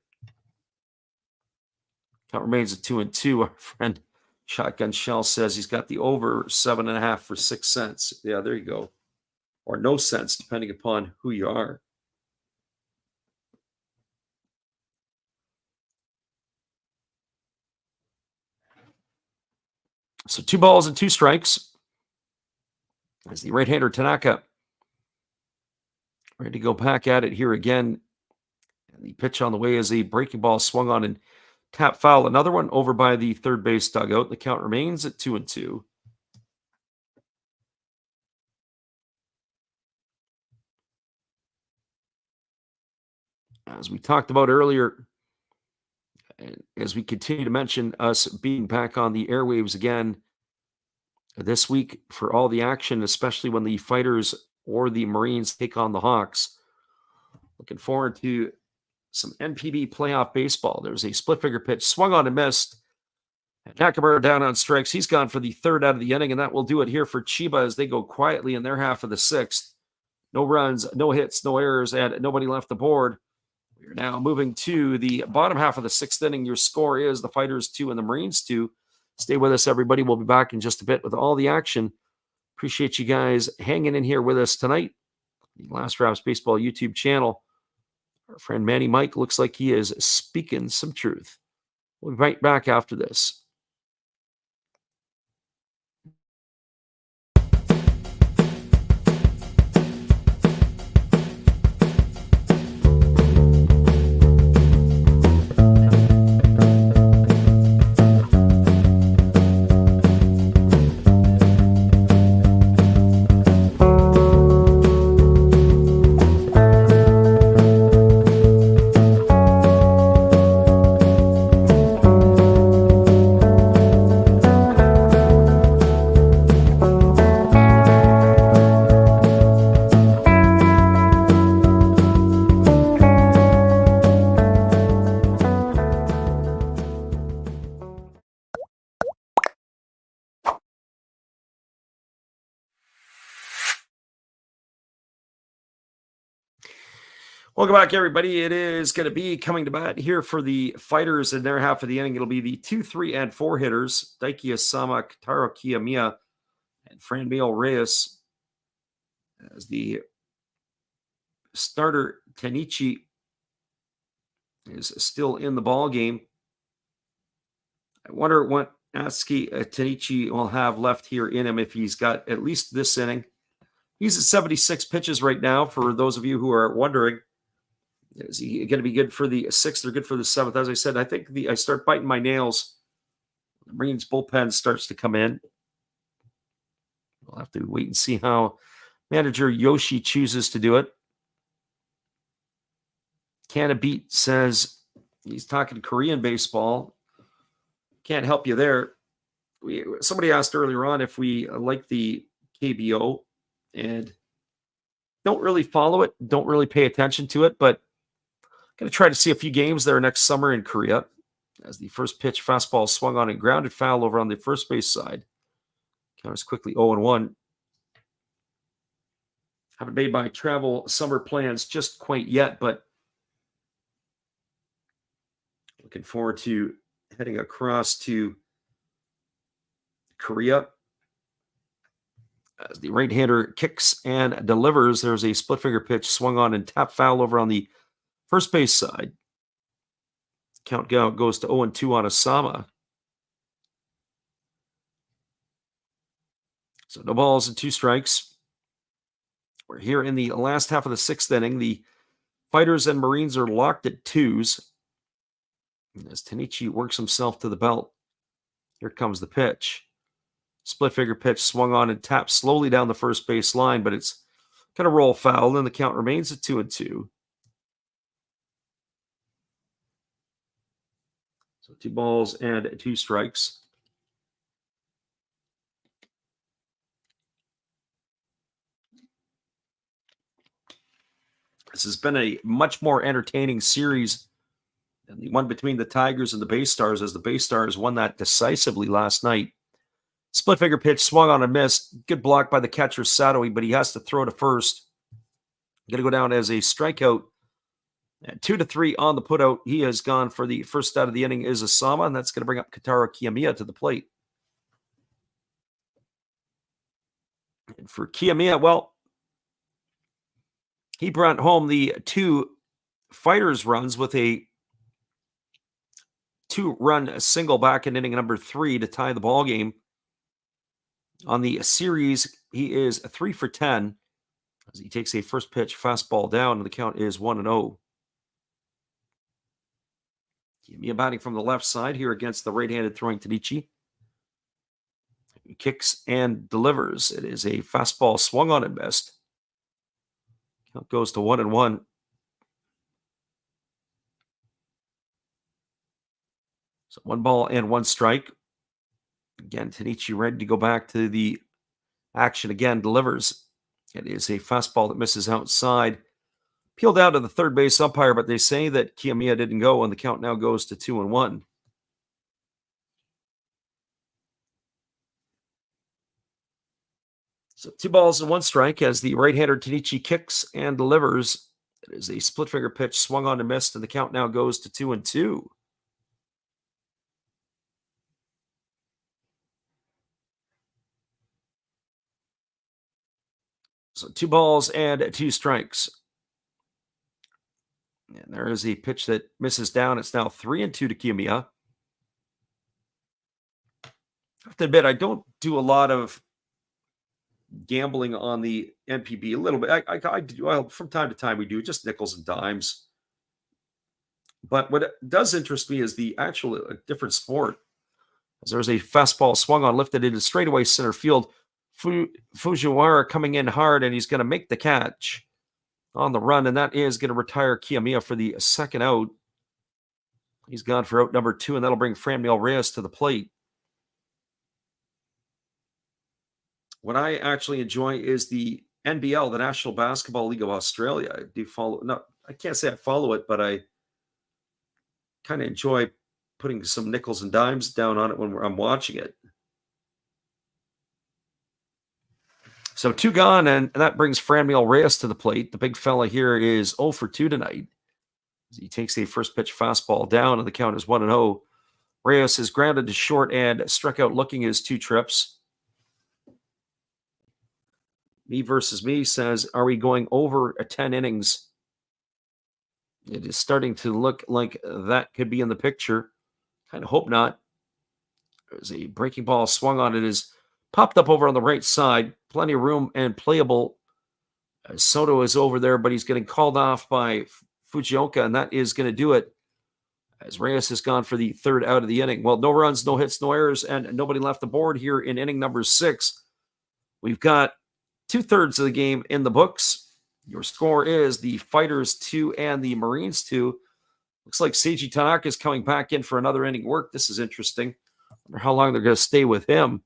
Count remains at 2-2. Our friend Shotgun Shell says he's got the over 7.5 for 6 cents. Yeah, there you go. Or no cents, depending upon who you are. So 2 balls and 2 strikes. As the right-hander Tanaka ready to go back at it here again. And the pitch on the way is a breaking ball swung on and tap foul. Another one over by the third base dugout. The count remains at 2-2. As we talked about earlier, and as we continue to mention us being back on the airwaves again this week for all the action, especially when the Fighters or the Marines take on the Hawks. Looking forward to some NPB playoff baseball. There's a split finger pitch swung on and missed. And Nakamura down on strikes. He's gone for the 3rd out of the inning, and that will do it here for Chiba as they go quietly in their half of the 6th. No runs, no hits, no errors, and nobody left the board. We're now moving to the bottom half of the 6th inning. Your score is the Fighters 2 and the Marines 2. Stay with us, everybody. We'll be back in just a bit with all the action. Appreciate you guys hanging in here with us tonight. The Last Raps Baseball YouTube channel. Our friend Manny Mike looks like he is speaking some truth. We'll be right back after this. Welcome back, everybody. It is going to be coming to bat here for the Fighters in their half of the inning. It'll be the 2, 3, and 4 hitters, Daikiya Sama, Kitaro Kiyamiya, and Franmil Reyes. As the starter, Tenichi, is still in the ball game. I wonder what Atsuki Tenichi will have left here in him if he's got at least this inning. He's at 76 pitches right now, for those of you who are wondering. Is he going to be good for the 6th or good for the 7th? As I said, I think I start biting my nails. The Marines bullpen starts to come in. We'll have to wait and see how Manager Yoshi chooses to do it. Canada Beat says he's talking Korean baseball. Can't help you there. Somebody asked earlier on if we like the KBO, and don't really follow it, don't really pay attention to it, but going to try to see a few games there next summer in Korea. As the first pitch fastball swung on and grounded foul over on the first base side. Count is quickly 0-1. Haven't made my travel summer plans just quite yet, but looking forward to heading across to Korea. As the right-hander kicks and delivers, there's a split finger pitch swung on and tap foul over on the first base side. Count goes to 0-2 on Osama. So no balls and 2 strikes. We're here in the last half of the 6th inning. The Fighters and Marines are locked at 2s. As Tanichi works himself to the belt, here comes the pitch. Split figure pitch swung on and tapped slowly down the first base line, but it's going to roll foul, and the count remains at 2-2. So 2 balls and 2 strikes. This has been a much more entertaining series than the one between the Tigers and the Bay Stars, as the Bay Stars won that decisively last night. Split figure pitch swung on and missed. Good block by the catcher Satoe, but he has to throw to first. Going to go down as a strikeout. And 2-3 on the putout. He has gone for the first out of the inning is Osama, and that's going to bring up Kotaro Kiyomiya to the plate. And for Kiyomiya, well, he brought home the 2 Fighters runs with a 2-run single back in inning number 3 to tie the ball game. On the series, he is 3 for 10 as he takes a first pitch fastball down, and the count is 1-0. Kiyomiya batting from the left side here against the right-handed throwing Tanichi. He kicks and delivers. It is a fastball swung on and missed. Count goes to 1-1. So 1 ball and 1 strike. Again, Tanichi ready to go back to the action again. Delivers. It is a fastball that misses outside. Peeled out to the third base umpire, but they say that Kiyomiya didn't go, and the count now goes to 2-1. So 2 balls and 1 strike as the right-hander Tanichi kicks and delivers. It is a split finger pitch swung on and missed, and the count now goes to 2-2. So 2 balls and 2 strikes. And there is a pitch that misses down. It's now 3-2 to Kiyomiya. I have to admit, I don't do a lot of gambling on the NPB. A little bit. I do. Well, from time to time we do just nickels and dimes. But what does interest me is the actual different sport. As there's a fastball swung on, lifted into straightaway center field. Fujiwara coming in hard, and he's going to make the catch on the run, and that is going to retire Kiyomiya for the second out. He's gone for out number 2, and that'll bring Franmil Reyes to the plate. What I actually enjoy is the NBL, the National Basketball League of Australia. I do follow, no, I can't say I follow it, but I kind of enjoy putting some nickels and dimes down on it when I'm watching it. So 2 gone, and that brings Franmil Reyes to the plate. The big fella here is 0 for 2 tonight. He takes a first pitch fastball down, and the count is 1-0. Reyes is grounded to short and struck out looking his 2 trips. Me versus me says, are we going over 10 innings? It is starting to look like that could be in the picture. Kind of hope not. There's a breaking ball swung on. It is popped up over on the right side. Plenty of room and playable. Soto is over there, but he's getting called off by Fujioka, and that is going to do it as Reyes has gone for the 3rd out of the inning. Well, no runs, no hits, no errors, and nobody left the board here in inning number 6. We've got 2/3 of the game in the books. Your score is the Fighters 2 and the Marines 2. Looks like Seiji Tanaka is coming back in for another inning work. This is interesting. I wonder how long they're going to stay with him.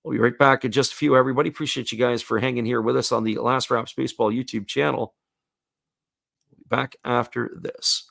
We'll be right back in just a few, everybody. Appreciate you guys for hanging here with us on the Last Raps Baseball YouTube channel. We'll be back after this.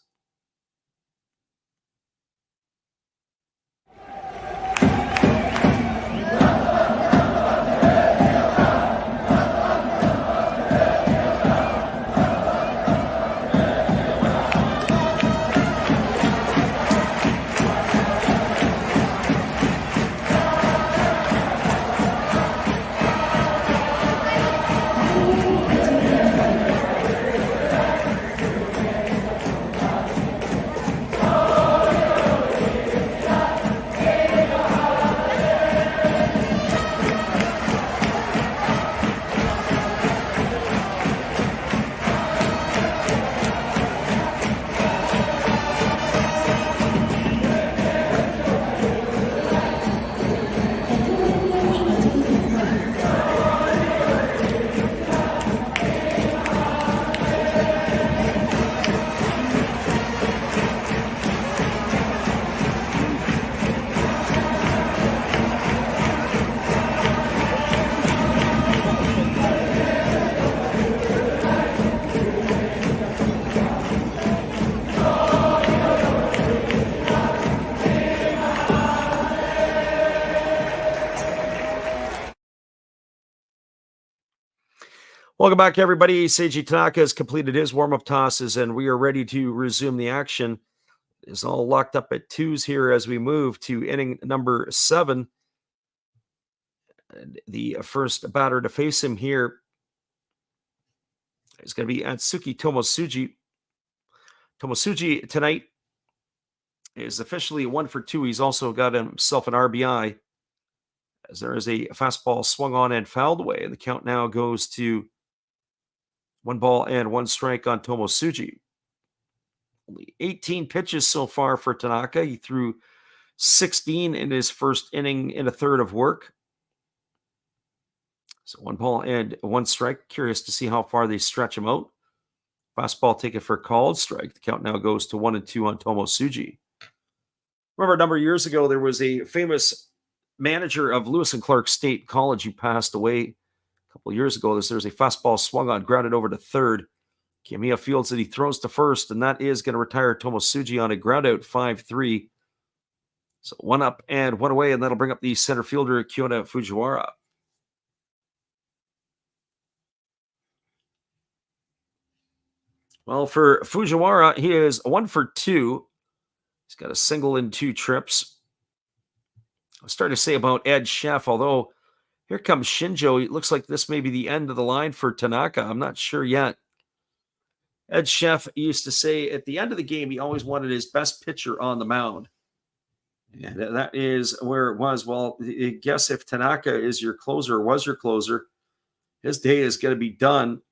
Welcome back, everybody. Seiji Tanaka has completed his warm-up tosses, and we are ready to resume the action. It's all locked up at 2s here as we move to inning number 7. And the first batter to face him here is going to be Atsuki Tomosuji. Tomosuji tonight is officially 1 for 2. He's also got himself an RBI, as there is a fastball swung on and fouled away, and the count now goes to 1 ball and 1 strike on Tomosuji. Only 18 pitches so far for Tanaka. He threw 16 in his first inning in a third of work. So 1 ball and 1 strike. Curious to see how far they stretch him out. Fastball taken for a called strike. The count now goes to 1-2 on Tomosuji. Remember, a number of years ago, there was a famous manager of Lewis and Clark State College who passed away a couple of years ago. There's a fastball swung on, grounded over to third. Kamiya fields it. He throws to first, and that is going to retire Tomosuji on a ground out 5-3. So 1 up and 1 away, and that'll bring up the center fielder, Kyona Fujiwara. Well, for Fujiwara, he is 1 for 2. He's got a single in 2 trips. I was starting to say about Ed Sheff, although here comes Shinjo. It looks like this may be the end of the line for Tanaka. I'm not sure yet. Ed Sheff used to say at the end of the game, he always wanted his best pitcher on the mound. And that is where it was. Well, I guess if Tanaka is your closer, or was your closer, his day is going to be done,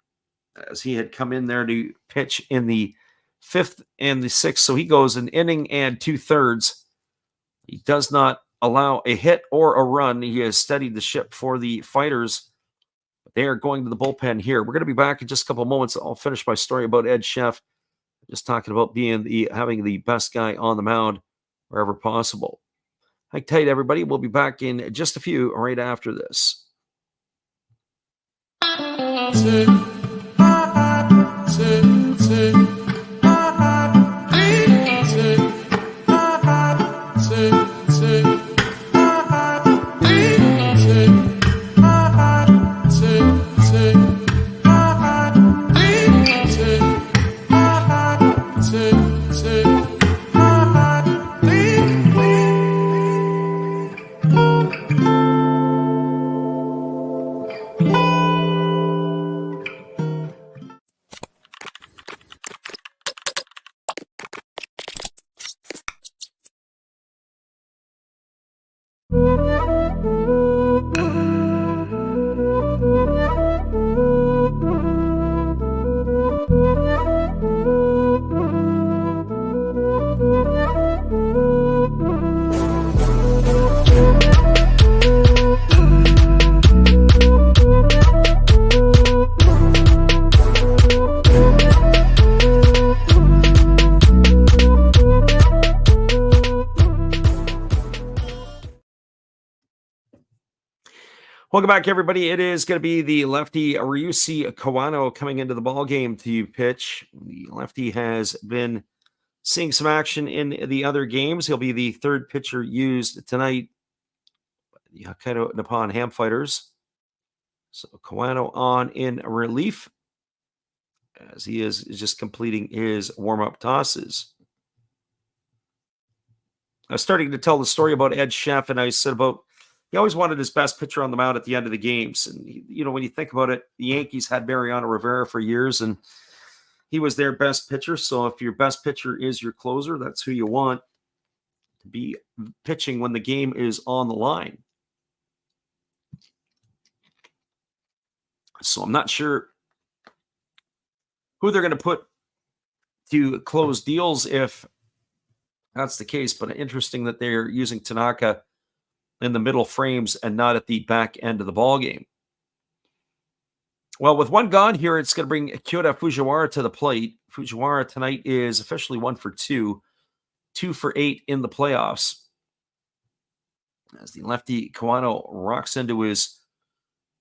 as he had come in there to pitch in the 5th and the 6th. So he goes an inning and 2/3. He does not allow a hit or a run. He has steadied the ship for the Fighters. They are going to the bullpen here. We're going to be back in just a couple of moments. I'll finish my story about Ed Sheff, just talking about having the best guy on the mound wherever possible. Hang tight, everybody. We'll be back in just a few right after this. Welcome back, everybody. It is going to be the lefty Ryusi Kawano coming into the ball game to pitch. The lefty has been seeing some action in the other games. He'll be the third pitcher used tonight by the Hokkaido Nippon-Ham Fighters. So Kawano on in relief as he is just completing his warm-up tosses. I was starting to tell the story about Ed Sheff, and I said about he always wanted his best pitcher on the mound at the end of the games. And, when you think about it, the Yankees had Mariano Rivera for years, and he was their best pitcher. So if your best pitcher is your closer, that's who you want to be pitching when the game is on the line. So I'm not sure who they're going to put to close deals if that's the case, but interesting that they're using Tanaka in the middle frames and not at the back end of the ball game. Well, with one gone here, it's going to bring Kyoda Fujiwara to the plate. Fujiwara tonight is officially 1 for 2, 2 for 8 in the playoffs. As the lefty Kawano rocks into his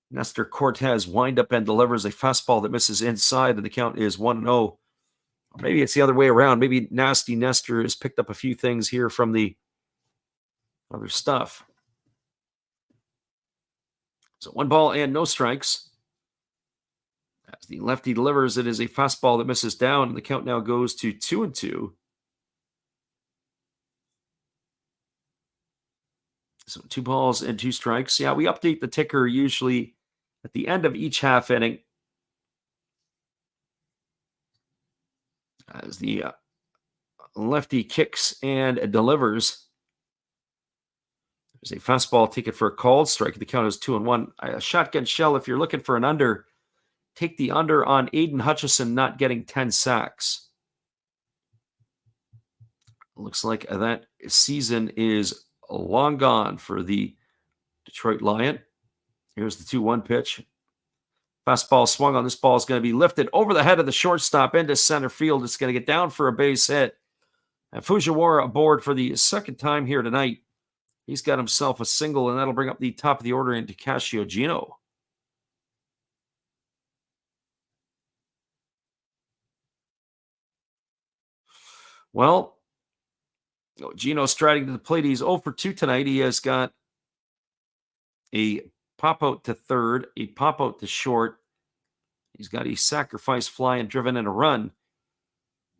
Nestor Cortez windup and delivers a fastball that misses inside, and the count is 1-0. Or maybe it's the other way around. Maybe Nasty Nestor has picked up a few things here from the other stuff. So 1 ball and no strikes. As the lefty delivers, it is a fastball that misses down, and the count now goes to 2-2. So 2 balls and 2 strikes. Yeah, we update the ticker usually at the end of each half inning. As the lefty kicks and delivers. There's a fastball ticket for a called strike. The count is 2-1. A shotgun shell, if you're looking for an under, take the under on Aiden Hutchison not getting 10 sacks. Looks like that season is long gone for the Detroit Lion. Here's the 2-1 pitch. Fastball swung on. This ball is going to be lifted over the head of the shortstop into center field. It's going to get down for a base hit. And Fujiwara aboard for the second time here tonight. He's got himself a single, and that'll bring up the top of the order into Takashio Gino. Well, Gino striding to the plate. He's 0 for 2 tonight. He has got a pop out to third, a pop out to short. He's got a sacrifice fly and driven in a run.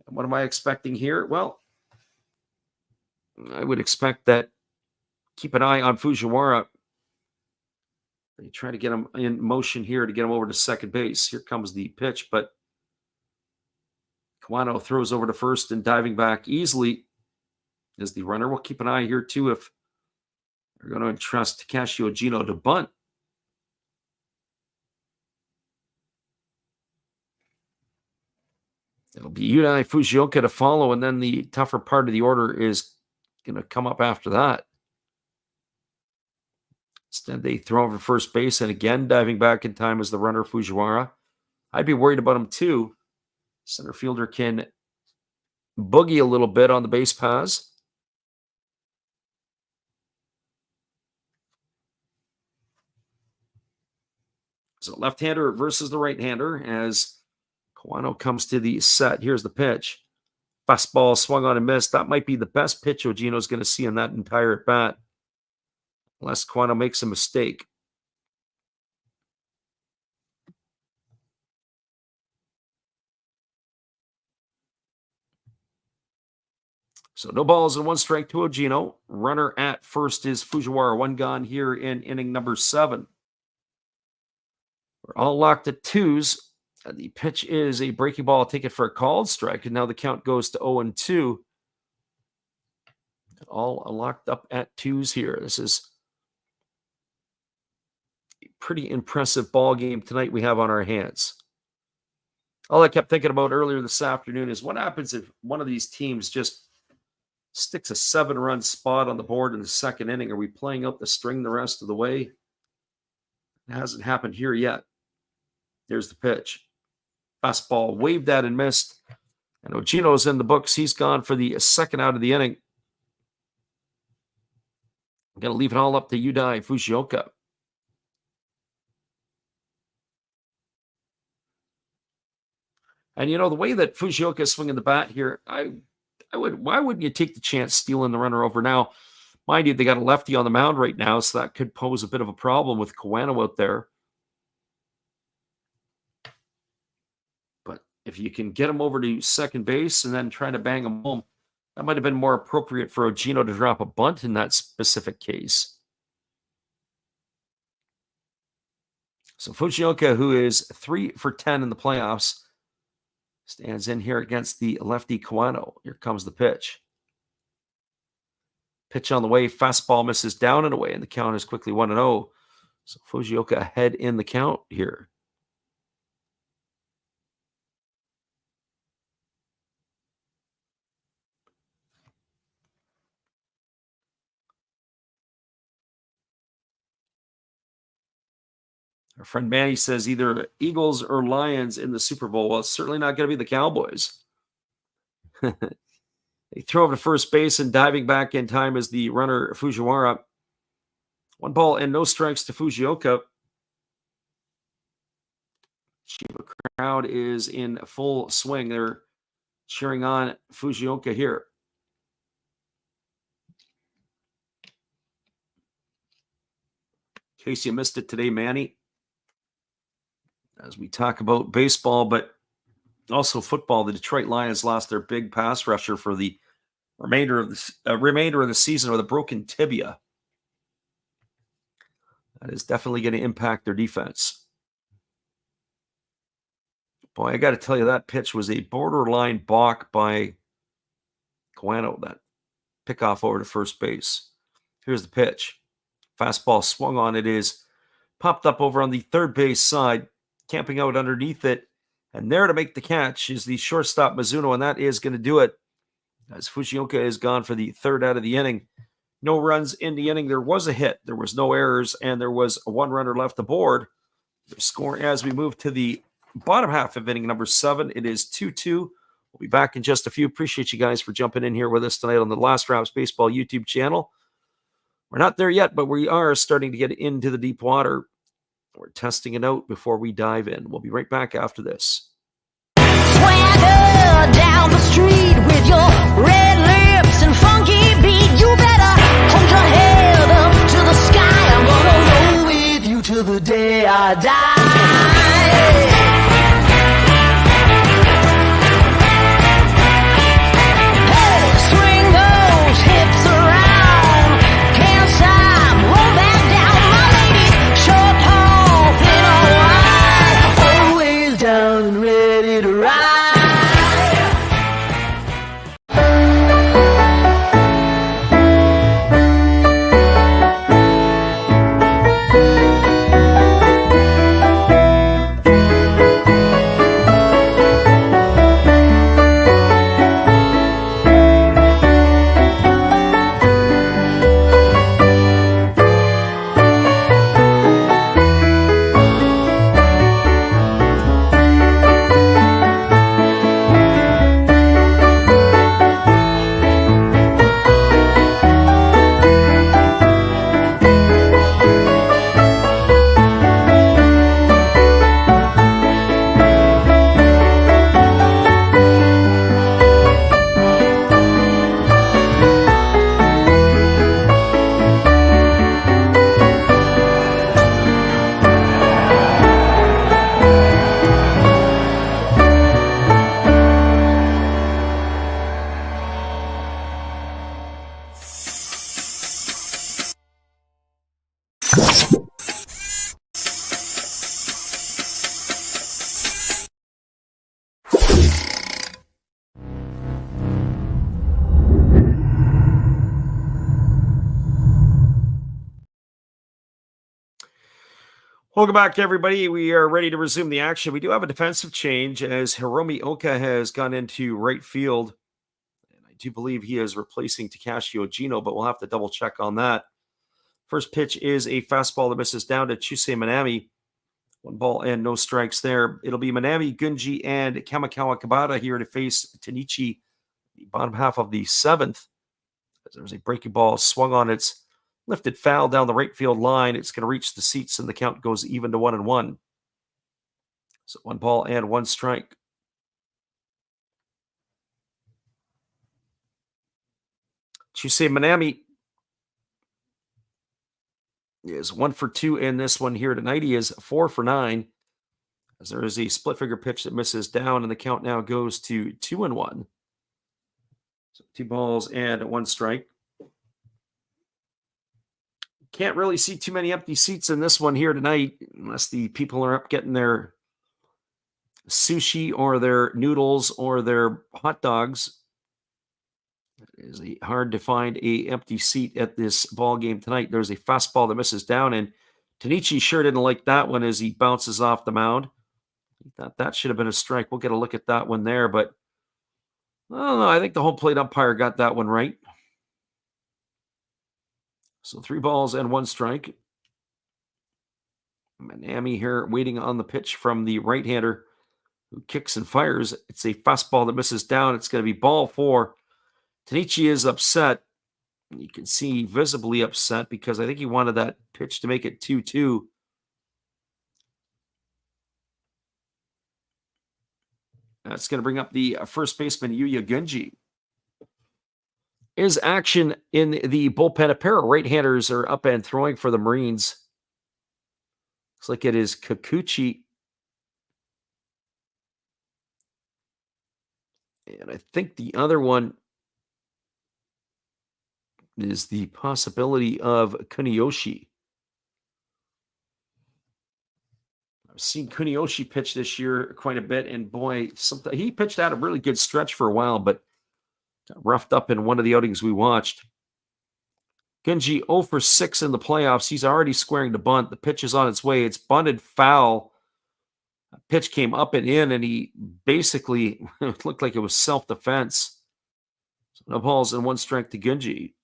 And what am I expecting here? Well, I would expect that. Keep an eye on Fujiwara. They try to get him in motion here to get him over to second base. Here comes the pitch, but Kawano throws over to first and diving back easily is the runner. We'll keep an eye here, too, if they're going to entrust Takashio Gino to bunt. It'll be Yudai Fujioka to follow, and then the tougher part of the order is going to come up after that. Instead, they throw over first base, and again, diving back in time is the runner, Fujiwara. I'd be worried about him, too. Center fielder can boogie a little bit on the base paths. So left-hander versus the right-hander as Kawano comes to the set. Here's the pitch. Fastball swung on and missed. That might be the best pitch Ogino's going to see in that entire at-bat, unless Kawano makes a mistake. So no balls and 1 strike to Ogino. Runner at first is Fujiwara. 1 gone here in inning number 7. We're all locked at 2s. The pitch is a breaking ball. Take it for a called strike. And now the count goes to 0-2. All locked up at 2s here. This is a pretty impressive ball game tonight we have on our hands. All I kept thinking about earlier this afternoon is what happens if one of these teams just sticks a 7-run spot on the board in the second inning? Are we playing out the string the rest of the way? It hasn't happened here yet. There's the pitch. Fastball waved at and missed. And Ogino's in the books. He's gone for the second out of the inning. I'm going to leave it all up to Yudai Fujioka. And the way that Fujioka is swinging the bat here, why wouldn't you take the chance stealing the runner over? Now, mind you, they got a lefty on the mound right now, so that could pose a bit of a problem with Kawano out there. But if you can get him over to second base and then try to bang him home, that might have been more appropriate for Ogino to drop a bunt in that specific case. So Fujioka, who is 3 for 10 in the playoffs, stands in here against the lefty Kawano. Here comes the pitch. Pitch on the way. Fastball misses down and away, and the count is quickly 1-0. So Fujioka ahead in the count here. Our friend Manny says either Eagles or Lions in the Super Bowl. Well, it's certainly not going to be the Cowboys. They throw over to first base, and diving back in time is the runner Fujiwara. 1 ball and no strikes to Fujioka. Chiba crowd is in full swing. They're cheering on Fujioka here. In case you missed it today, Manny, as we talk about baseball, but also football, the Detroit Lions lost their big pass rusher for the remainder of the season with a broken tibia. That is definitely going to impact their defense. Boy, I got to tell you, that pitch was a borderline balk by Kawano, that pickoff over to first base. Here's the pitch. Fastball swung on. It is popped up over on the third base side, camping out underneath it. And there to make the catch is the shortstop Mizuno, and that is going to do it, as Fujioka is gone for the third out of the inning. No runs in the inning. There was a hit. There was no errors, and there was 1 runner left aboard. The score as we move to the bottom half of inning number 7. It is 2-2. We'll be back in just a few. Appreciate you guys for jumping in here with us tonight on the Last Raps Baseball YouTube channel. We're not there yet, but we are starting to get into the deep water. We're testing it out before we dive in. We'll be right back after this. Swagger down the street with your red lips and funky beat. You better hold your head up to the sky. I'm gonna roll with you till the day I die. Welcome back, everybody. We are ready to resume the action. We do have a defensive change as Hiromi Oka has gone into right field. And I do believe he is replacing Takashi Ogino, but we'll have to double check on that. First pitch is a fastball that misses down to Chusei Manami. 1 ball and no strikes there. It'll be Manami, Gunji, and Kamikawa Kabata here to face Tanichi, the bottom half of the 7th. As there was a breaking ball swung on its lifted foul down the right field line. It's going to reach the seats, and the count goes even to 1-1. So 1 ball and 1 strike. Chusei Manami is 1 for 2 in this one here tonight. He is 4 for 9. As there is a split figure pitch that misses down, and the count now goes to 2-1. So 2 balls and 1 strike. Can't really see too many empty seats in this one here tonight, unless the people are up getting their sushi or their noodles or their hot dogs. It is hard to find a empty seat at this ball game tonight. There's a fastball that misses down, and Tanichi sure didn't like that one as he bounces off the mound. He thought that should have been a strike. We'll get a look at that one there, but I don't know. I think the home plate umpire got that one right. So 3 balls and 1 strike. Manami here waiting on the pitch from the right-hander who kicks and fires. It's a fastball that misses down. It's going to be ball 4. Tanichi is upset. You can see visibly upset because I think he wanted that pitch to make it 2-2. That's going to bring up the first baseman, Yuya Gunji. Is action in the bullpen. A pair of right-handers are up and throwing for the Marines. Looks like it is Kikuchi. And I think the other one is the possibility of Kuniyoshi. I've seen Kuniyoshi pitch this year quite a bit, and boy, he pitched out a really good stretch for a while, but got roughed up in one of the outings we watched. Gunji 0 for 6 in the playoffs. He's already squaring the bunt. The pitch is on its way. It's bunted foul. The pitch came up and in, and he basically it looked like it was self-defense. So no balls and 1 strike to Gunji.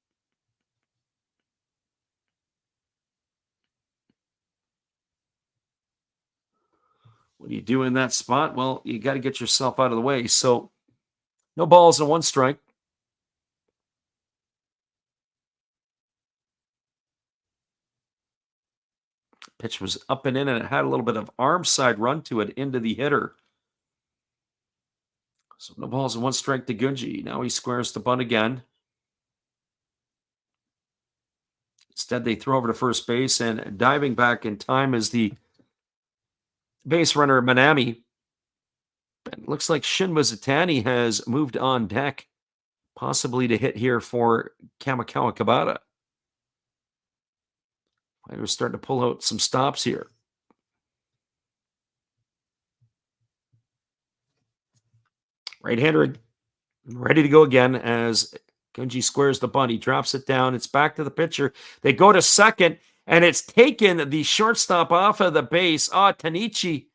What do you do in that spot? Well, you got to get yourself out of the way. So no balls and 1 strike. Pitch was up and in, and it had a little bit of arm side run to it into the hitter. So no balls and 1 strike to Gunji. Now he squares the bunt again. Instead, they throw over to first base, and diving back in time is the base runner Manami. It looks like Shin Mizutani has moved on deck, possibly to hit here for Kamikawa Kabata. We're starting to pull out some stops here. Right-hander ready to go again as Gunji squares the bunt. He drops it down. It's back to the pitcher. They go to second, and it's taken the shortstop off of the base. Tanichi.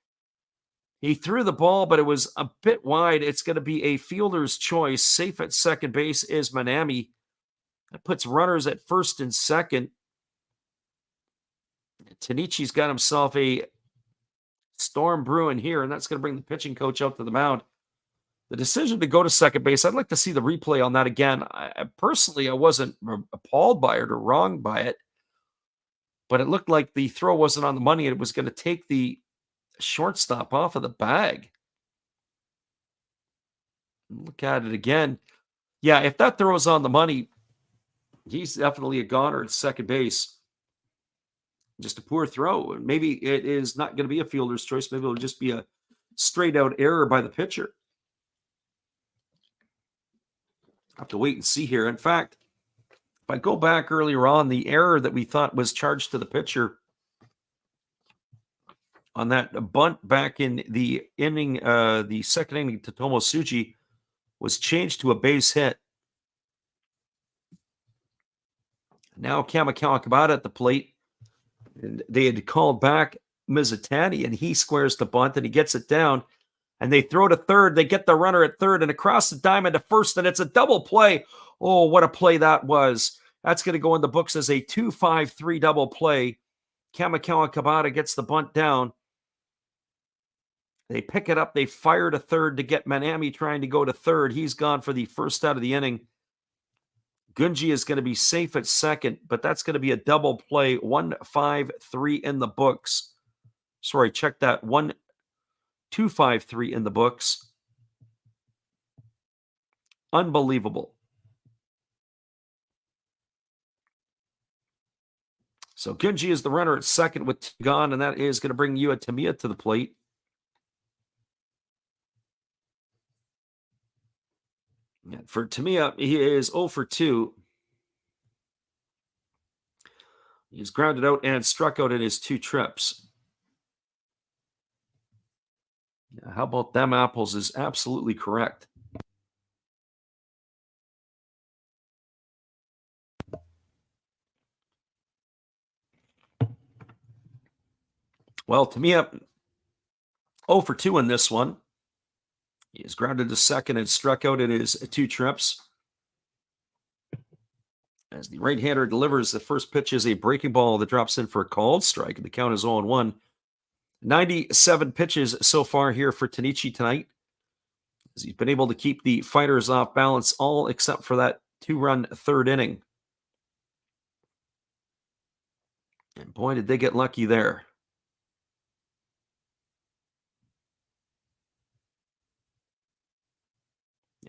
He threw the ball, but it was a bit wide. It's going to be a fielder's choice. Safe at second base is Manami. That puts runners at first and second. Tanichi's got himself a storm brewing here, and that's going to bring the pitching coach out to the mound. The decision to go to second base, I'd like to see the replay on that again. Personally, I wasn't appalled by it or wrong by it, but it looked like the throw wasn't on the money, and it was going to take the shortstop off of the bag. Look at it again. Yeah, if that throw is on the money, he's definitely a goner at second base. Just a poor throw. Maybe it is not going to be a fielder's choice. Maybe it'll just be a straight out error by the pitcher. Have to wait and see here. In fact, if I go back earlier on, the error that we thought was charged to the pitcher on that bunt back in the inning, the second inning to Tomosuji, was changed to a base hit. Now Kamikawa Kabata at the plate. And they had called back Mizutani, and he squares the bunt, and he gets it down. And they throw to third. They get the runner at third, and across the diamond to first, and it's a double play. Oh, what a play that was. That's going to go in the books as a 2-5-3 double play. Kamikawa Kabata gets the bunt down. They pick it up. They fire to third to get Manami trying to go to third. He's gone for the first out of the inning. Gunji is going to be safe at second, but that's going to be a double play. 1-5-3 in the books. Sorry, check that. 1-2-5-3 in the books. Unbelievable. So Gunji is the runner at second with 2 gone, and that is going to bring Yua Tamiya to the plate. And for Tamiya, he is 0 for 2. He's grounded out and struck out in his 2 trips. Yeah, how about them apples is absolutely correct. Well, Tamiya 0 for 2 in this one. He is grounded to second and struck out in his 2 trips. As the right-hander delivers, the first pitch is a breaking ball that drops in for a called strike. The count is 0-1. 97 pitches so far here for Tanichi tonight, as he's been able to keep the Fighters off balance all except for that 2-run third inning. And boy, did they get lucky there.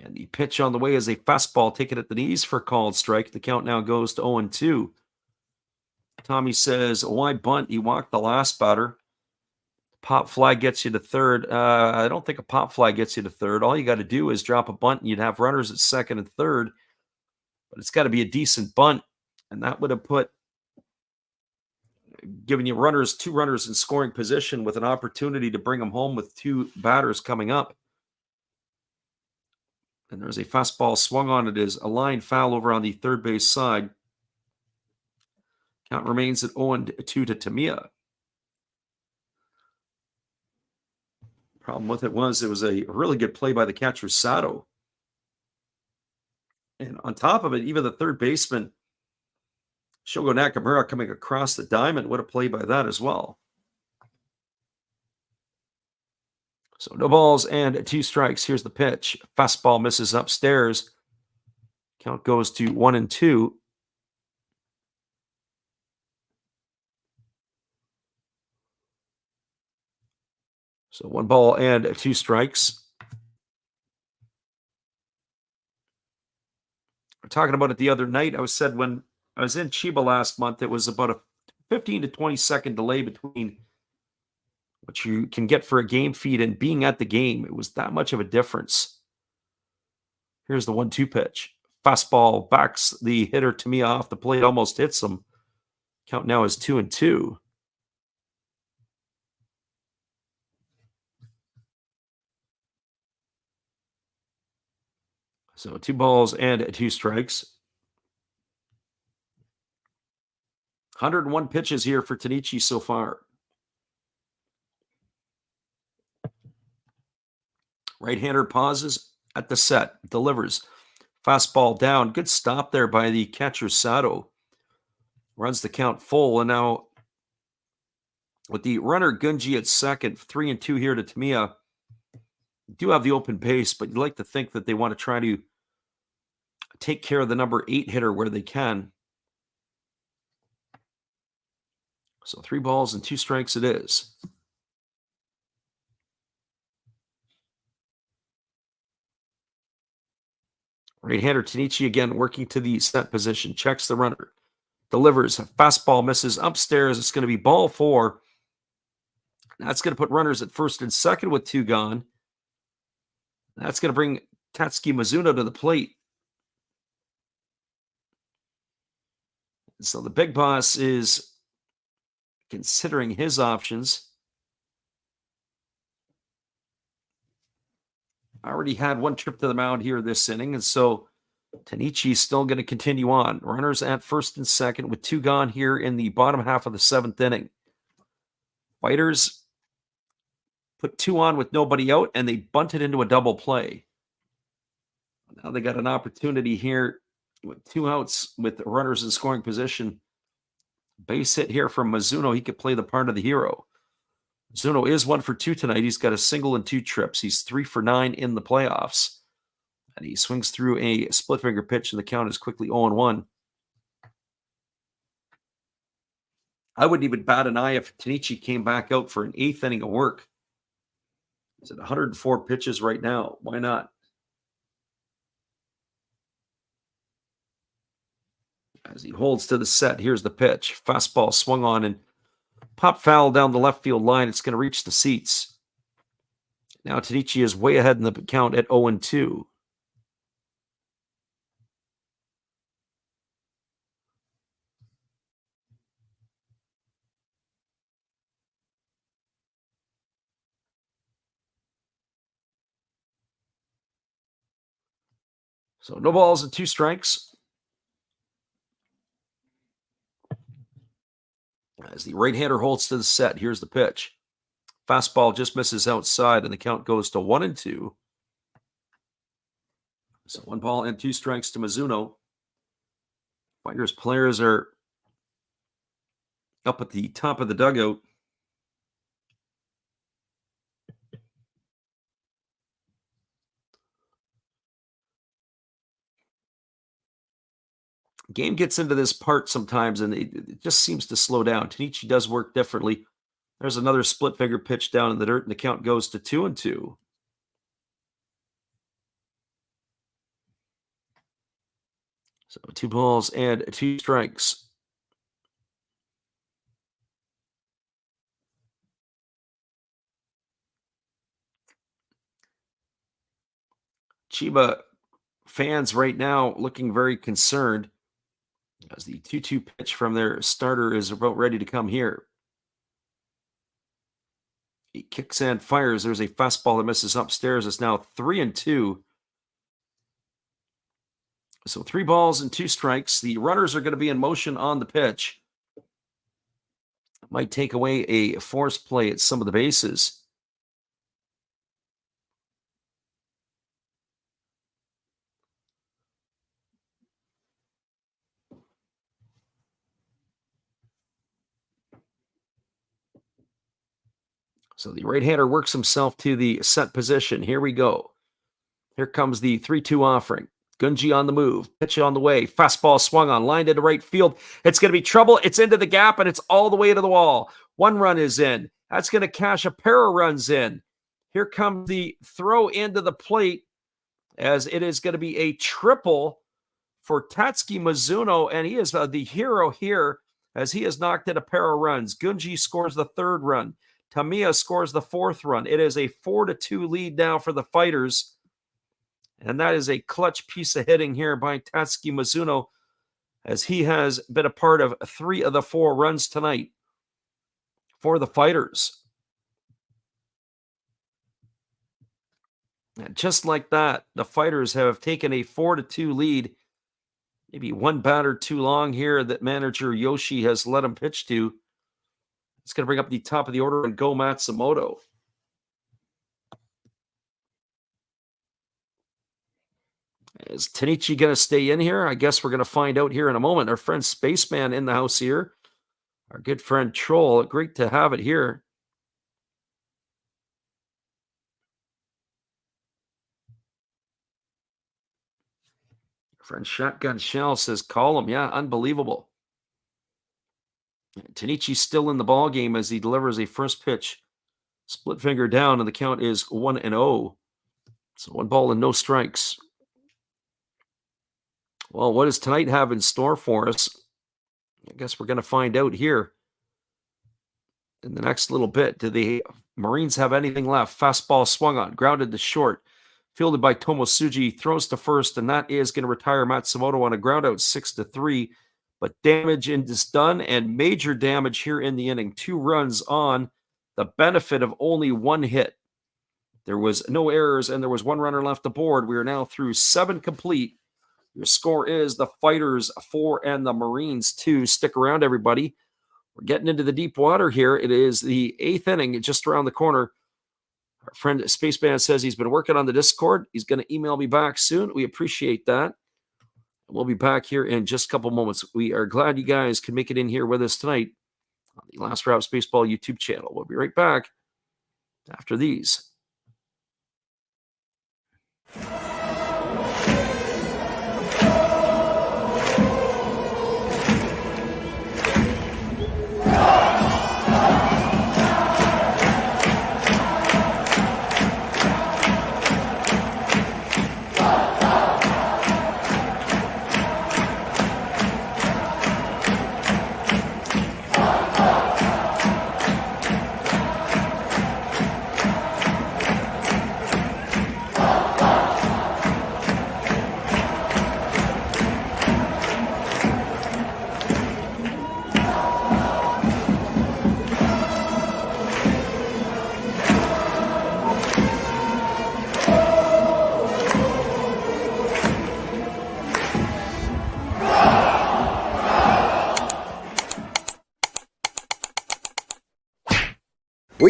And the pitch on the way is a fastball taken at the knees for a called strike. The count now goes to 0-2. Tommy says, why bunt? He walked the last batter. Pop fly gets you to third. I don't think a pop fly gets you to third. All you got to do is drop a bunt and you'd have runners at second and third. But it's got to be a decent bunt. And that would have given you 2 runners in scoring position with an opportunity to bring them home with 2 batters coming up. And there's a fastball swung on it as a line foul over on the third base side. Count remains at 0-2 to Tamiya. Problem with it was a really good play by the catcher, Sato. And on top of it, even the third baseman, Shogo Nakamura, coming across the diamond. What a play by that as well. So no balls and 2 strikes. Here's the pitch. Fastball misses upstairs. Count goes to 1-2. So 1 ball and 2 strikes. We're talking about it the other night. I said when I was in Chiba last month, it was about a 15 to 20 second delay between what you can get for a game feed and being at the game. It was that much of a difference. Here's the 1-2 pitch. Fastball backs the hitter Tamiya off the plate, almost hits him. Count now is 2-2. So 2 balls and 2 strikes. 101 pitches here for Tanichi so far. Right-hander pauses at the set, delivers. Fastball down. Good stop there by the catcher, Sato. Runs the count full, and now with the runner Gunji at second, 3-2 here to Tamiya. Do have the open base, but you'd like to think that they want to try to take care of the number 8 hitter where they can. So 3 balls and 2 strikes it is. Right-hander Tanichi again working to the set position. Checks the runner. Delivers. Fastball misses upstairs. It's going to be ball 4. That's going to put runners at first and second with 2 gone. That's going to bring Tatsuki Mizuno to the plate. So the big boss is considering his options. Already had 1 trip to the mound here this inning, and so Tanichi is still going to continue on. Runners at first and second with 2 gone here in the bottom half of the 7th inning. Fighters put 2 on with nobody out, and they bunted into a double play. Now they got an opportunity here with 2 outs with runners in scoring position. Base hit here from Mizuno. He could play the part of the hero. Mizuno is 1 for 2 tonight. He's got a single and 2 trips. He's 3 for 9 in the playoffs. And he swings through a split finger pitch, and the count is quickly 0-1. I wouldn't even bat an eye if Tanichi came back out for an 8th inning of work. He's at 104 pitches right now. Why not? As he holds to the set, here's the pitch. Fastball swung on and pop foul down the left field line. It's going to reach the seats. Now Tanichi is way ahead in the count at 0-2. So no balls and 2 strikes. As the right-hander holds to the set, here's the pitch. Fastball just misses outside, and the count goes to 1-2. So 1 ball and 2 strikes to Mizuno. Fighters players are up at the top of the dugout. Game gets into this part sometimes, and it just seems to slow down. Tanichi does work differently. There's another split finger pitch down in the dirt, and the count goes to 2-2. So 2 balls and 2 strikes. Chiba fans right now looking very concerned as the 2-2 pitch from their starter is about ready to come here. He kicks and fires. There's a fastball that misses upstairs. It's now 3-2. So 3 balls and 2 strikes. The runners are going to be in motion on the pitch. Might take away a force play at some of the bases. So the right-hander works himself to the set position. Here we go. Here comes the 3-2 offering. Gunji on the move. Pitch on the way. Fastball swung on. Lined into right field. It's going to be trouble. It's into the gap, and it's all the way to the wall. 1 run is in. That's going to cash a pair of runs in. Here comes the throw into the plate, as it is going to be a triple for Tatsuki Mizuno, and he is the hero here as he has knocked in a pair of runs. Gunji scores the 3rd run. Tamiya scores the 4th run. It is a 4-2 lead now for the Fighters. And that is a clutch piece of hitting here by Tatsuki Mizuno, as he has been a part of 3 of the 4 runs tonight for the Fighters. And just like that, the Fighters have taken a 4-2 lead. Maybe 1 batter too long here that manager Yoshi has let him pitch to. It's going to bring up the top of the order and go Matsumoto. Is Tanichi going to stay in here? I guess we're going to find out here in a moment. Our friend Spaceman in the house here. Our good friend Troll. Great to have it here. Our friend Shotgun Shell says, call him. Yeah, unbelievable. Tanichi's still in the ball game as he delivers a first pitch. Split finger down, and the count is 1-0. So 1 ball and no strikes. Well, what does tonight have in store for us? I guess we're going to find out here in the next little bit. Do the Marines have anything left? Fastball swung on, grounded to short. Fielded by Tomosuji, throws to first, and that is going to retire Matsumoto on a ground out 6-3. But damage is done, and major damage here in the inning. 2 runs on the benefit of only 1 hit. There was no errors, and there was 1 runner left aboard. We are now through 7 complete. Your score is the Fighters 4 and the Marines 2. Stick around, everybody. We're getting into the deep water here. It is the 8th inning, just around the corner. Our friend Spaceman says he's been working on the Discord. He's going to email me back soon. We appreciate that. We'll be back here in just a couple moments. We are glad you guys can make it in here with us tonight on the Last Raps Baseball YouTube channel. We'll be right back after these.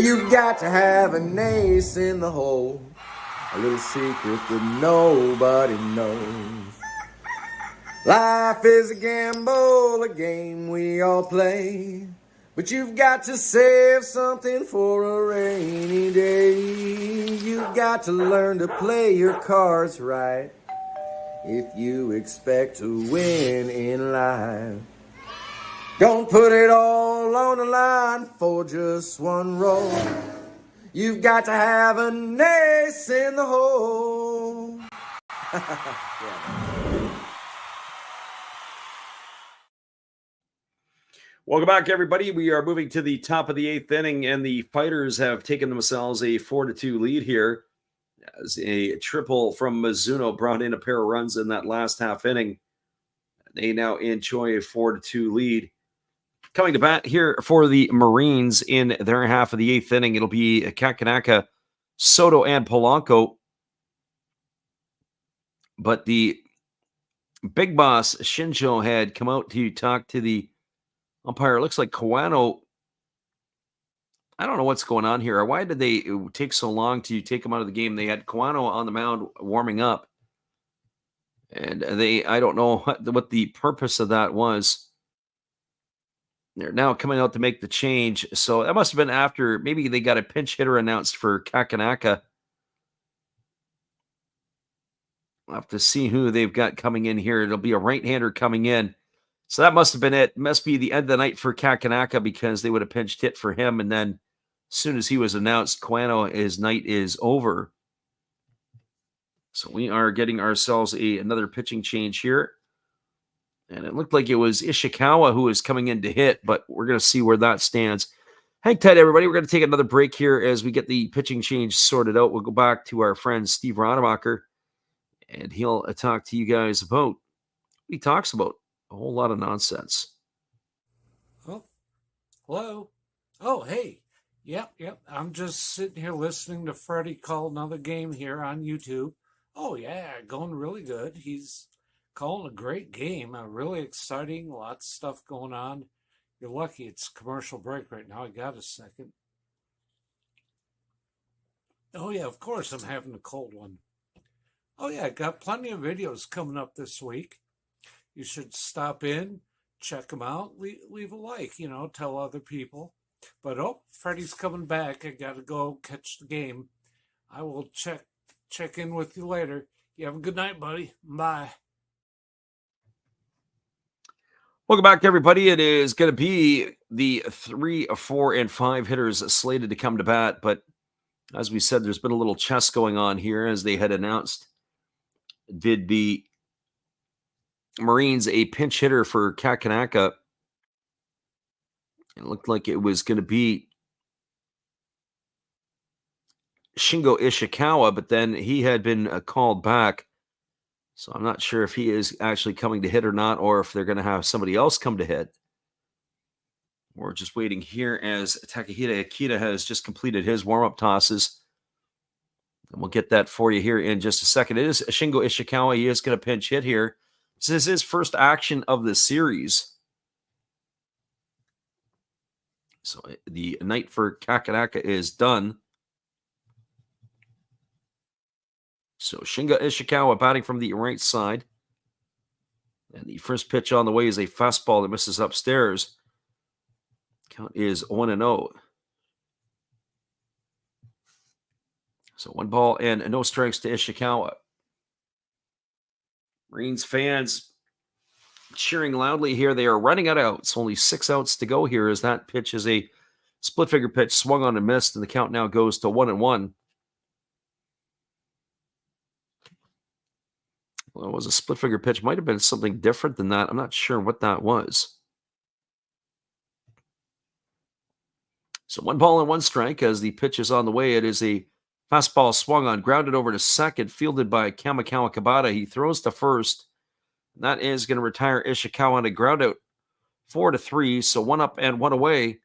Well, you've got to have an ace in the hole, a little secret that nobody knows. Life is a gamble, a game we all play, but you've got to save something for a rainy day. You've got to learn to play your cards right if you expect to win in life. Don't put it all on the line for just one roll. You've got to have an ace in the hole. Welcome back, everybody. We are moving to the top of the 8th inning, and the Fighters have taken themselves a 4-2 lead here as a triple from Mizuno brought in a pair of runs in that last half inning. They now enjoy a 4-2 lead. Coming to bat here for the Marines in their half of the 8th inning, it'll be Kakanaka, Soto, and Polanco. But the big boss, Shinjo, had come out to talk to the umpire. It looks like Kawano. I don't know what's going on here. Why did they take so long to take him out of the game? They had Kawano on the mound warming up. And I don't know what the purpose of that was. They're now coming out to make the change. So that must have been after maybe they got a pinch hitter announced for Kakanaka. We'll have to see who they've got coming in here. It'll be a right-hander coming in. So that must have been it. Must be the end of the night for Kakanaka because they would have pinched hit for him. And then as soon as he was announced, Kawano, his night is over. So we are getting ourselves another pitching change here. And it looked like it was Ishikawa who was coming in to hit, but we're going to see where that stands. Hang tight, everybody. We're going to take another break here as we get the pitching change sorted out. We'll go back to our friend Steve Rademacher, and he'll talk to you guys about what he talks about. A whole lot of nonsense. Oh, hello. Oh, hey. Yep. I'm just sitting here listening to Freddie call another game here on YouTube. Oh, yeah, going really good. He's calling a great game, really exciting, lots of stuff going on. You're lucky it's commercial break right now. I got a second. Oh, yeah, of course I'm having a cold one. Oh, yeah, I got plenty of videos coming up this week. You should stop in, check them out, leave a like, tell other people. But, Freddie's coming back. I got to go catch the game. I will check in with you later. You have a good night, buddy. Bye. Welcome back, everybody. It is going to be the 3, 4, and 5 hitters slated to come to bat. But as we said, there's been a little chess going on here as they had announced. Did the Marines a pinch hitter for Kakanaka? It looked like it was going to be Shingo Ishikawa, but then he had been called back. So I'm not sure if he is actually coming to hit or not, or if they're going to have somebody else come to hit. We're just waiting here as Takahita Akita has just completed his warm-up tosses. And we'll get that for you here in just a second. It is Shingo Ishikawa. He is going to pinch hit here. This is his first action of the series. So the night for Kakanaka is done. So Shingo Ishikawa batting from the right side. And the first pitch on the way is a fastball that misses upstairs. Count is 1-0. So 1 ball and no strikes to Ishikawa. Marines fans cheering loudly here. They are running out of outs. Only 6 outs to go here as that pitch is a split figure pitch swung on and missed, and the count now goes to 1-1. Well, it was a split figure pitch. Might have been something different than that. I'm not sure what that was. So 1 ball and 1 strike as the pitch is on the way. It is a fastball swung on, grounded over to second, fielded by Kamikawa Kabata. He throws to first. That is going to retire Ishikawa on a ground out 4-3. So 1 up and 1 away.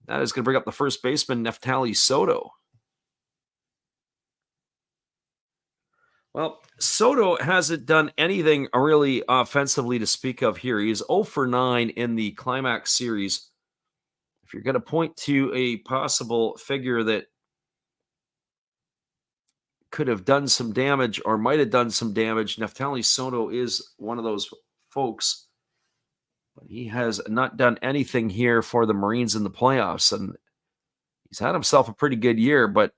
That is going to bring up the first baseman, Neftali Soto. Well, Soto hasn't done anything really offensively to speak of here. He's 0 for 9 in the Climax series. if you're going to point to a possible figure that could have done some damage or might have done some damage, Neftali Soto is one of those folks. But he has not done anything here for the Marines in the playoffs, and he's had himself a pretty good year, but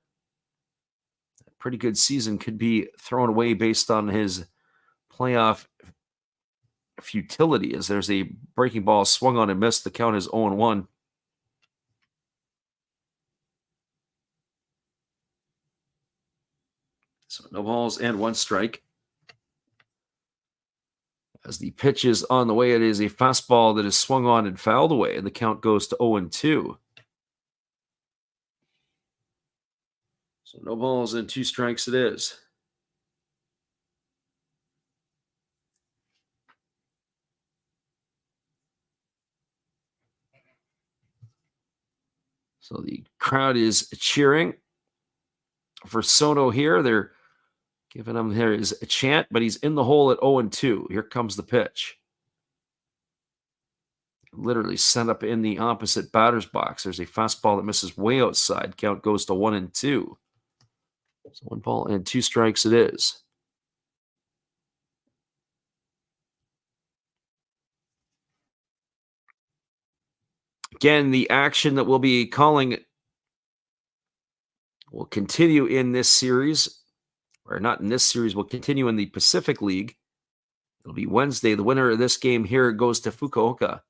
a pretty good season could be thrown away based on his playoff futility, as there's a breaking ball swung on and missed. The count is 0-1. So no balls and one strike. As the pitch is on the way, it is a fastball that is swung on and fouled away, and the count goes to 0-2. So no balls and 2 strikes it is. So the crowd is cheering for Soto here. They're giving him here is a chant, but he's in the hole at 0-2. Here comes the pitch. Literally set up in the opposite batter's box. There's a fastball that misses way outside. Count goes to 1-2. So 1 ball and 2 strikes it is. Again, the action that we'll be calling will continue in this series, or not in this series, will continue in the Pacific League. It'll be Wednesday. The winner of this game here goes to Fukuoka,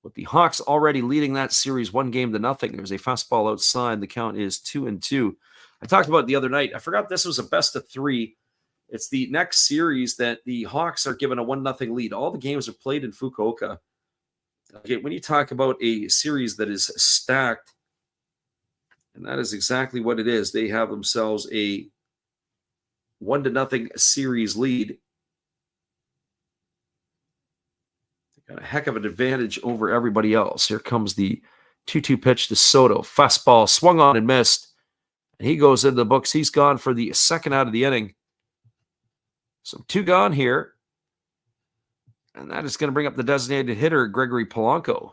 with the Hawks already leading that series 1-0. There's a fastball outside. The count is 2-2. I talked about it the other night. I forgot this was a best of 3. It's the next series that the Hawks are given a 1-0 lead. All the games are played in Fukuoka. Okay, when you talk about a series that is stacked, and that is exactly what it is. They have themselves a 1-0 series lead. They got a heck of an advantage over everybody else. Here comes the 2-2 pitch to Soto. Fastball swung on and missed. And he goes into the books. He's gone for the second out of the inning. So 2 gone here. And that is going to bring up the designated hitter, Gregory Polanco.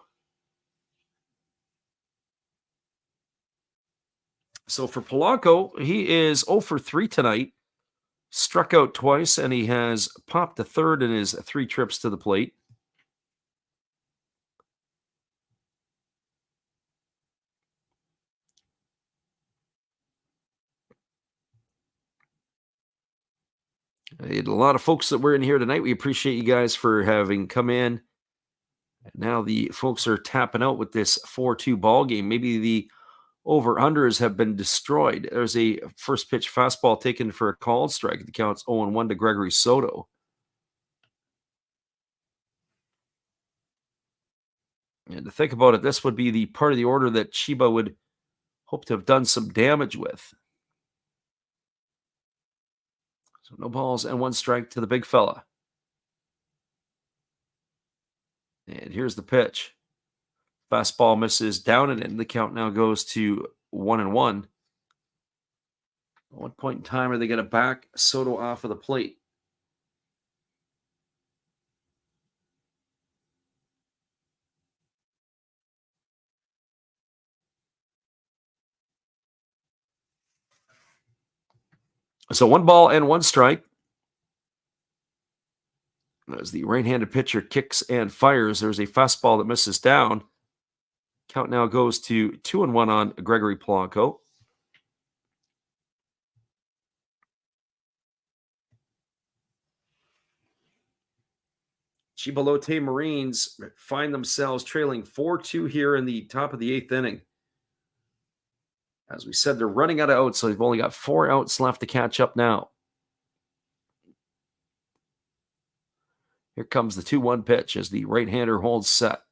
So for Polanco, he is 0 for 3 tonight. Struck out twice, and he has popped a third in his 3 trips to the plate. I had a lot of folks that were in here tonight. We appreciate you guys for having come in. And now the folks are tapping out with this 4-2 ball game. Maybe the over-unders have been destroyed. There's a first pitch fastball taken for a called strike. The count's 0-1 to Gregory Soto. And to think about it, this would be the part of the order that Chiba would hope to have done some damage with. So no balls and 1 strike to the big fella. And here's the pitch. Fastball misses down and in. The count now goes to 1-1. At what point in time are they going to back Soto off of the plate? So 1 ball and 1 strike. As the right-handed pitcher kicks and fires, there's a fastball that misses down. Count now goes to 2-1 on Gregory Polanco. Chiba Lotte Marines find themselves trailing 4-2 here in the top of the 8th inning. As we said, they're running out of outs, so they've only got 4 outs left to catch up now. Here comes the 2-1 pitch as the right-hander holds set.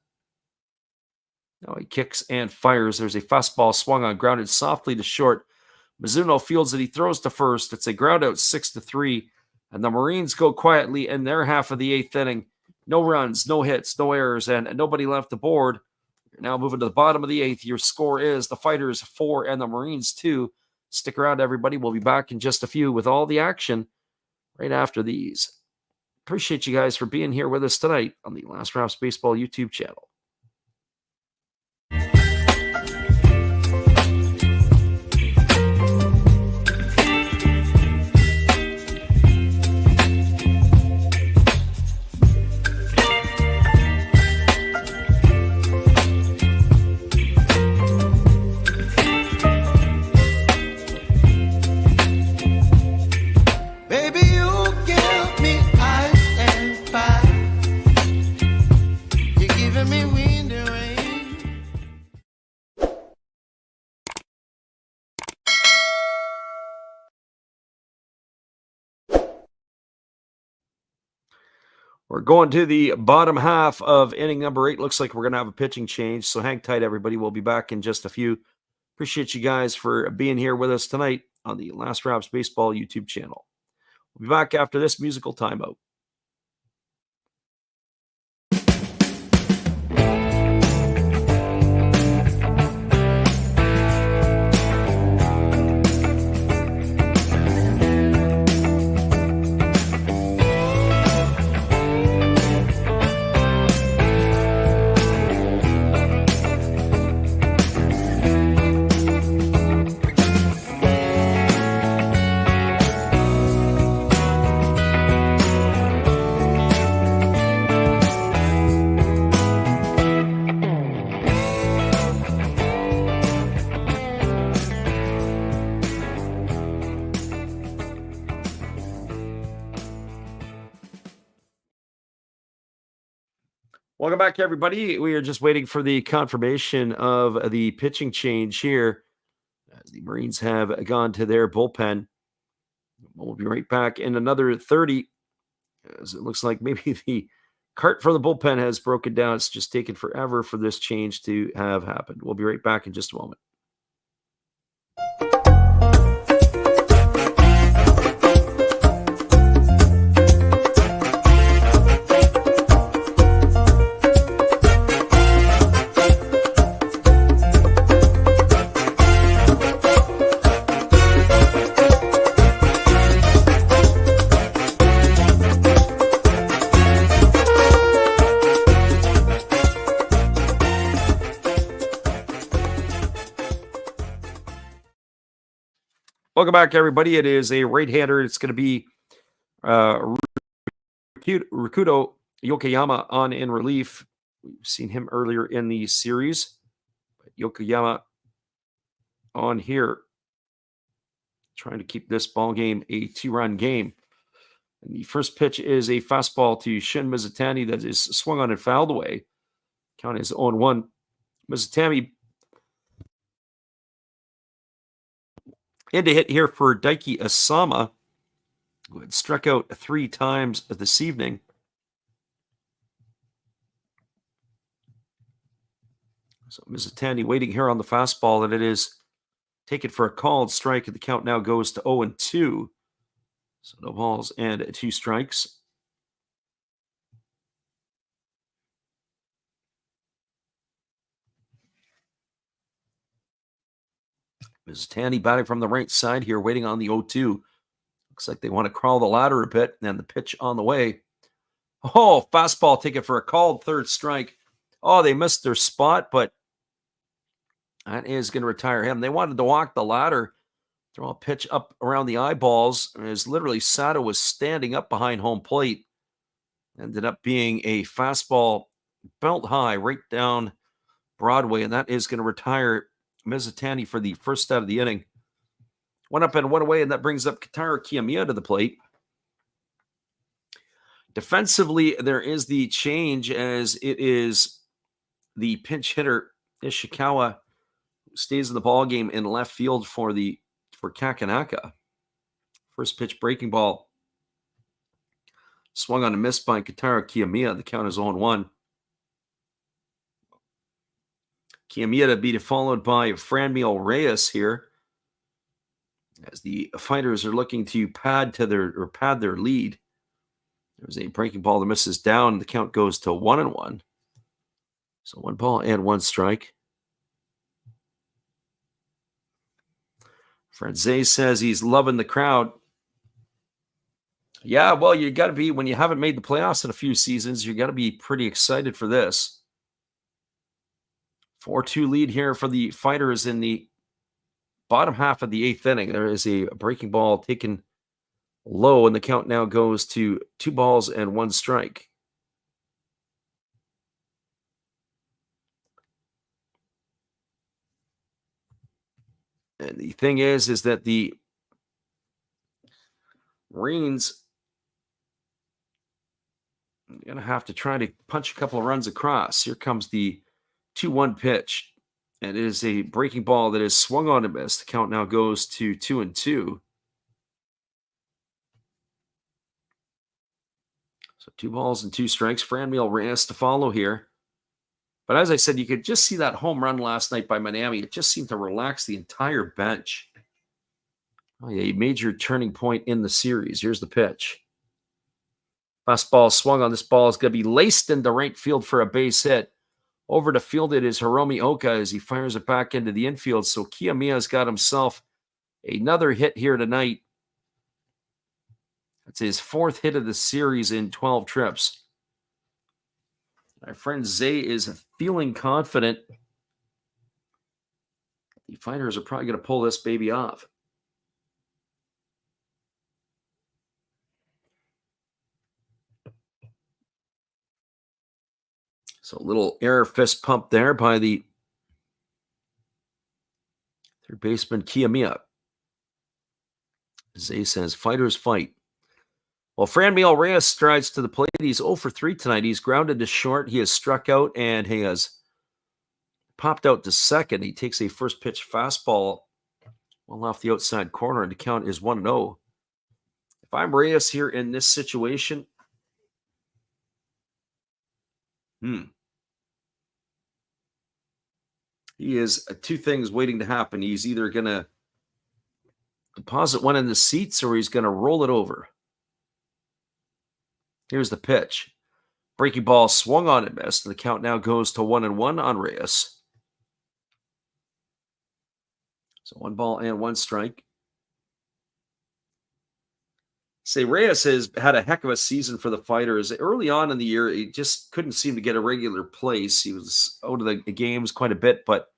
Now he kicks and fires. There's a fastball swung on, grounded softly to short. Mizuno fields it. He throws to first. It's a ground out 6-3. And the Marines go quietly in their half of the 8th inning. No runs, no hits, no errors, and nobody left the board. You're now moving to the bottom of the 8th. Your score is the Fighters 4 and the Marines 2. Stick around, everybody. We'll be back in just a few with all the action right after these. Appreciate you guys for being here with us tonight on the Last Raps Baseball YouTube channel. We're going to the bottom half of inning number 8. Looks like we're going to have a pitching change, so hang tight, everybody. We'll be back in just a few. Appreciate you guys for being here with us tonight on the Last Raps Baseball YouTube channel. We'll be back after this musical timeout. Welcome back, everybody. We are just waiting for the confirmation of the pitching change here, as the Marines have gone to their bullpen. We'll be right back in another 30, as it looks like maybe the cart for the bullpen has broken down. It's just taken forever for this change to have happened. We'll be right back in just a moment. Welcome back, everybody. It is a right-hander. It's going to be Rikudo Yokoyama on in relief. We've seen him earlier in the series. Yokoyama on here, trying to keep this ball game a 2-run game. And the first pitch is a fastball to Shin Mizutani that is swung on and fouled away. Count is 0-1. Mizutani in to hit here for Daiki Asama, who had struck out 3 times this evening. So Mizutani waiting here on the fastball, and it is taken for a called strike, and the count now goes to 0-2. So no balls and 2 strikes. Mizutani batting from the right side here, waiting on the 0-2. Looks like they want to crawl the ladder a bit, and the pitch on the way. Oh, fastball taken for a called third strike. Oh, they missed their spot, but that is going to retire him. They wanted to walk the ladder, throw a pitch up around the eyeballs, as literally Sato was standing up behind home plate. Ended up being a fastball belt high right down Broadway, and that is going to retire Mizutani for the first out of the inning. 1 up and 1 away, and that brings up Kentaro Kiyomiya to the plate. Defensively, there is the change, as it is the pinch hitter Ishikawa who stays in the ball game in left field for Kakanaka. First pitch breaking ball swung on a miss by Kentaro Kiyomiya. The count is 0-1. Kiyomiya to be followed by Franmil Reyes here, as the Fighters are looking to pad their lead. There's a breaking ball that misses down. The count goes to 1-1. So 1 ball and 1 strike. Franzé says he's loving the crowd. Yeah, well, you got to be, when you haven't made the playoffs in a few seasons, you got to be pretty excited for this. 4-2 lead here for the Fighters in the bottom half of the 8th inning. There is a breaking ball taken low, and the count now goes to 2 balls and 1 strike. And the thing is that the Marines are going to have to try to punch a couple of runs across. Here comes the 2-1 pitch. And it is a breaking ball that is swung on and missed. The count now goes to 2-2. So So 2 balls and 2 strikes. Franmil Reyes to follow here. But as I said, you could just see that home run last night by Miami. It just seemed to relax the entire bench. Oh, yeah, a major turning point in the series. Here's the pitch. Fastball swung on. This ball is going to be laced into right field for a base hit. Over to field it is Hiromi Oka as he fires it back into the infield. So Kiyomiya's got himself another hit here tonight. That's his 4th hit of the series in 12 trips. My friend Zay is feeling confident. The Fighters are probably going to pull this baby off. So a little air fist pump there by the third baseman Kiyomiya. Zay says, Fighters fight. Well, Franmil Reyes strides to the plate. He's 0 for 3 tonight. He's grounded to short. He has struck out and he has popped out to second. He takes a first pitch fastball well off the outside corner, and the count is 1-0. If I'm Reyes here in this situation, he is 2 things waiting to happen. He's either going to deposit one in the seats or he's going to roll it over. Here's the pitch. Breaking ball swung on and missed. The count now goes to 1-1 on Reyes. So 1 ball and 1 strike. Say Reyes has had a heck of a season for the Fighters. Early on in the year, he just couldn't seem to get a regular place. He was out of the games quite a bit, but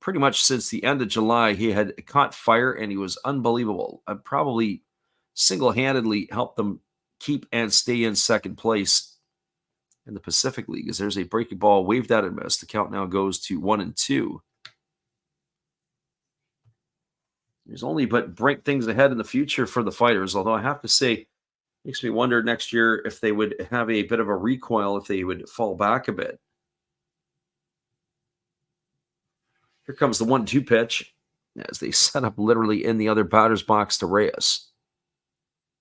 pretty much since the end of July, he had caught fire and he was unbelievable. Probably single-handedly helped them keep and stay in second place in the Pacific League as there's a breaking ball waved out and missed. The count now goes to 1-2. There's only but bright things ahead in the future for the Fighters, although I have to say, it makes me wonder next year if they would have a bit of a recoil, if they would fall back a bit. Here comes the 1-2 pitch as they set up literally in the other batter's box to Reyes.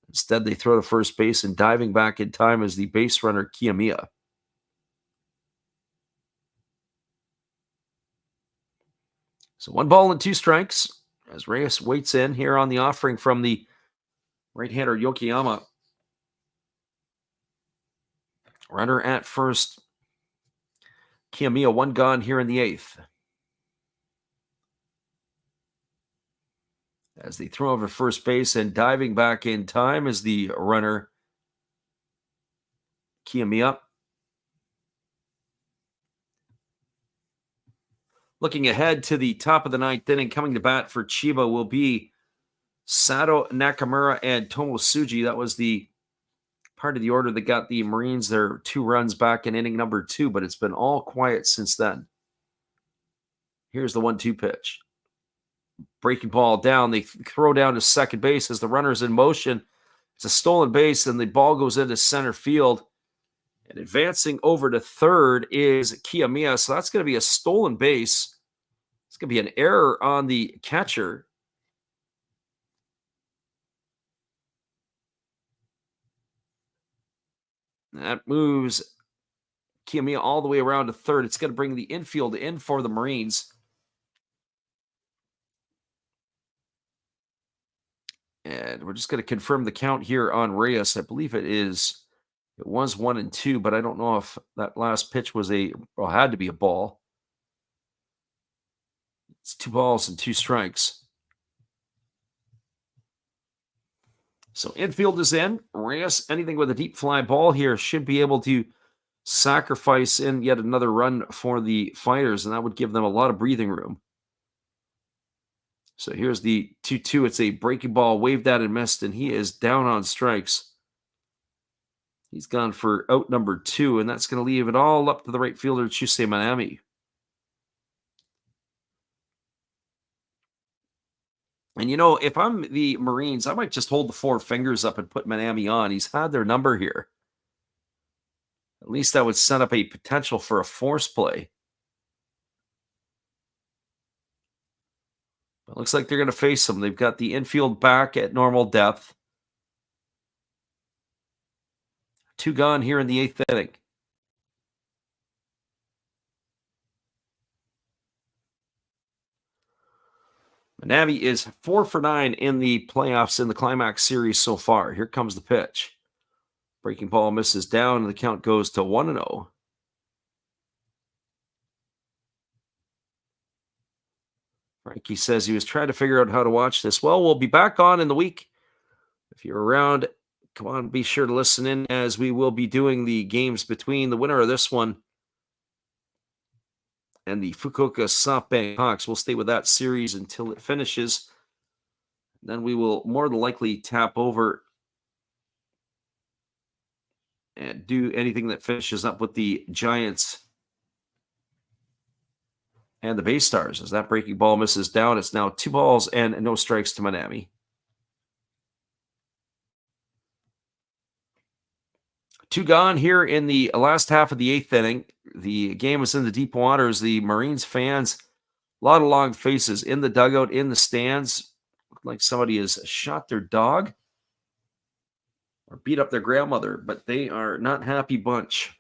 Instead, they throw to first base, and diving back in time is the base runner Kiyomiya. So 1 ball and 2 strikes as Reyes waits in here on the offering from the right-hander Yokoyama. Runner at first. Kiyomiya 1 gone here in the 8th. As they throw over first base, and diving back in time is the runner Kiyomiya. Looking ahead to the top of the 9th inning, coming to bat for Chiba will be Sato Nakamura and Tomosuji. That was the part of the order that got the Marines their 2 runs back in inning number 2, but it's been all quiet since then. Here's the 1-2 pitch. Breaking ball down. They throw down to second base as the runner's in motion. It's a stolen base, and the ball goes into center field. And advancing over to third is Kiyomiya. So that's going to be a stolen base. It's going to be an error on the catcher. That moves Kiyomiya all the way around to third. It's going to bring the infield in for the Marines. And we're just going to confirm the count here on Reyes. I believe it was 1-2, but I don't know if that last pitch was had to be a ball. It's 2 balls and 2 strikes. So infield is in. Reyes, anything with a deep fly ball here, should be able to sacrifice in yet another run for the Fighters, and that would give them a lot of breathing room. So here's the 2-2. It's a breaking ball waved at and missed, and he is down on strikes. He's gone for out number 2, and that's going to leave it all up to the right fielder, Chusei Manami. And, if I'm the Marines, I might just hold the 4 fingers up and put Manami on. He's had their number here. At least that would set up a potential for a force play. It looks like they're going to face him. They've got the infield back at normal depth. 2 gone here in the 8th inning. Manami is 4 for 9 in the playoffs in the Climax Series so far. Here comes the pitch. Breaking ball misses down, and the count goes to 1-0. Frankie says he was trying to figure out how to watch this. Well, we'll be back on in the week. If you're around, come on, be sure to listen in as we will be doing the games between the winner of this one and the Fukuoka SoftBank Hawks. We'll stay with that series until it finishes. Then we will more than likely tap over and do anything that finishes up with the Giants and the Bay Stars. As that breaking ball misses down, it's now 2 balls and no strikes to Manami. 2 gone here in the last half of the 8th inning. The game was in the deep waters. The Marines fans, a lot of long faces in the dugout, in the stands. Looked like somebody has shot their dog or beat up their grandmother, but they are not happy bunch.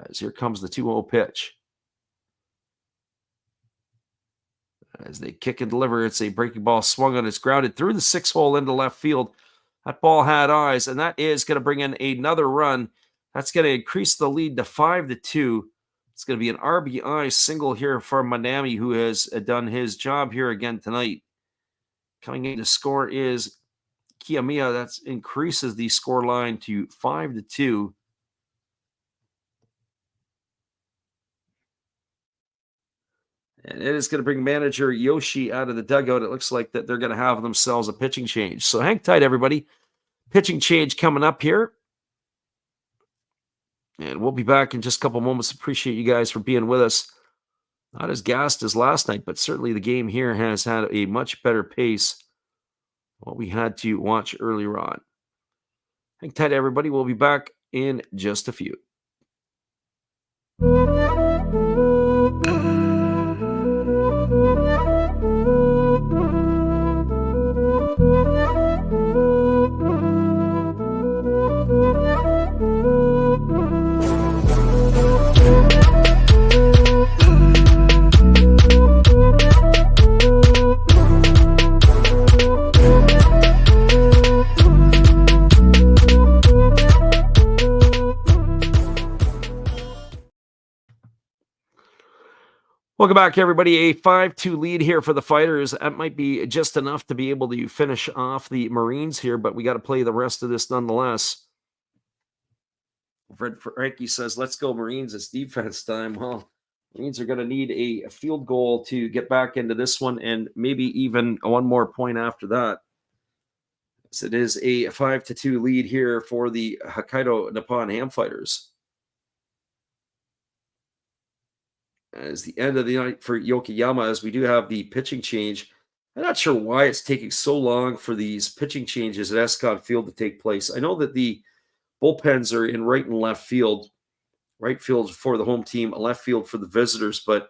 As here comes the 2-0 pitch. As they kick and deliver, it's a breaking ball swung on. It's grounded through the 6 hole into left field. That ball had eyes, and that is going to bring in another run. That's going to increase the lead to 5-2. It's going to be an RBI single here for Manami, who has done his job here again tonight. Coming in to score is Kiyomiya. That increases the score line to 5-2. And it is going to bring manager Yoshi out of the dugout. It looks like that they're going to have themselves a pitching change. So hang tight, everybody. Pitching change coming up here. And we'll be back in just a couple moments. Appreciate you guys for being with us. Not as gassed as last night, but certainly the game here has had a much better pace than what we had to watch earlier on. Hang tight, everybody. We'll be back in just a few. Welcome back, everybody. A 5-2 lead here for the Fighters. That might be just enough to be able to finish off the Marines here, but we got to play the rest of this nonetheless. Fred Frankie says, let's go Marines. It's defense time. Well, Marines are going to need a field goal to get back into this one and maybe even one more point after that. So it is a 5-2 lead here for the Hokkaido Nippon-Ham Fighters. As the end of the night for Yokoyama, as we do have the pitching change. I'm not sure why it's taking so long for these pitching changes at Escott Field to take place. I know that the bullpens are in right and left field. Right field for the home team, left field for the visitors. But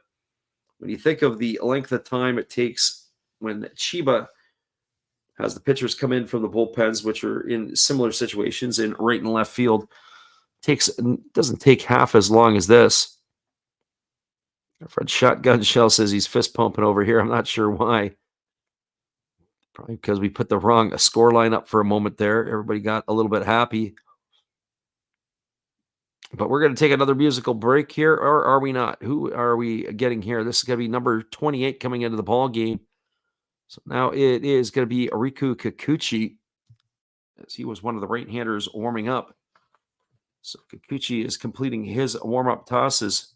when you think of the length of time it takes when Chiba has the pitchers come in from the bullpens, which are in similar situations in right and left field, doesn't take half as long as this. Our friend Shotgun Shell says he's fist pumping over here. I'm not sure why. Probably because we put the wrong score line up for a moment there. Everybody got a little bit happy. But we're going to take another musical break here, or are we not? Who are we getting here? This is going to be number 28 coming into the ball game. So now it is going to be Ariku Kikuchi, as he was one of the right-handers warming up. So Kikuchi is completing his warm-up tosses.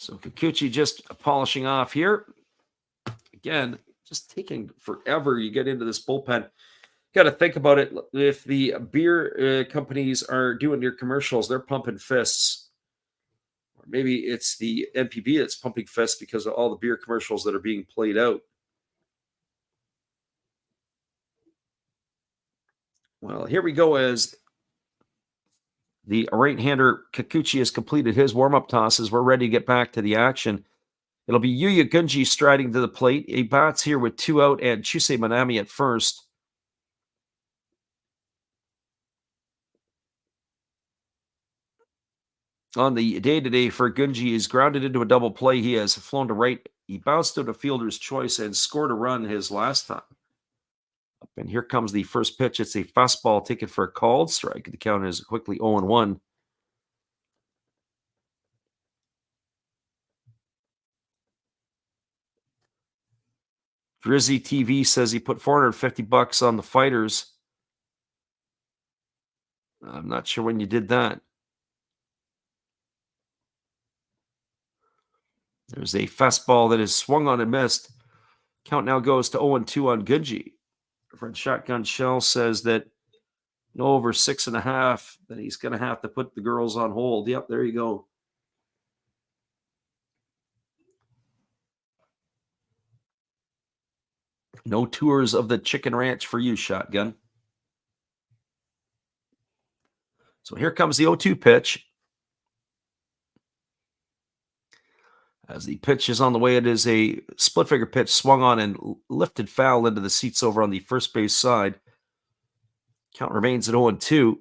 So Kikuchi just polishing off here. Again, just taking forever. You get into this bullpen. Got to think about it. If the beer companies are doing your commercials, they're pumping fists. Or maybe it's the NPB that's pumping fists because of all the beer commercials that are being played out. Well, here we go as the right-hander Kikuchi has completed his warm-up tosses. We're ready to get back to the action. It'll be Yuya Gunji striding to the plate. He bats here with 2 out and Chusei Manami at first. On the day-to-day for Gunji is grounded into a double play. He has flown to right. He bounced out a fielder's choice and scored a run his last time. And here comes the first pitch. It's a fastball taken for a called strike. The count is quickly 0-1. Drizzy TV says he put $450 on the Fighters. I'm not sure when you did that. There's a fastball that is swung on and missed. Count now goes to 0-2 on Gunji. Friend Shotgun Shell says that no over 6.5, then he's going to have to put the girls on hold. Yep, there you go. No tours of the Chicken Ranch for you, Shotgun. So here comes the 0-2 pitch. As the pitch is on the way, it is a split-figure pitch swung on and lifted foul into the seats over on the first base side. Count remains at 0-2.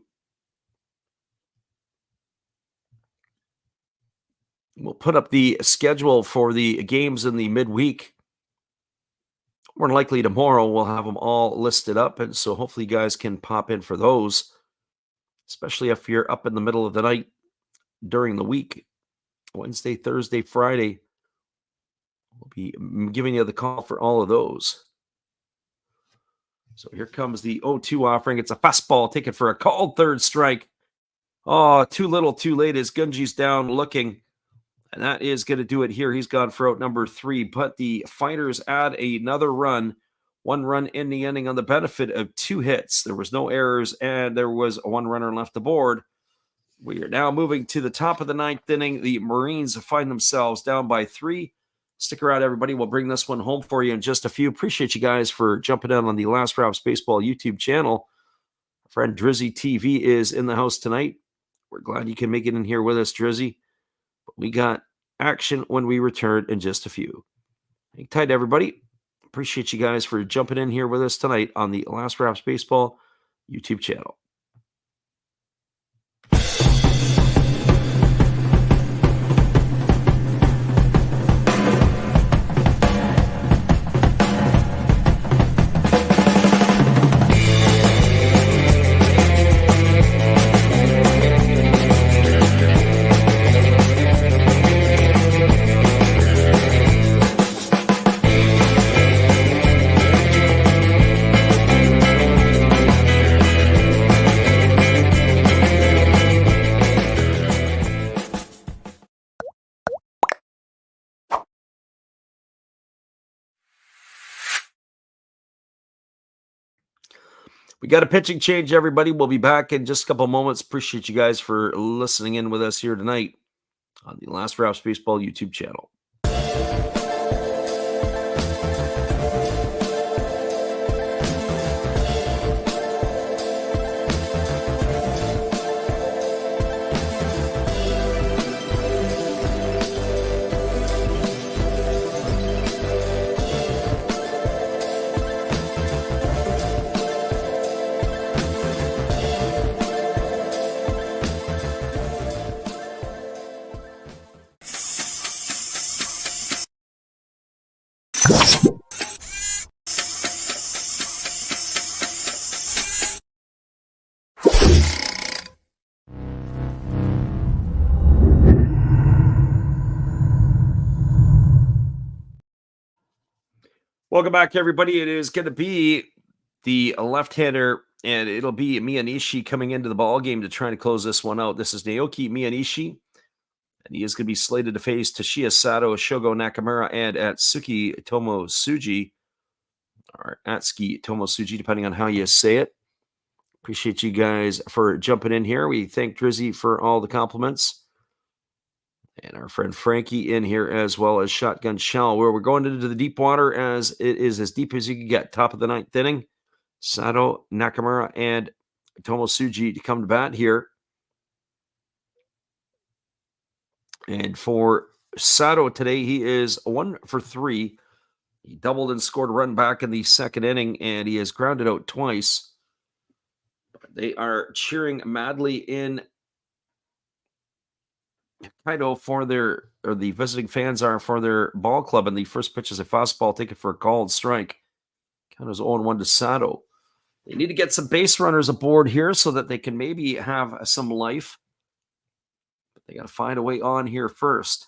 We'll put up the schedule for the games in the midweek. More than likely tomorrow, we'll have them all listed up, and so hopefully you guys can pop in for those, especially if you're up in the middle of the night during the week. Wednesday, Thursday, Friday. We'll be giving you the call for all of those. So here comes the 0-2 offering. It's a fastball taken for a called third strike. Oh, too little, too late as Gunji's down looking. And that is going to do it here. He's gone for out number 3. But the Fighters add another run. 1 run in the inning on the benefit of 2 hits. There was no errors, and there was 1 runner left aboard. We are now moving to the top of the 9th inning. The Marines find themselves down by 3. Stick around, everybody. We'll bring this one home for you in just a few. Appreciate you guys for jumping in on the Last Raps Baseball YouTube channel. Our friend Drizzy TV is in the house tonight. We're glad you can make it in here with us, Drizzy. But we got action when we return in just a few. Hang tight, everybody. Appreciate you guys for jumping in here with us tonight on the Last Raps Baseball YouTube channel. We got a pitching change, everybody. We'll be back in just a couple moments. Appreciate you guys for listening in with us here tonight on the Last Raps Baseball YouTube channel. Welcome back, everybody. It is going to be the left-hander, and it'll be Miyanishi coming into the ball game to try to close this one out. This is Naoki Miyanishi, and he is going to be slated to face Toshiya Sato, Shogo Nakamura, and Atsuki Tomosuji, or Atsuki Tomosuji, depending on how you say it. Appreciate you guys for jumping in here. We thank Drizzy for all the compliments. And our friend Frankie in here, as well as Shotgun Shell, where we're going into the deep water as it is as deep as you can get. Top of the 9th inning. Sato, Nakamura, and Tomosuji to come to bat here. And for Sato today, he is 1 for 3. He doubled and scored a run back in the second inning, and he has grounded out twice. They are cheering madly in Hokkaido for the visiting fans are for their ball club, and the first pitch is a fastball taken for a called strike. Count is 0-1 to Sato. They need to get some base runners aboard here so that they can maybe have some life. But they got to find a way on here first.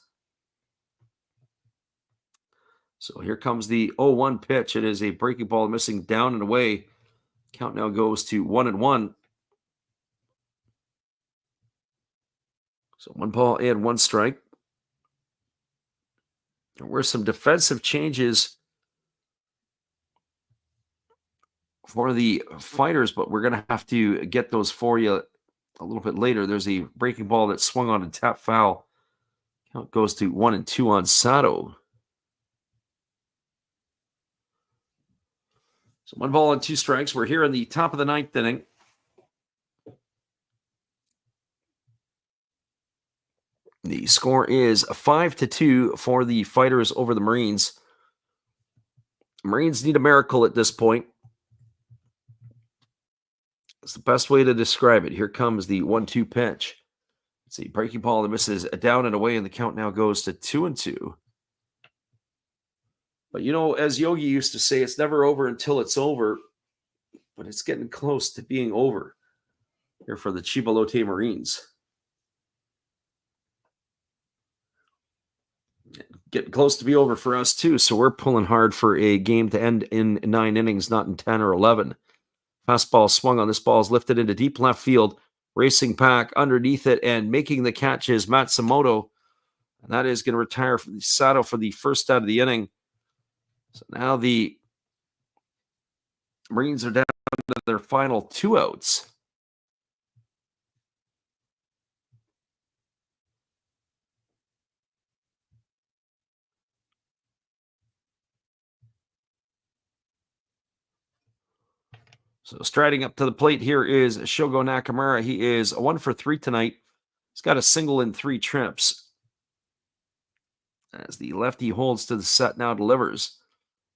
So here comes the 0-1 pitch. It is a breaking ball missing down and away. Count now goes to 1-1. So 1 ball and 1 strike. There were some defensive changes for the Fighters, but we're going to have to get those for you a little bit later. There's a breaking ball that swung on a tap foul. Count goes to 1-2 on Sato. So 1 ball and 2 strikes. We're here in the top of the 9th inning. The score is 5-2 for the Fighters over the Marines. Marines need a miracle at this point. That's the best way to describe it. Here comes the 1-2 pitch. It's a breaking ball that misses down and away, and the count now goes to 2-2. But as Yogi used to say, it's never over until it's over. But it's getting close to being over here for the Chiba Lotte Marines. Getting close to be over for us too, so we're pulling hard for a game to end in 9 innings, not in 10 or 11. Fastball swung on. This ball is lifted into deep left field, racing back underneath it and making the catch is Matsumoto. And that is going to retire from Sato for the first out of the inning. So now the Marines are down to their final 2 outs. So striding up to the plate here is Shogo Nakamura. He is 1 for 3 tonight. He's got a single in 3 trips. As the lefty holds to the set, now delivers.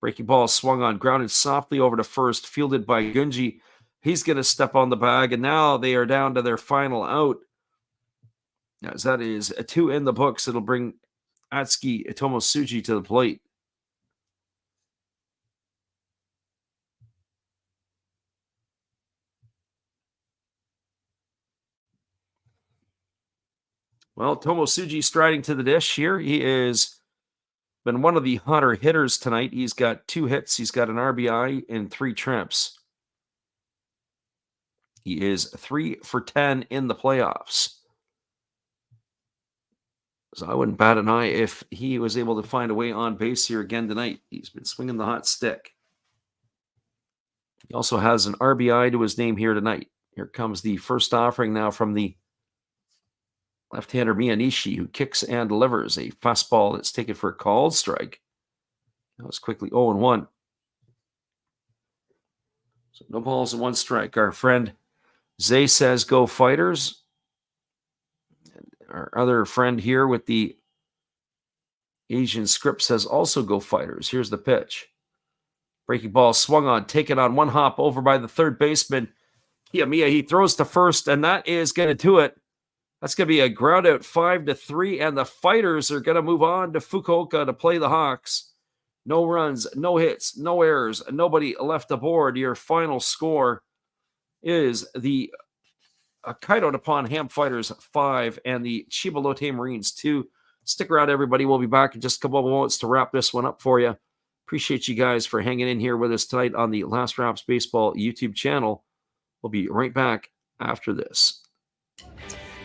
Breaking ball swung on, grounded softly over to first, fielded by Gunji. He's going to step on the bag, and now they are down to their final out. As that is a 2 in the books, it'll bring Atsuki Tomosuji to the plate. Well, Tomosuji striding to the dish here. He is been one of the hotter hitters tonight. He's got 2 hits. He's got an RBI in 3 trips. He is 3 for 10 in the playoffs. So I wouldn't bat an eye if he was able to find a way on base here again tonight. He's been swinging the hot stick. He also has an RBI to his name here tonight. Here comes the first offering now from the left-hander Miyanishi, who kicks and delivers a fastball that's taken for a called strike. That was quickly 0-1. So no balls and 1 strike. Our friend Zay says, go Fighters. And our other friend here with the Asian script says, also go Fighters. Here's the pitch. Breaking ball swung on, taken on 1 hop over by the third baseman. Kiyomiya, he throws to first, and that is going to do it. That's going to be a ground out 5-3, and the Fighters are going to move on to Fukuoka to play the Hawks. No runs, no hits, no errors, nobody left aboard. Your final score is the Hokkaido Nippon-Ham Fighters 5 and the Chiba Lotte Marines 2. Stick around, everybody. We'll be back in just a couple of moments to wrap this one up for you. Appreciate you guys for hanging in here with us tonight on the Last Raps Baseball YouTube channel. We'll be right back after this.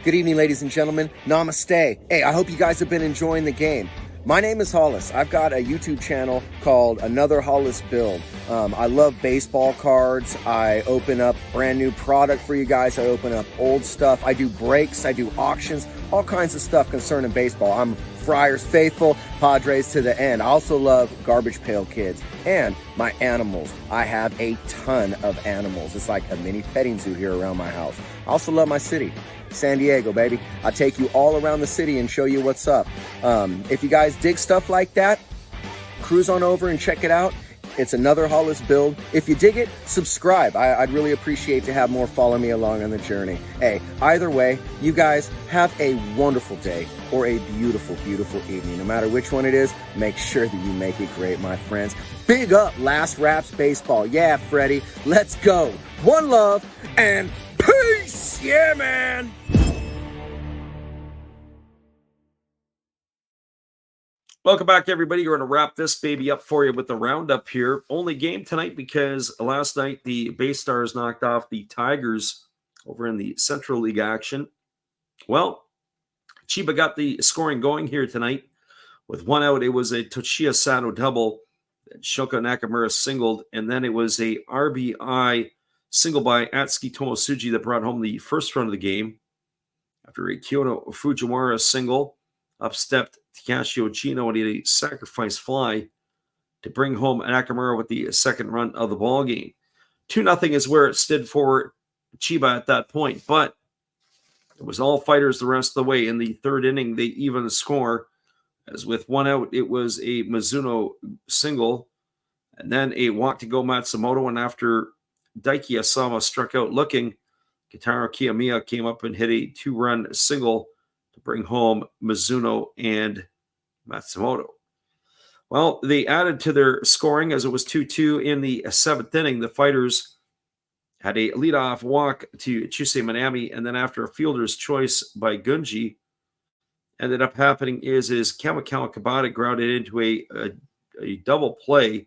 Good evening, ladies and gentlemen. Namaste. Hey, I hope you guys have been enjoying the game. My name is Hollis. I've got a YouTube channel called Another Hollis Build. I love baseball cards. I open up brand new product for you guys. I open up old stuff. I do breaks. I do auctions. All kinds of stuff concerning baseball. I'm Friars faithful, Padres to the end. I also love Garbage Pail Kids and my animals. I have a ton of animals. It's like a mini petting zoo here around my house. I also love my city, San Diego, baby. I take you all around the city and show you what's up. If you guys dig stuff like that, cruise on over and check it out. It's another Hollis build. If you dig it, subscribe. I'd really appreciate to have more follow me along on the journey. Hey, either way, you guys have a wonderful day or a beautiful, beautiful evening. No matter which one it is, make sure that you make it great, my friends. Big up Last Raps Baseball. Yeah, Freddie, let's go. One love and peace. Yeah, man. Welcome back, everybody. We're going to wrap this baby up for you with the roundup here. Only game tonight because last night the Bay Stars knocked off the Tigers over in the Central League action. Well, Chiba got the scoring going here tonight. With one out, it was a Toshiya Sato double. Shoko Nakamura singled, and then it was a RBI single by Atsuki Tomosuji that brought home the first run of the game. After a Kyoto Fujiwara single, up stepped Takashi Ochino and he had a sacrifice fly to bring home Nakamura with the second run of the ball game. 2-0 is where it stood for Chiba at that point, but it was all fighters the rest of the way. In the third inning, they even the score, as with one out, it was a Mizuno single, and then a walk to go Matsumoto, and after Daiki Asama struck out looking, Kitaro Kiyomiya came up and hit a 2-run single to bring home Mizuno and Matsumoto. Well, they added to their scoring as it was 2-2 in the seventh inning. The Fighters had a leadoff walk to Chusei Minami, and then after a fielder's choice by Gunji, ended up happening is Kamikawa Kabata grounded into a double play. It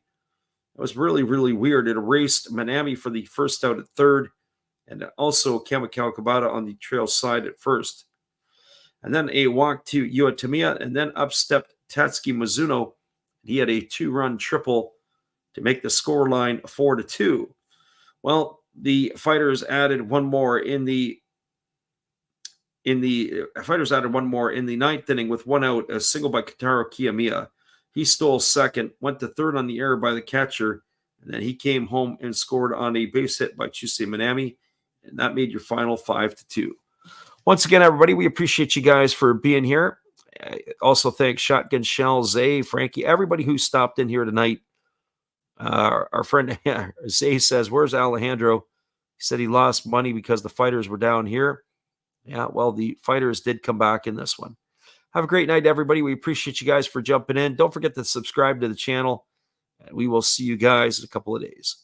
was really, really weird. It erased Minami for the first out at third, and also Kamikawa Kabata on the trail side at first. And then a walk to Iwatamiya, and then up stepped Tatsuki Mizuno. He had a 2-run triple to make the scoreline 4-2. Well, the Fighters added one more in the ninth inning with one out, a single by Kitaro Kiyomiya. He stole second, went to third on the error by the catcher, and then he came home and scored on a base hit by Chusei Minami, and that made your final 5-2. Once again, everybody, we appreciate you guys for being here. Also, thanks Shotgun Shell, Zay, Frankie, everybody who stopped in here tonight. Our friend Zay says, "Where's Alejandro?" He said he lost money because the Fighters were down here. Yeah, well, the Fighters did come back in this one. Have a great night, everybody. We appreciate you guys for jumping in. Don't forget to subscribe to the channel, and we will see you guys in a couple of days.